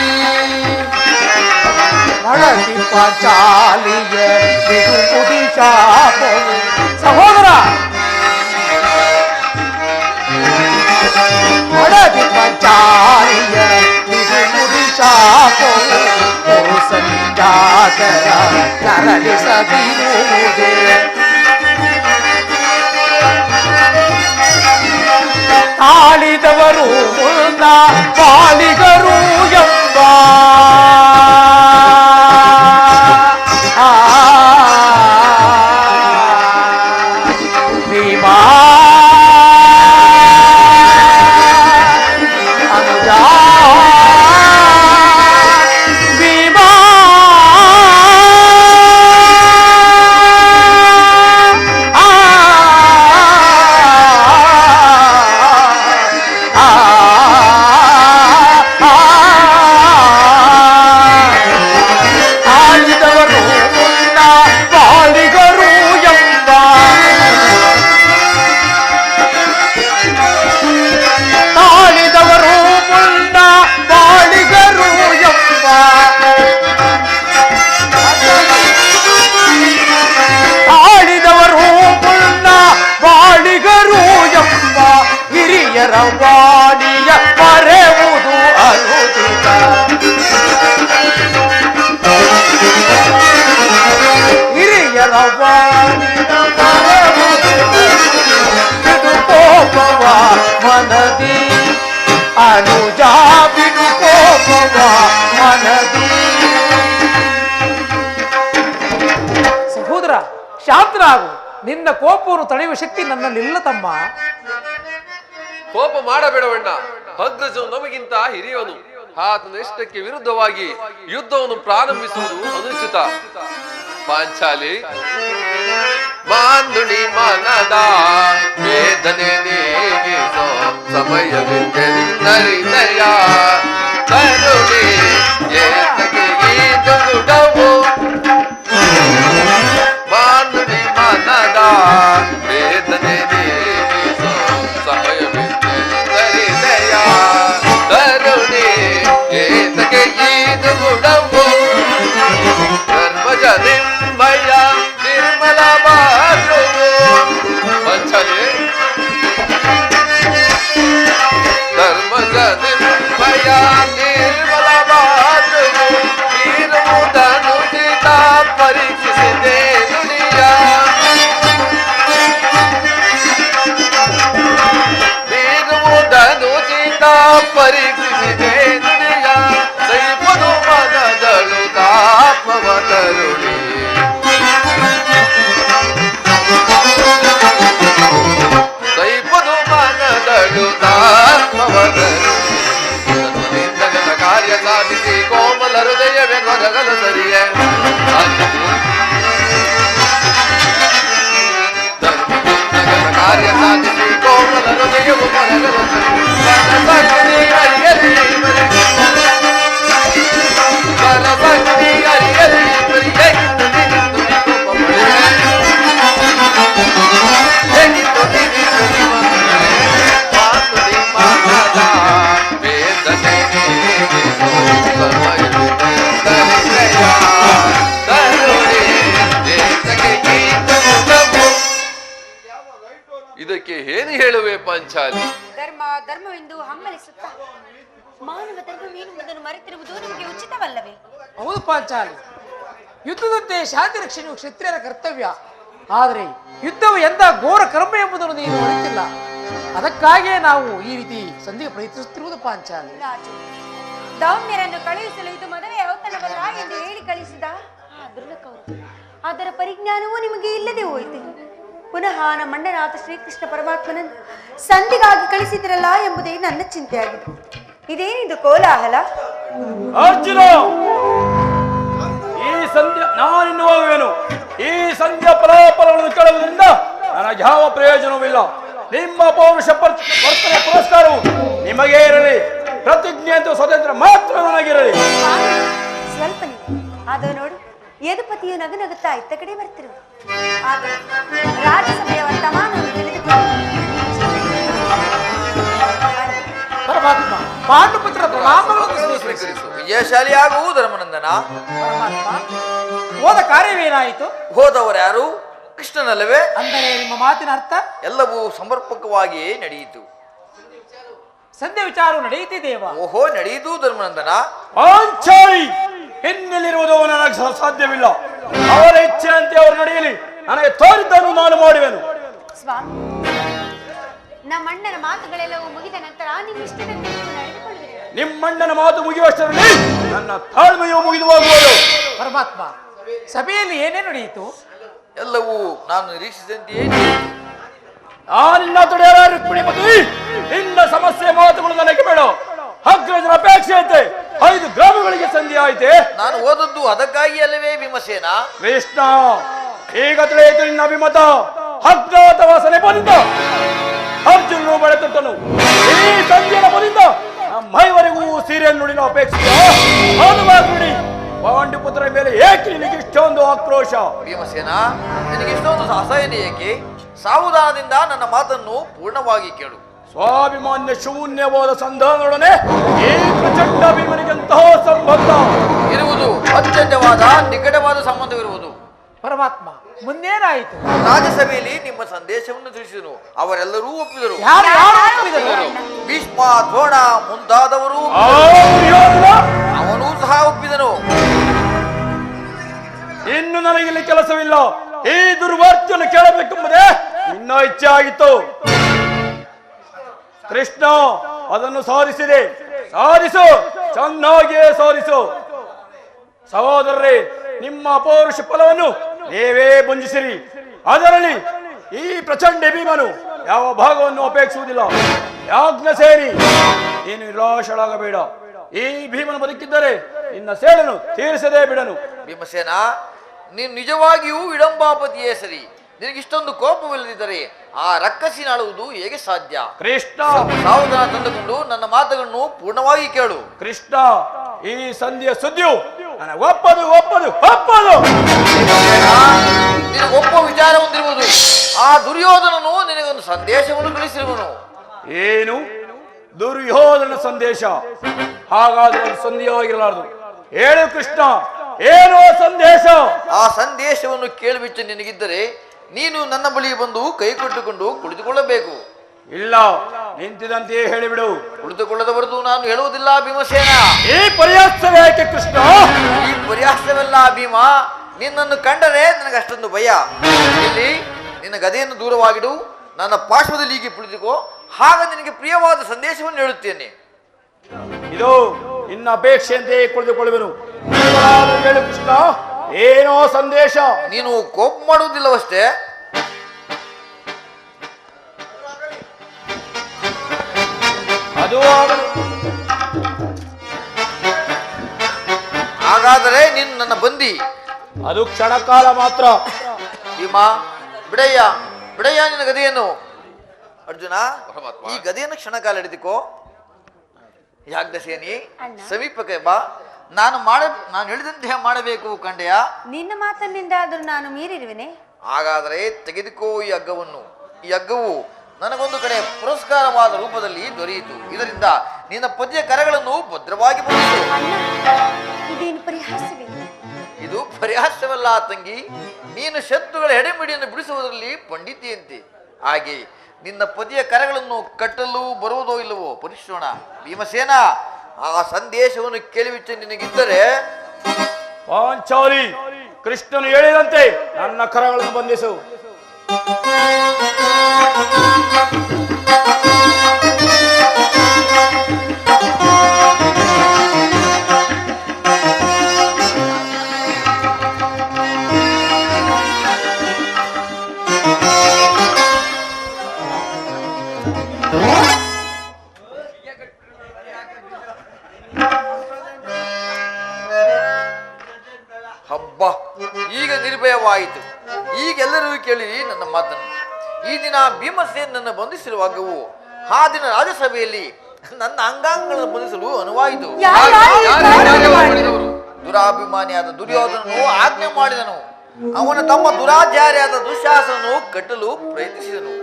ಮಡದಿ ಪಾಂಚಾಲಿಯ ಬಿಡು ಮುಡಿ ಶಾಪವು. ಸಹೋದರ, ಮಡದಿ ಪಾಂಚಾಲಿಯ ಬಿಡು ಮುಡಿ ಶಾಪವು ಸಂಜಾತರ ಕರಳಿಸದಿರುವುದೇ. ತಾಳಿದವರು ಮುನ್ನ ಬಾಲಿಗರು ಎಂಬ ಭೀಮಾ ಅನುಜ, ಭೀಮಾ ಆಳಿದವರು ಮುನ್ನ ಬಾಳಿಗರು ಎಂಬ, ತಾಳಿದವರು ಮುನ್ನ ಬಾಳಿಗರು ಎಂಬ, ಆಳಿದವರು ಮುನ್ನ ಬಾಳಿಗರು ಎಂಬ ಹಿರಿಯರ ವಾಣಿಯ ಮರೆಯುವುದು ಅನುಚಿತ. ಹಿರಿಯರ ವಾಣಿಯ ಮರೆಯುವುದು ಬಿಡು ಕೋಪವ ಮನದಿ ಅನುಜ, ಬಿಡು ಕೋಪವ ಮನದಿ. ಸಹೋದರ, ಶಾಂತನಾಗು. ನಿನ್ನ ಕೋಪವನ್ನು ತಡೆಯುವ ಶಕ್ತಿ ನನ್ನಲ್ಲಿಲ್ಲ ತಮ್ಮ. ಕೋಪ ಮಾಡಬೇಡವಣ್ಣ. ಅಗ್ರಜನು ನಮಗಿಂತ ಹಿರಿಯವನು. ಆತನ ಇಷ್ಟಕ್ಕೆ ವಿರುದ್ಧವಾಗಿ ಯುದ್ಧವನ್ನು ಪ್ರಾರಂಭಿಸುವುದು ಅನುಚಿತ. ಪಾಂಚಾಲಿ, ಮಾಂದುಣಿ ಮನದ ವೇದನೆ ನೀಗಿಸೋ ಸಮಯವಿದ್ದೆಂದರಿದಯ ಕರುಣಿ ಏತಕ್ಕೆ ಈ ದುಗುಡವು. ಮಾಂದುಣಿ ಮನದ ವೇದನೆ ನೀಗಿಸೋ ಸಮಯವಿದ್ದೆಂದರಿದಯ ಕರುಣಿ ಏತಕ್ಕೆ ಈ ದುಗುಡವು. ಧರ್ಮಜ ನಿಂಬಯ್ಯ ನಿರ್ಮಲ ಬಾರುವು. ಪಂಚಲಿ, ಧರ್ಮಜ ನಿಂಬಯ್ಯ ನಿರ್ಮಲ ಬಾರುವು. ಇರುವುದನುಚಿತ ಪರೀಕ್ಷಿಸಿದೆ ನುಡಿಯ. ಇರುವುದನುಚಿತ ಪರೀಕ್ಷಿಸಿದೆ ನುಡಿಯ. ಸೈಪನು ಮನದಳು ತಾಪವ ಕರುಣಿ ಹೃದಯವೇ ಕೊರಗಲು ಸರಿಯೇ ಕಾರ್ಯ ಸಾಧಿಸಿ ಕೋಮಲ ಹೃದಯವು ಕೊರಗಲು ಇದಕ್ಕೆ ಏನು ಹೇಳುವೆ ಪಾಂಚಾಲಿ? ಧರ್ಮ ಧರ್ಮವೆಂದು ಹಮ್ಮಲಿಸುತ್ತ ಮಾನವ ಧರ್ಮವೇನುವುದನ್ನು ಮರೆತಿರುವುದು ನಿಮಗೆ ಉಚಿತವಲ್ಲವೇ? ಹೌದು ಪಾಂಚಾಲಿ, ಯುದ್ಧದಂತೆ ಶಾಂತಿ ರಕ್ಷಣೆಯು ಕ್ಷತ್ರಿಯರ ಕರ್ತವ್ಯ. ಆದರೆ ಯುದ್ಧವು ಎಂದ ಘೋರ ಕರ್ಮ ಎಂಬುದನ್ನು ನೀನು ಅರಿತಿಲ್ಲ. ಅದಕ್ಕಾಗಿಯೇ ನಾವು ಈ ರೀತಿ ಸಂಧಿಗೆ ಪ್ರಯತ್ನಿಸುತ್ತಿರುವುದು ಪಾಂಚಾಲಿ. ರಾಜು, ದೌಮ್ಯರನ್ನು ಕಳುಹಿಸಲು ಇದು ಮದುವೆ ಔತಣವಲ್ಲ ಎಂದು ಹೇಳಿ ಕಳಿಸಿದ ಆ ದುರ್ಲಕವರು, ಅದರ ಪರಿಜ್ಞಾನವೂ ನಿಮಗೆ ಇಲ್ಲದೆ ಹೋಯಿತು. ಪುನಃ ನಮ್ಮಣ್ಣನಾಥ ಶ್ರೀಕೃಷ್ಣ ಪರಮಾತ್ಮನನ್ನು ಸಂಧಿಗಾಗಿ ಕಳಿಸಿದ್ರಲ್ಲ ಎಂಬುದೇ ನನ್ನ ಚಿಂತೆಯಾಗಿದೆ. ಇದೇನಿದು ಕೋಲಾಹಲ? ಅರ್ಜುನ, ಈ ಸಂಧ್ಯಾ ನಾನಿನ್ನು ಹೋಗುವೆನು. ಈ ಸಂಧ್ಯಾ ಫಲಾಫಲಗಳನ್ನು ಕೇಳುವುದರಿಂದ ನನಗೆ ಯಾವ ಪ್ರಯೋಜನವಿಲ್ಲ. ನಿಮ್ಮ ಪೌರುಷ ವರ್ತನೆ ಪುರಸ್ಕಾರವು ನಿಮಗೇ ಇರಲಿ. ಪ್ರತಿಜ್ಞೆ ಅಂತೂ ಸ್ವತಂತ್ರ ಮಾತ್ರ ನನಗಿರಲಿ. ಸ್ವಲ್ಪ ನೀವು ಅದು ನೋಡು, ಯದುಪತಿಯು ನಗುನಗುತ್ತಾ ಇತ್ತ ಕಡೆ ಬರ್ತಿರು. ಆದರೆ ರಾಜ್ಯಸಭೆಯ ವರ್ತಮಾನವನ್ನು ತಿಳಿದುಕೊಂಡು ಪರಮಾತ್ಮ ಪಾಂಡುಪುತ್ರ ಪ್ರಲಾಪಗಳನ್ನು ಸ್ವೀಕರಿಸು. ವಿಜಯಶಾಲಿಯಾಗುವು ಧರ್ಮನಂದನ. ಪರಮಾತ್ಮ, ಹೋದ ಕಾರ್ಯವೇನಾಯಿತು? ಹೋದವರು ಯಾರು? ಕೃಷ್ಣನಲ್ಲವೇ? ಅಂದರೆ ನಿಮ್ಮ ಮಾತಿನ ಅರ್ಥ ಎಲ್ಲವೂ ಸಮರ್ಪಕವಾಗಿಯೇ ನಡೆಯಿತು. ಸಂಧ್ಯಾ ವಿಚಾರವು ನಡೆಯುತ್ತಿದ್ದೇವ? ಓಹೋ, ನಡೆಯಿತು ಧರ್ಮನಂದನ. ಪಾಂಚಾಲಿ ಹಿನ್ನೆಲಿರುವುದು ನನಗೆ ಸಾಧ್ಯವಿಲ್ಲ. ಅವರ ಇಚ್ಛೆಯಂತೆ ಅವರು ನಡೆಯಲಿ. ನನಗೆ ತೋರಿದ್ದನ್ನು ನಾನು ಮಾಡುವೆನು. ಸ್ವಾಮಿ, ನಮ್ಮಣ್ಣನ ಮಾತುಗಳೆಲ್ಲವೂ ಮುಗಿದ ನಂತರ ನಿಮ್ಮ ಇಷ್ಟದಂತೆ ನಡೆದುಕೊಳ್ಳುವಿರಿ. ನಿಮ್ಮಣ್ಣನ ಮಾತು ಮುಗಿಯುವಷ್ಟರಲ್ಲಿ ನನ್ನ ತಾಳ್ಮೆಯು ಮುಗಿದು ಹೋಗುವುದು. ಪರಮಾತ್ಮ, ಸಭೆಯಲ್ಲಿ ಏನೇ ನಡೆಯಿತು? ಎಲ್ಲವೂ ನಾನು ನಿರೀಕ್ಷಿಸಿದಂತೆಯೇ ನಾನಿನ್ನ ತೊಡೆಯರ ರುಕ್ಮಿಣಿಪತಿ, ನಿನ್ನ ಸಮಸ್ಯೆ ಮಾತುಗಳು ನನಗೆ ಬೇಡ. ಅಗ್ರಜರ ಅಪೇಕ್ಷೆಯಂತೆ 5 ಗ್ರಾಮಗಳಿಗೆ ಸಂಧಿ ಆಯ್ತೆ. ನಾನು ಓದದ್ದು ಅದಕ್ಕಾಗಿ ಅಲ್ಲವೇ ಭೀಮಸೇನ? ಕೃಷ್ಣ, ಈಗ ತಿಳಿಯಿತು ನಿನ್ನ ಅಭಿಮತ. ಅಜ್ಞಾತವಾಸನೆ ಬಂದ ಅರ್ಜುನನು ಬೆಳೆತನು. ಈ ಸಂಧಿಯ ಬಂದಿಂದ ನಮ್ಮೈವರೆಗೂ ಸೀರೆ ನುಡಿನ ಅಪೇಕ್ಷೆ. ನುಡಿ ಪಾಂಡುಪುತ್ರ ಮೇಲೆ ಏಕೆ ನಿನಗೆ ಇಷ್ಟೊಂದು ಆಕ್ರೋಶ? ಭೀಮಸೇನ, ನಿನಗೆ ಇಷ್ಟೊಂದು ಅಸಹ್ಯ ಏಕೆ? ಸಾವಧಾನದಿಂದ ನನ್ನ ಮಾತನ್ನು ಪೂರ್ಣವಾಗಿ ಕೇಳು. ಸ್ವಾಭಿಮಾನ್ಯ ಶೂನ್ಯವಾದ ಸಂಧಾನದೊಡನೆ ಈ ಪ್ರಚಂಡ ಭೀಮನಿಗಂತಹ ಸಂಬಂಧ ಇರುವುದು, ಅತ್ಯಂತವಾದ ನಿಕಟವಾದ ಸಂಬಂಧವಿರುವುದು. ಪರಮಾತ್ಮ, ಮುಂದೇನಾಯಿತು? ರಾಜ್ಯಸಭೆಯಲ್ಲಿ ನಿಮ್ಮ ಸಂದೇಶವನ್ನು ತಿಳಿಸಿದನು. ಅವರೆಲ್ಲರೂ ಒಪ್ಪಿದರು. ಯಾರು ಒಪ್ಪಿದರು? ಭೀಷ್ಮ, ದ್ರೋಣ ಮುಂತಾದವರು. ಅವನೂ ಸಹ ಒಪ್ಪಿದನು. ಇನ್ನು ನನಗಿಲ್ಲಿ ಕೆಲಸವಿಲ್ಲ. ಈ ದುರ್ವಾರ್ತೆಯನ್ನು ಕೇಳಬೇಕೆಂಬುದೇ ನಿನ್ನ ಇಚ್ಛೆ ಆಗಿತ್ತು. ಕೃಷ್ಣ, ಅದನ್ನು ಸಾಧಿಸಿದೆ. ಸಾಧಿಸು, ಚೆನ್ನಾಗಿಯೇ ಸಾಧಿಸು. ಸಹೋದರರೇ, ನಿಮ್ಮ ಅಪೌರುಷ ಫಲವನ್ನು ನೀವೇ ಭುಂಜಿಸಿರಿ. ಅದರಲ್ಲಿ ಈ ಪ್ರಚಂಡ ಭೀಮನು ಯಾವ ಭಾಗವನ್ನು ಅಪೇಕ್ಷಿಸುವುದಿಲ್ಲ. ಯಾಜ್ಞಸೇನಿ, ನೀನು ನಿರಾಶಳಾಗಬೇಡ. ಈ ಭೀಮನು ಬದುಕಿದ್ದರೆ ನಿನ್ನ ಸೇಡನ್ನು ತೀರಿಸದೇ ಬಿಡನು. ಭೀಮಸೇನ, ನೀನು ನಿಜವಾಗಿಯೂ ವಿಡಂಬಾಪತಿಯೇ ಸರಿ. ನಿನಗಿಷ್ಟೊಂದು ಕೋಪವಿಲ್ಲದಿದ್ದರೆ ಆ ರಕ್ಕಸಿನಾಳುವುದು ಹೇಗೆ ಸಾಧ್ಯ? ಕೃಷ್ಣ, ಸಾವಧಾನ ತಂದುಕೊಂಡು ನನ್ನ ಮಾತುಗಳನ್ನು ಪೂರ್ಣವಾಗಿ ಕೇಳು. ಕೃಷ್ಣ, ಈ ಸಂಧಿಯ ಸುದ್ದಿಯು ನನಗೆ ಒಪ್ಪದು. ನಿನಗೊಬ್ಬ ವಿಚಾರ ಹೊಂದಿರುವುದು. ಆ ದುರ್ಯೋಧನನು ನಿನಗೊಂದು ಸಂದೇಶವನ್ನು ಕಳಿಸಿರುವನು. ಏನು? ದುರ್ಯೋಧನ ಸಂದೇಶ? ಹಾಗಾದ್ರೆ ಅದು ಸಂಧಿಯಾಗಿರಲಾರದು. ಹೇಳು ಕೃಷ್ಣ, ಏನೋ ಸಂದೇಶ? ಆ ಸಂದೇಶವನ್ನು ಕೇಳಿಬಿಟ್ಟು ನಿನಗಿದ್ದರೆ ನೀನು ನನ್ನ ಬಳಿ ಬಂದು ಕೈ ಕೊಟ್ಟುಕೊಂಡು ಕುಳಿತುಕೊಳ್ಳಬೇಕು. ಇಲ್ಲ, ನಿಂತಿದಂತೆಯೇ ಹೇಳಿಬಿಡು. ಕುಳಿತುಕೊಳ್ಳದ ಹೊರತು ನಾನು ಹೇಳುವುದಿಲ್ಲ ಭೀಮಸೇನ. ಈ ಪರ್ಯಾಸವೇ ಯಾಕೆ ಕೃಷ್ಣ? ಈ ಪರ್ಯಾಸವೆಲ್ಲ ಭೀಮ. ನಿನ್ನನ್ನು ಕಂಡರೆ ನನಗೆ ಅಷ್ಟೊಂದು ಭಯ. ಇಲ್ಲಿ ನಿನ್ನ ಗದೆಯನ್ನು ದೂರವಾಗಿಡು, ನನ್ನ ಪಾರ್ಶ್ವದಲ್ಲಿ ಹೀಗೆ ಕುಳಿತುಕೋ. ಆಗ ನಿನಗೆ ಪ್ರಿಯವಾದ ಸಂದೇಶವನ್ನು ಹೇಳುತ್ತೇನೆ. ಇದು ನಿನ್ನ ಅಪೇಕ್ಷೆಯಂತೆ ಕುಳಿತುಕೊಳ್ಳುವೆನು. ಹೇಳು ಕೃಷ್ಣ, ಏನೋ ಸಂದೇಶ? ನೀನು ಕೋಪ ಮಾಡುವುದಿಲ್ಲವಷ್ಟೇ. ಅದು ಆ ಹಾಗಾದರೆ ನೀನು ನನ್ನ ಬಂದಿ. ಅದು ಕ್ಷಣಕಾಲ ಮಾತ್ರ. ಭೀಮಾ, ಬಿಡಯ್ಯ ಬಿಡಯ್ಯ ನಿನ್ನ ಗದೆಯನ್ನು. ಅರ್ಜುನ, ಈ ಗದೆಯನ್ನು ಕ್ಷಣಕಾಲ ಹಿಡಿದಿಕೋ. ಯಾಗ್ದಸೇನಿ, ಸಮೀಪಕ್ಕೆ ಬಾ. ನಾನು ಹೇಳಿದಂತೆ ಮಾಡಬೇಕು ಕಂಡೆಯ. ನಿನ್ನ ಮಾತನ್ನಿಂದ ಆದರೂ ನಾನು ಮೀರಿರುವೆನೆ. ಹಾಗಾದರೆ ತೆಗೆದುಕೋ ಈ ಹಗ್ಗವನ್ನು. ಈ ಹಗ್ಗವು ನನಗೊಂದು ಕಡೆ ಪುರಸ್ಕಾರವಾದ ರೂಪದಲ್ಲಿ ದೊರೆಯಿತು. ಇದರಿಂದ ನಿನ್ನ ಪದ್ಯ ಕರಗಳನ್ನು ಭದ್ರವಾಗಿ ಬಂದಿತು. ಇದೇನು ಪರಿಹಾಸವೇ? ಇದು ಪರಿಹಾಸವಲ್ಲ ತಂಗಿ. ನೀನು ಶತ್ರುಗಳ ಎಡೆಮಿಡಿಯನ್ನು ಬಿಡಿಸುವುದರಲ್ಲಿ ಪಂಡಿತಿಯಂತೆ. ಹಾಗೆ ನಿನ್ನ ಪದ್ಯ ಕರಗಳನ್ನು ಕಟ್ಟಲು ಬರುವುದೋ ಇಲ್ಲವೋ ಪರಿಶೋಣ. ಭೀಮಸೇನ, ಆ ಸಂದೇಶವನ್ನು ಕೇಳಿಬಿಟ್ಟು ನಿನಗಿದ್ದರೆ. ಪಾಂಚಾಲಿ, ಕೃಷ್ಣನು ಹೇಳಿದಂತೆ ನನ್ನ ಕರಗಳನ್ನು ಬಂಧಿಸು. ಹಬ್ಬ, ಈಗ ನಿರ್ಭಯವಾಯಿತು. ಈಗೆಲ್ಲರೂ ಕೇಳಿ ನನ್ನ ಮಾತನ್ನು. ಈ ದಿನ ಭೀಮಸೇನನ್ನು ಬಂಧಿಸಿರುವ ಹಗ್ಗವು ಆ ದಿನ ರಾಜ್ಯಸಭೆಯಲ್ಲಿ ನನ್ನ ಅಂಗಾಂಗಗಳನ್ನು ಬಂಧಿಸಲು ಅನುವಾಯಿತು. ದುರಾಭಿಮಾನಿಯಾದ ದುರ್ಯೋಧನನು ಆಜ್ಞೆ ಮಾಡಿದನು. ಅವನ ತಮ್ಮ ದುರಾಚಾರ್ಯಾದ ದುಶ್ಯಾಸನನು ಕಟ್ಟಲು ಪ್ರಯತ್ನಿಸಿದನು.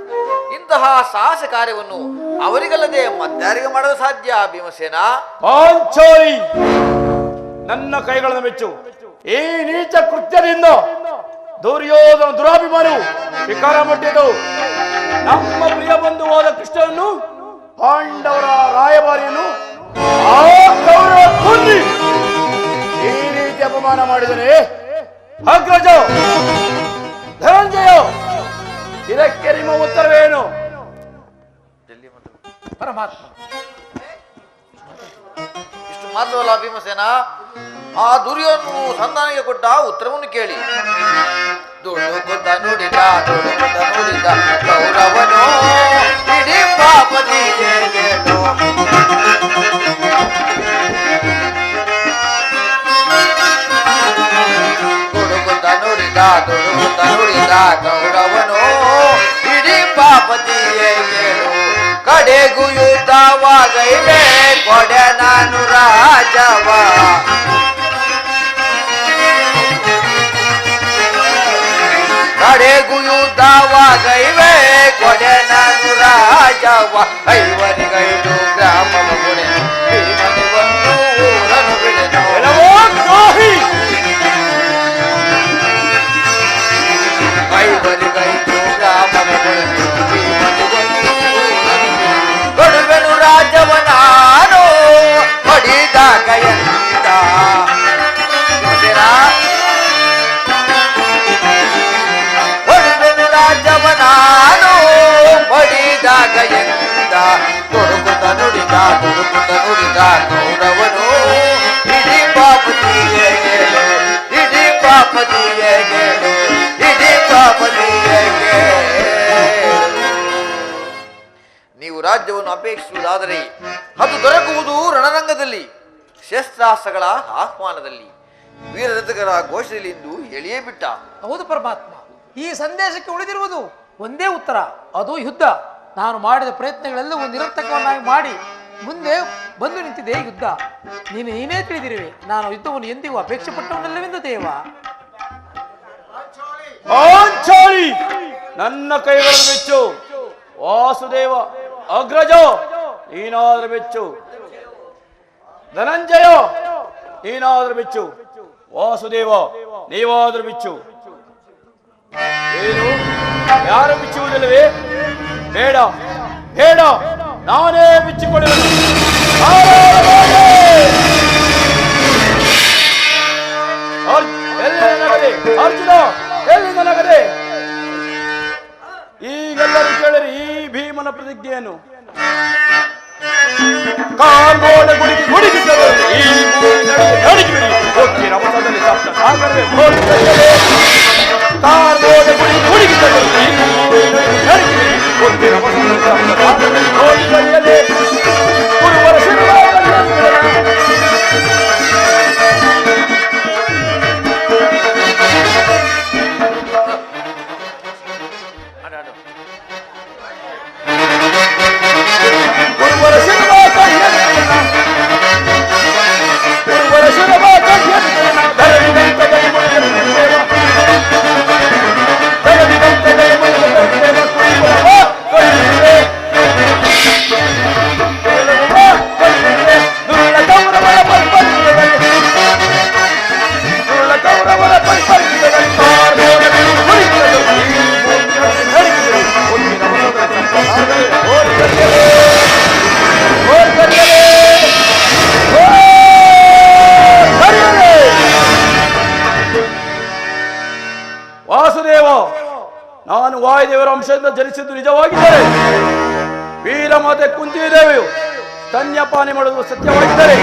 ಇಂತಹ ಸಾಹಸ ಕಾರ್ಯವನ್ನು ಅವರಿಗಲ್ಲದೆ ಮತ್ತಾರಿಗೆ ಮಾಡಲು ಸಾಧ್ಯ? ಭೀಮಸೇನ, ಪಾಂಚಾಲಿ, ನನ್ನ ಕೈಗಳನ್ನು ಮೆಚ್ಚು. ಈ ನೀಚ ಕೃತ್ಯದಿಂದ ದುರ್ಯೋಧನ ದುರಾಭಿಮಾನವು ವಿಕಾರ ಮಟ್ಟಿದ್ದು. ನಮ್ಮ ಪ್ರಿಯ ಬಂಧುವಾದ ಕೃಷ್ಣನನ್ನು, ಪಾಂಡವರ ರಾಯಭಾರಿಯನ್ನು ಆ ಕೌರವ ಕೊಂದು ಈ ರೀತಿ ಅಪಮಾನ ಮಾಡಿದರೆ ಅಗ್ರಜ, ಧನಂಜಯ, ಇದಕ್ಕೆ ನಿಮ್ಮ ಉತ್ತರವೇನು? ಪರಮಾತ್ಮ, ಇಷ್ಟು ಮಾತ್ರವಲ್ಲ ಭೀಮಸೇನ, ಆ ದುರ್ಯೋಧನನು ಸಂಧಾನಿಗೆ ಕೊಟ್ಟ ಉತ್ತರವನ್ನು ಕೇಳಿ. ದುಡುಕುತ್ತ ನುಡಿದ ಕೌರವನೋ ಇಡೀ ಪಾಪದಿಗೆ ಕೇಳು. ದುಡುಕುತ್ತ ನುಡಿದ ಕೌರವನೋ ಇಡೀ ಪಾಪದಿಗೆ ಕೇಳು. ಕಡೆಗೂ ಯುದ್ಧವಾಗೈವೆ ಕೊಡೆ ನಾನು ರಾಜವ. ಕಡೆಗೂ ಯುದ್ಧವಾಗೈವೆ ಕೊಡೆ ನಾನು ರಾಜವ. ಐವರಿಗೈದು ಗ್ರಾಮವ ಕೊಡೆನು, ಭೀಮನಿಗೊಂದು ಊರನ್ನು ಬಿಡೆನು. ಐವರಿಗೈದು ಗ್ರಾಮವ ಕೊಡೆನು, ಭೀಮನಿಗೊಂದು ಊರನ್ನು ಬಿಡೆನು. ಕೊಡುವೆನು ರಾಜವ ನಾನು ಹೊಡಿದಾಗ ಎಂದ. ಹೊಡುವೆನು ರಾಜವ ನಾನು ಹೊಡಿದಾಗ ಎಂದ. ತೊಡುಕುತ್ತ ನುಡಿದ ಕೌರವನು ಇಡೀ ಪಾಪದಿಯೇ ಕೇಳು, ಇಡೀ ಪಾಪದಿಯೇ ಕೇಳು, ಇಡೀ ಪಾಪದಿಯೇ ಕೇಳು. ನೀವು ರಾಜ್ಯವನ್ನು ಅಪೇಕ್ಷಿಸುವುದಾದರೆ ಅದು ದೊರಕುವುದು ರಣರಂಗದಲ್ಲಿ, ಶಸ್ತ್ರಾಸ್ತ್ರಗಳ ಆಹ್ವಾನದಲ್ಲಿ, ವೀರರಥಕರ ಘೋಷದಲ್ಲಿ ಎಂದು ಹೇಳಿಯೇ ಬಿಟ್ಟ. ಹೌದು ಪರಮಾತ್ಮ, ಈ ಸಂದೇಶಕ್ಕೆ ಉಳಿದಿರುವುದು ಒಂದೇ ಉತ್ತರ, ಅದು ಯುದ್ಧ. ನಾನು ಮಾಡಿದ ಪ್ರಯತ್ನಗಳೆಲ್ಲವೂ ನಿರರ್ಥಕವನ್ನಾಗಿ ಮಾಡಿ ಮುಂದೆ ಬಂದು ನಿಂತಿದೆ ಯುದ್ಧ. ನೀನೇ ತಿಳಿದಿರುವೆ, ನಾನು ಯುದ್ಧವನ್ನು ಎಂದಿಗೂ ಅಪೇಕ್ಷೆ ಪಟ್ಟವನಲ್ಲವೆಂದು ದೇವ. ಪಾಂಚಾಲಿ, ನನ್ನ ಕೈಗಳನ್ನು ಮೆಚ್ಚು. ವಾಸುದೇವ, ಅಗ್ರಜ, ನೀನಾದ್ರೂ ಮೆಚ್ಚು. ಧನಂಜಯ, ನೀನಾದ್ರೂ ಮೆಚ್ಚು. ವಾಸುದೇವ, ನೀವಾದ್ರೂ ಮೆಚ್ಚು. ಏನು, ಯಾರು ಮೆಚ್ಚುವುದಿಲ್ಲವೇ? ಬೇಡ ಬೇಡ, ನಾನೇ ಮೆಚ್ಚಿಕೊಳ್ಳುವೆನು. ಎಲ್ಲಿ ನನಗದೆ ಅರ್ಜುನ, ಎಲ್ಲಿ ನನಗದೆ? ಈಗೆಲ್ಲರೂ ಕೇಳಿರಿ ಈ ಭೀಮನ ಪ್ರತಿಜ್ಞೆಯನ್ನು. ಕಾಂಬೋಡ ಗುಡಿಗೆ ಗುಡಿಗಿದ್ದರು ಈ ಭೂಮಿ ನಡಿಗಿಬಿಡಿ. ಹೋಗಿ ರಮಸದಲ್ಲಿ ಸಪ್ತ ಸಾಗರವೇ ಹೋಲಿಸಲಿದೆ. ಕಾಂಬೋಡ ಗುಡಿಗೆ ಗುಡಿಗಿದ್ದರು ಈ ಭೂಮಿ ನಡಿಗಿಬಿಡಿ. ಹೋಗಿ ರಮಸದಲ್ಲಿ ಸಪ್ತ ಸಾಗರವೇ ಹೋಲಿಸಲಿದೆ. ಕುರುವರ ಶಿರವಾಗಿ ವಾಯುದೇವರ ಅಂಶದಿಂದ ಜನಿಸಿದ್ದು ನಿಜವಾಗಿದ್ದರೆ, ವೀರಮಾತೆ ಕುಂತಿದೇವಿಯು ಸ್ತನ್ಯಪಾನ ಮಾಡುವುದು ಸತ್ಯವಾಗಿದ್ದರೆ,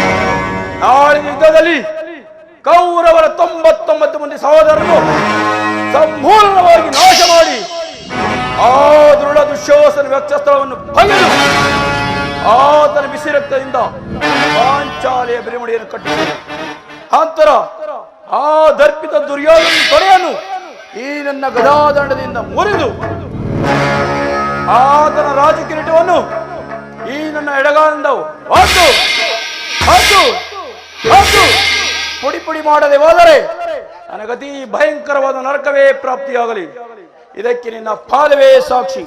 ನಾಳಿನ ಯುದ್ಧದಲ್ಲಿ ಕೌರವರ 99 ಮಂದಿ ಸಹೋದರರನ್ನು ಸಂಪೂರ್ಣವಾಗಿ ನಾಶ ಮಾಡಿ ಆ ದೃಢ ದುಶ್ಯಾಸನ ವಕ್ಷಸ್ಥಳವನ್ನು ಬಗೆದು ಆತನ ಬಿಸಿ ರಕ್ತದಿಂದ ಪಾಂಚಾಲಿಯ ಬಿರಿಮುಡಿಯನ್ನು ಕಟ್ಟಿದರು. ನಂತರ ಆ ದರ್ಪಿತ ದುರ್ಯೋಧನ ತೊಡೆಯನ್ನು ಈ ನನ್ನ ಗದಾದಂಡದಿಂದ ಮುರಿದು ಆತನ ರಾಜಕಿರೀಟವನ್ನು ಈ ನನ್ನ ಎಡಗಾಲಿಂದ ಪುಡಿ ಪುಡಿ ಮಾಡದೆ ಹೋದರೆ ನನಗತಿ ಭಯಂಕರವಾದ ನರಕವೇ ಪ್ರಾಪ್ತಿಯಾಗಲಿ. ಇದಕ್ಕೆ ನಿನ್ನ ಪಾದವೇ ಸಾಕ್ಷಿ.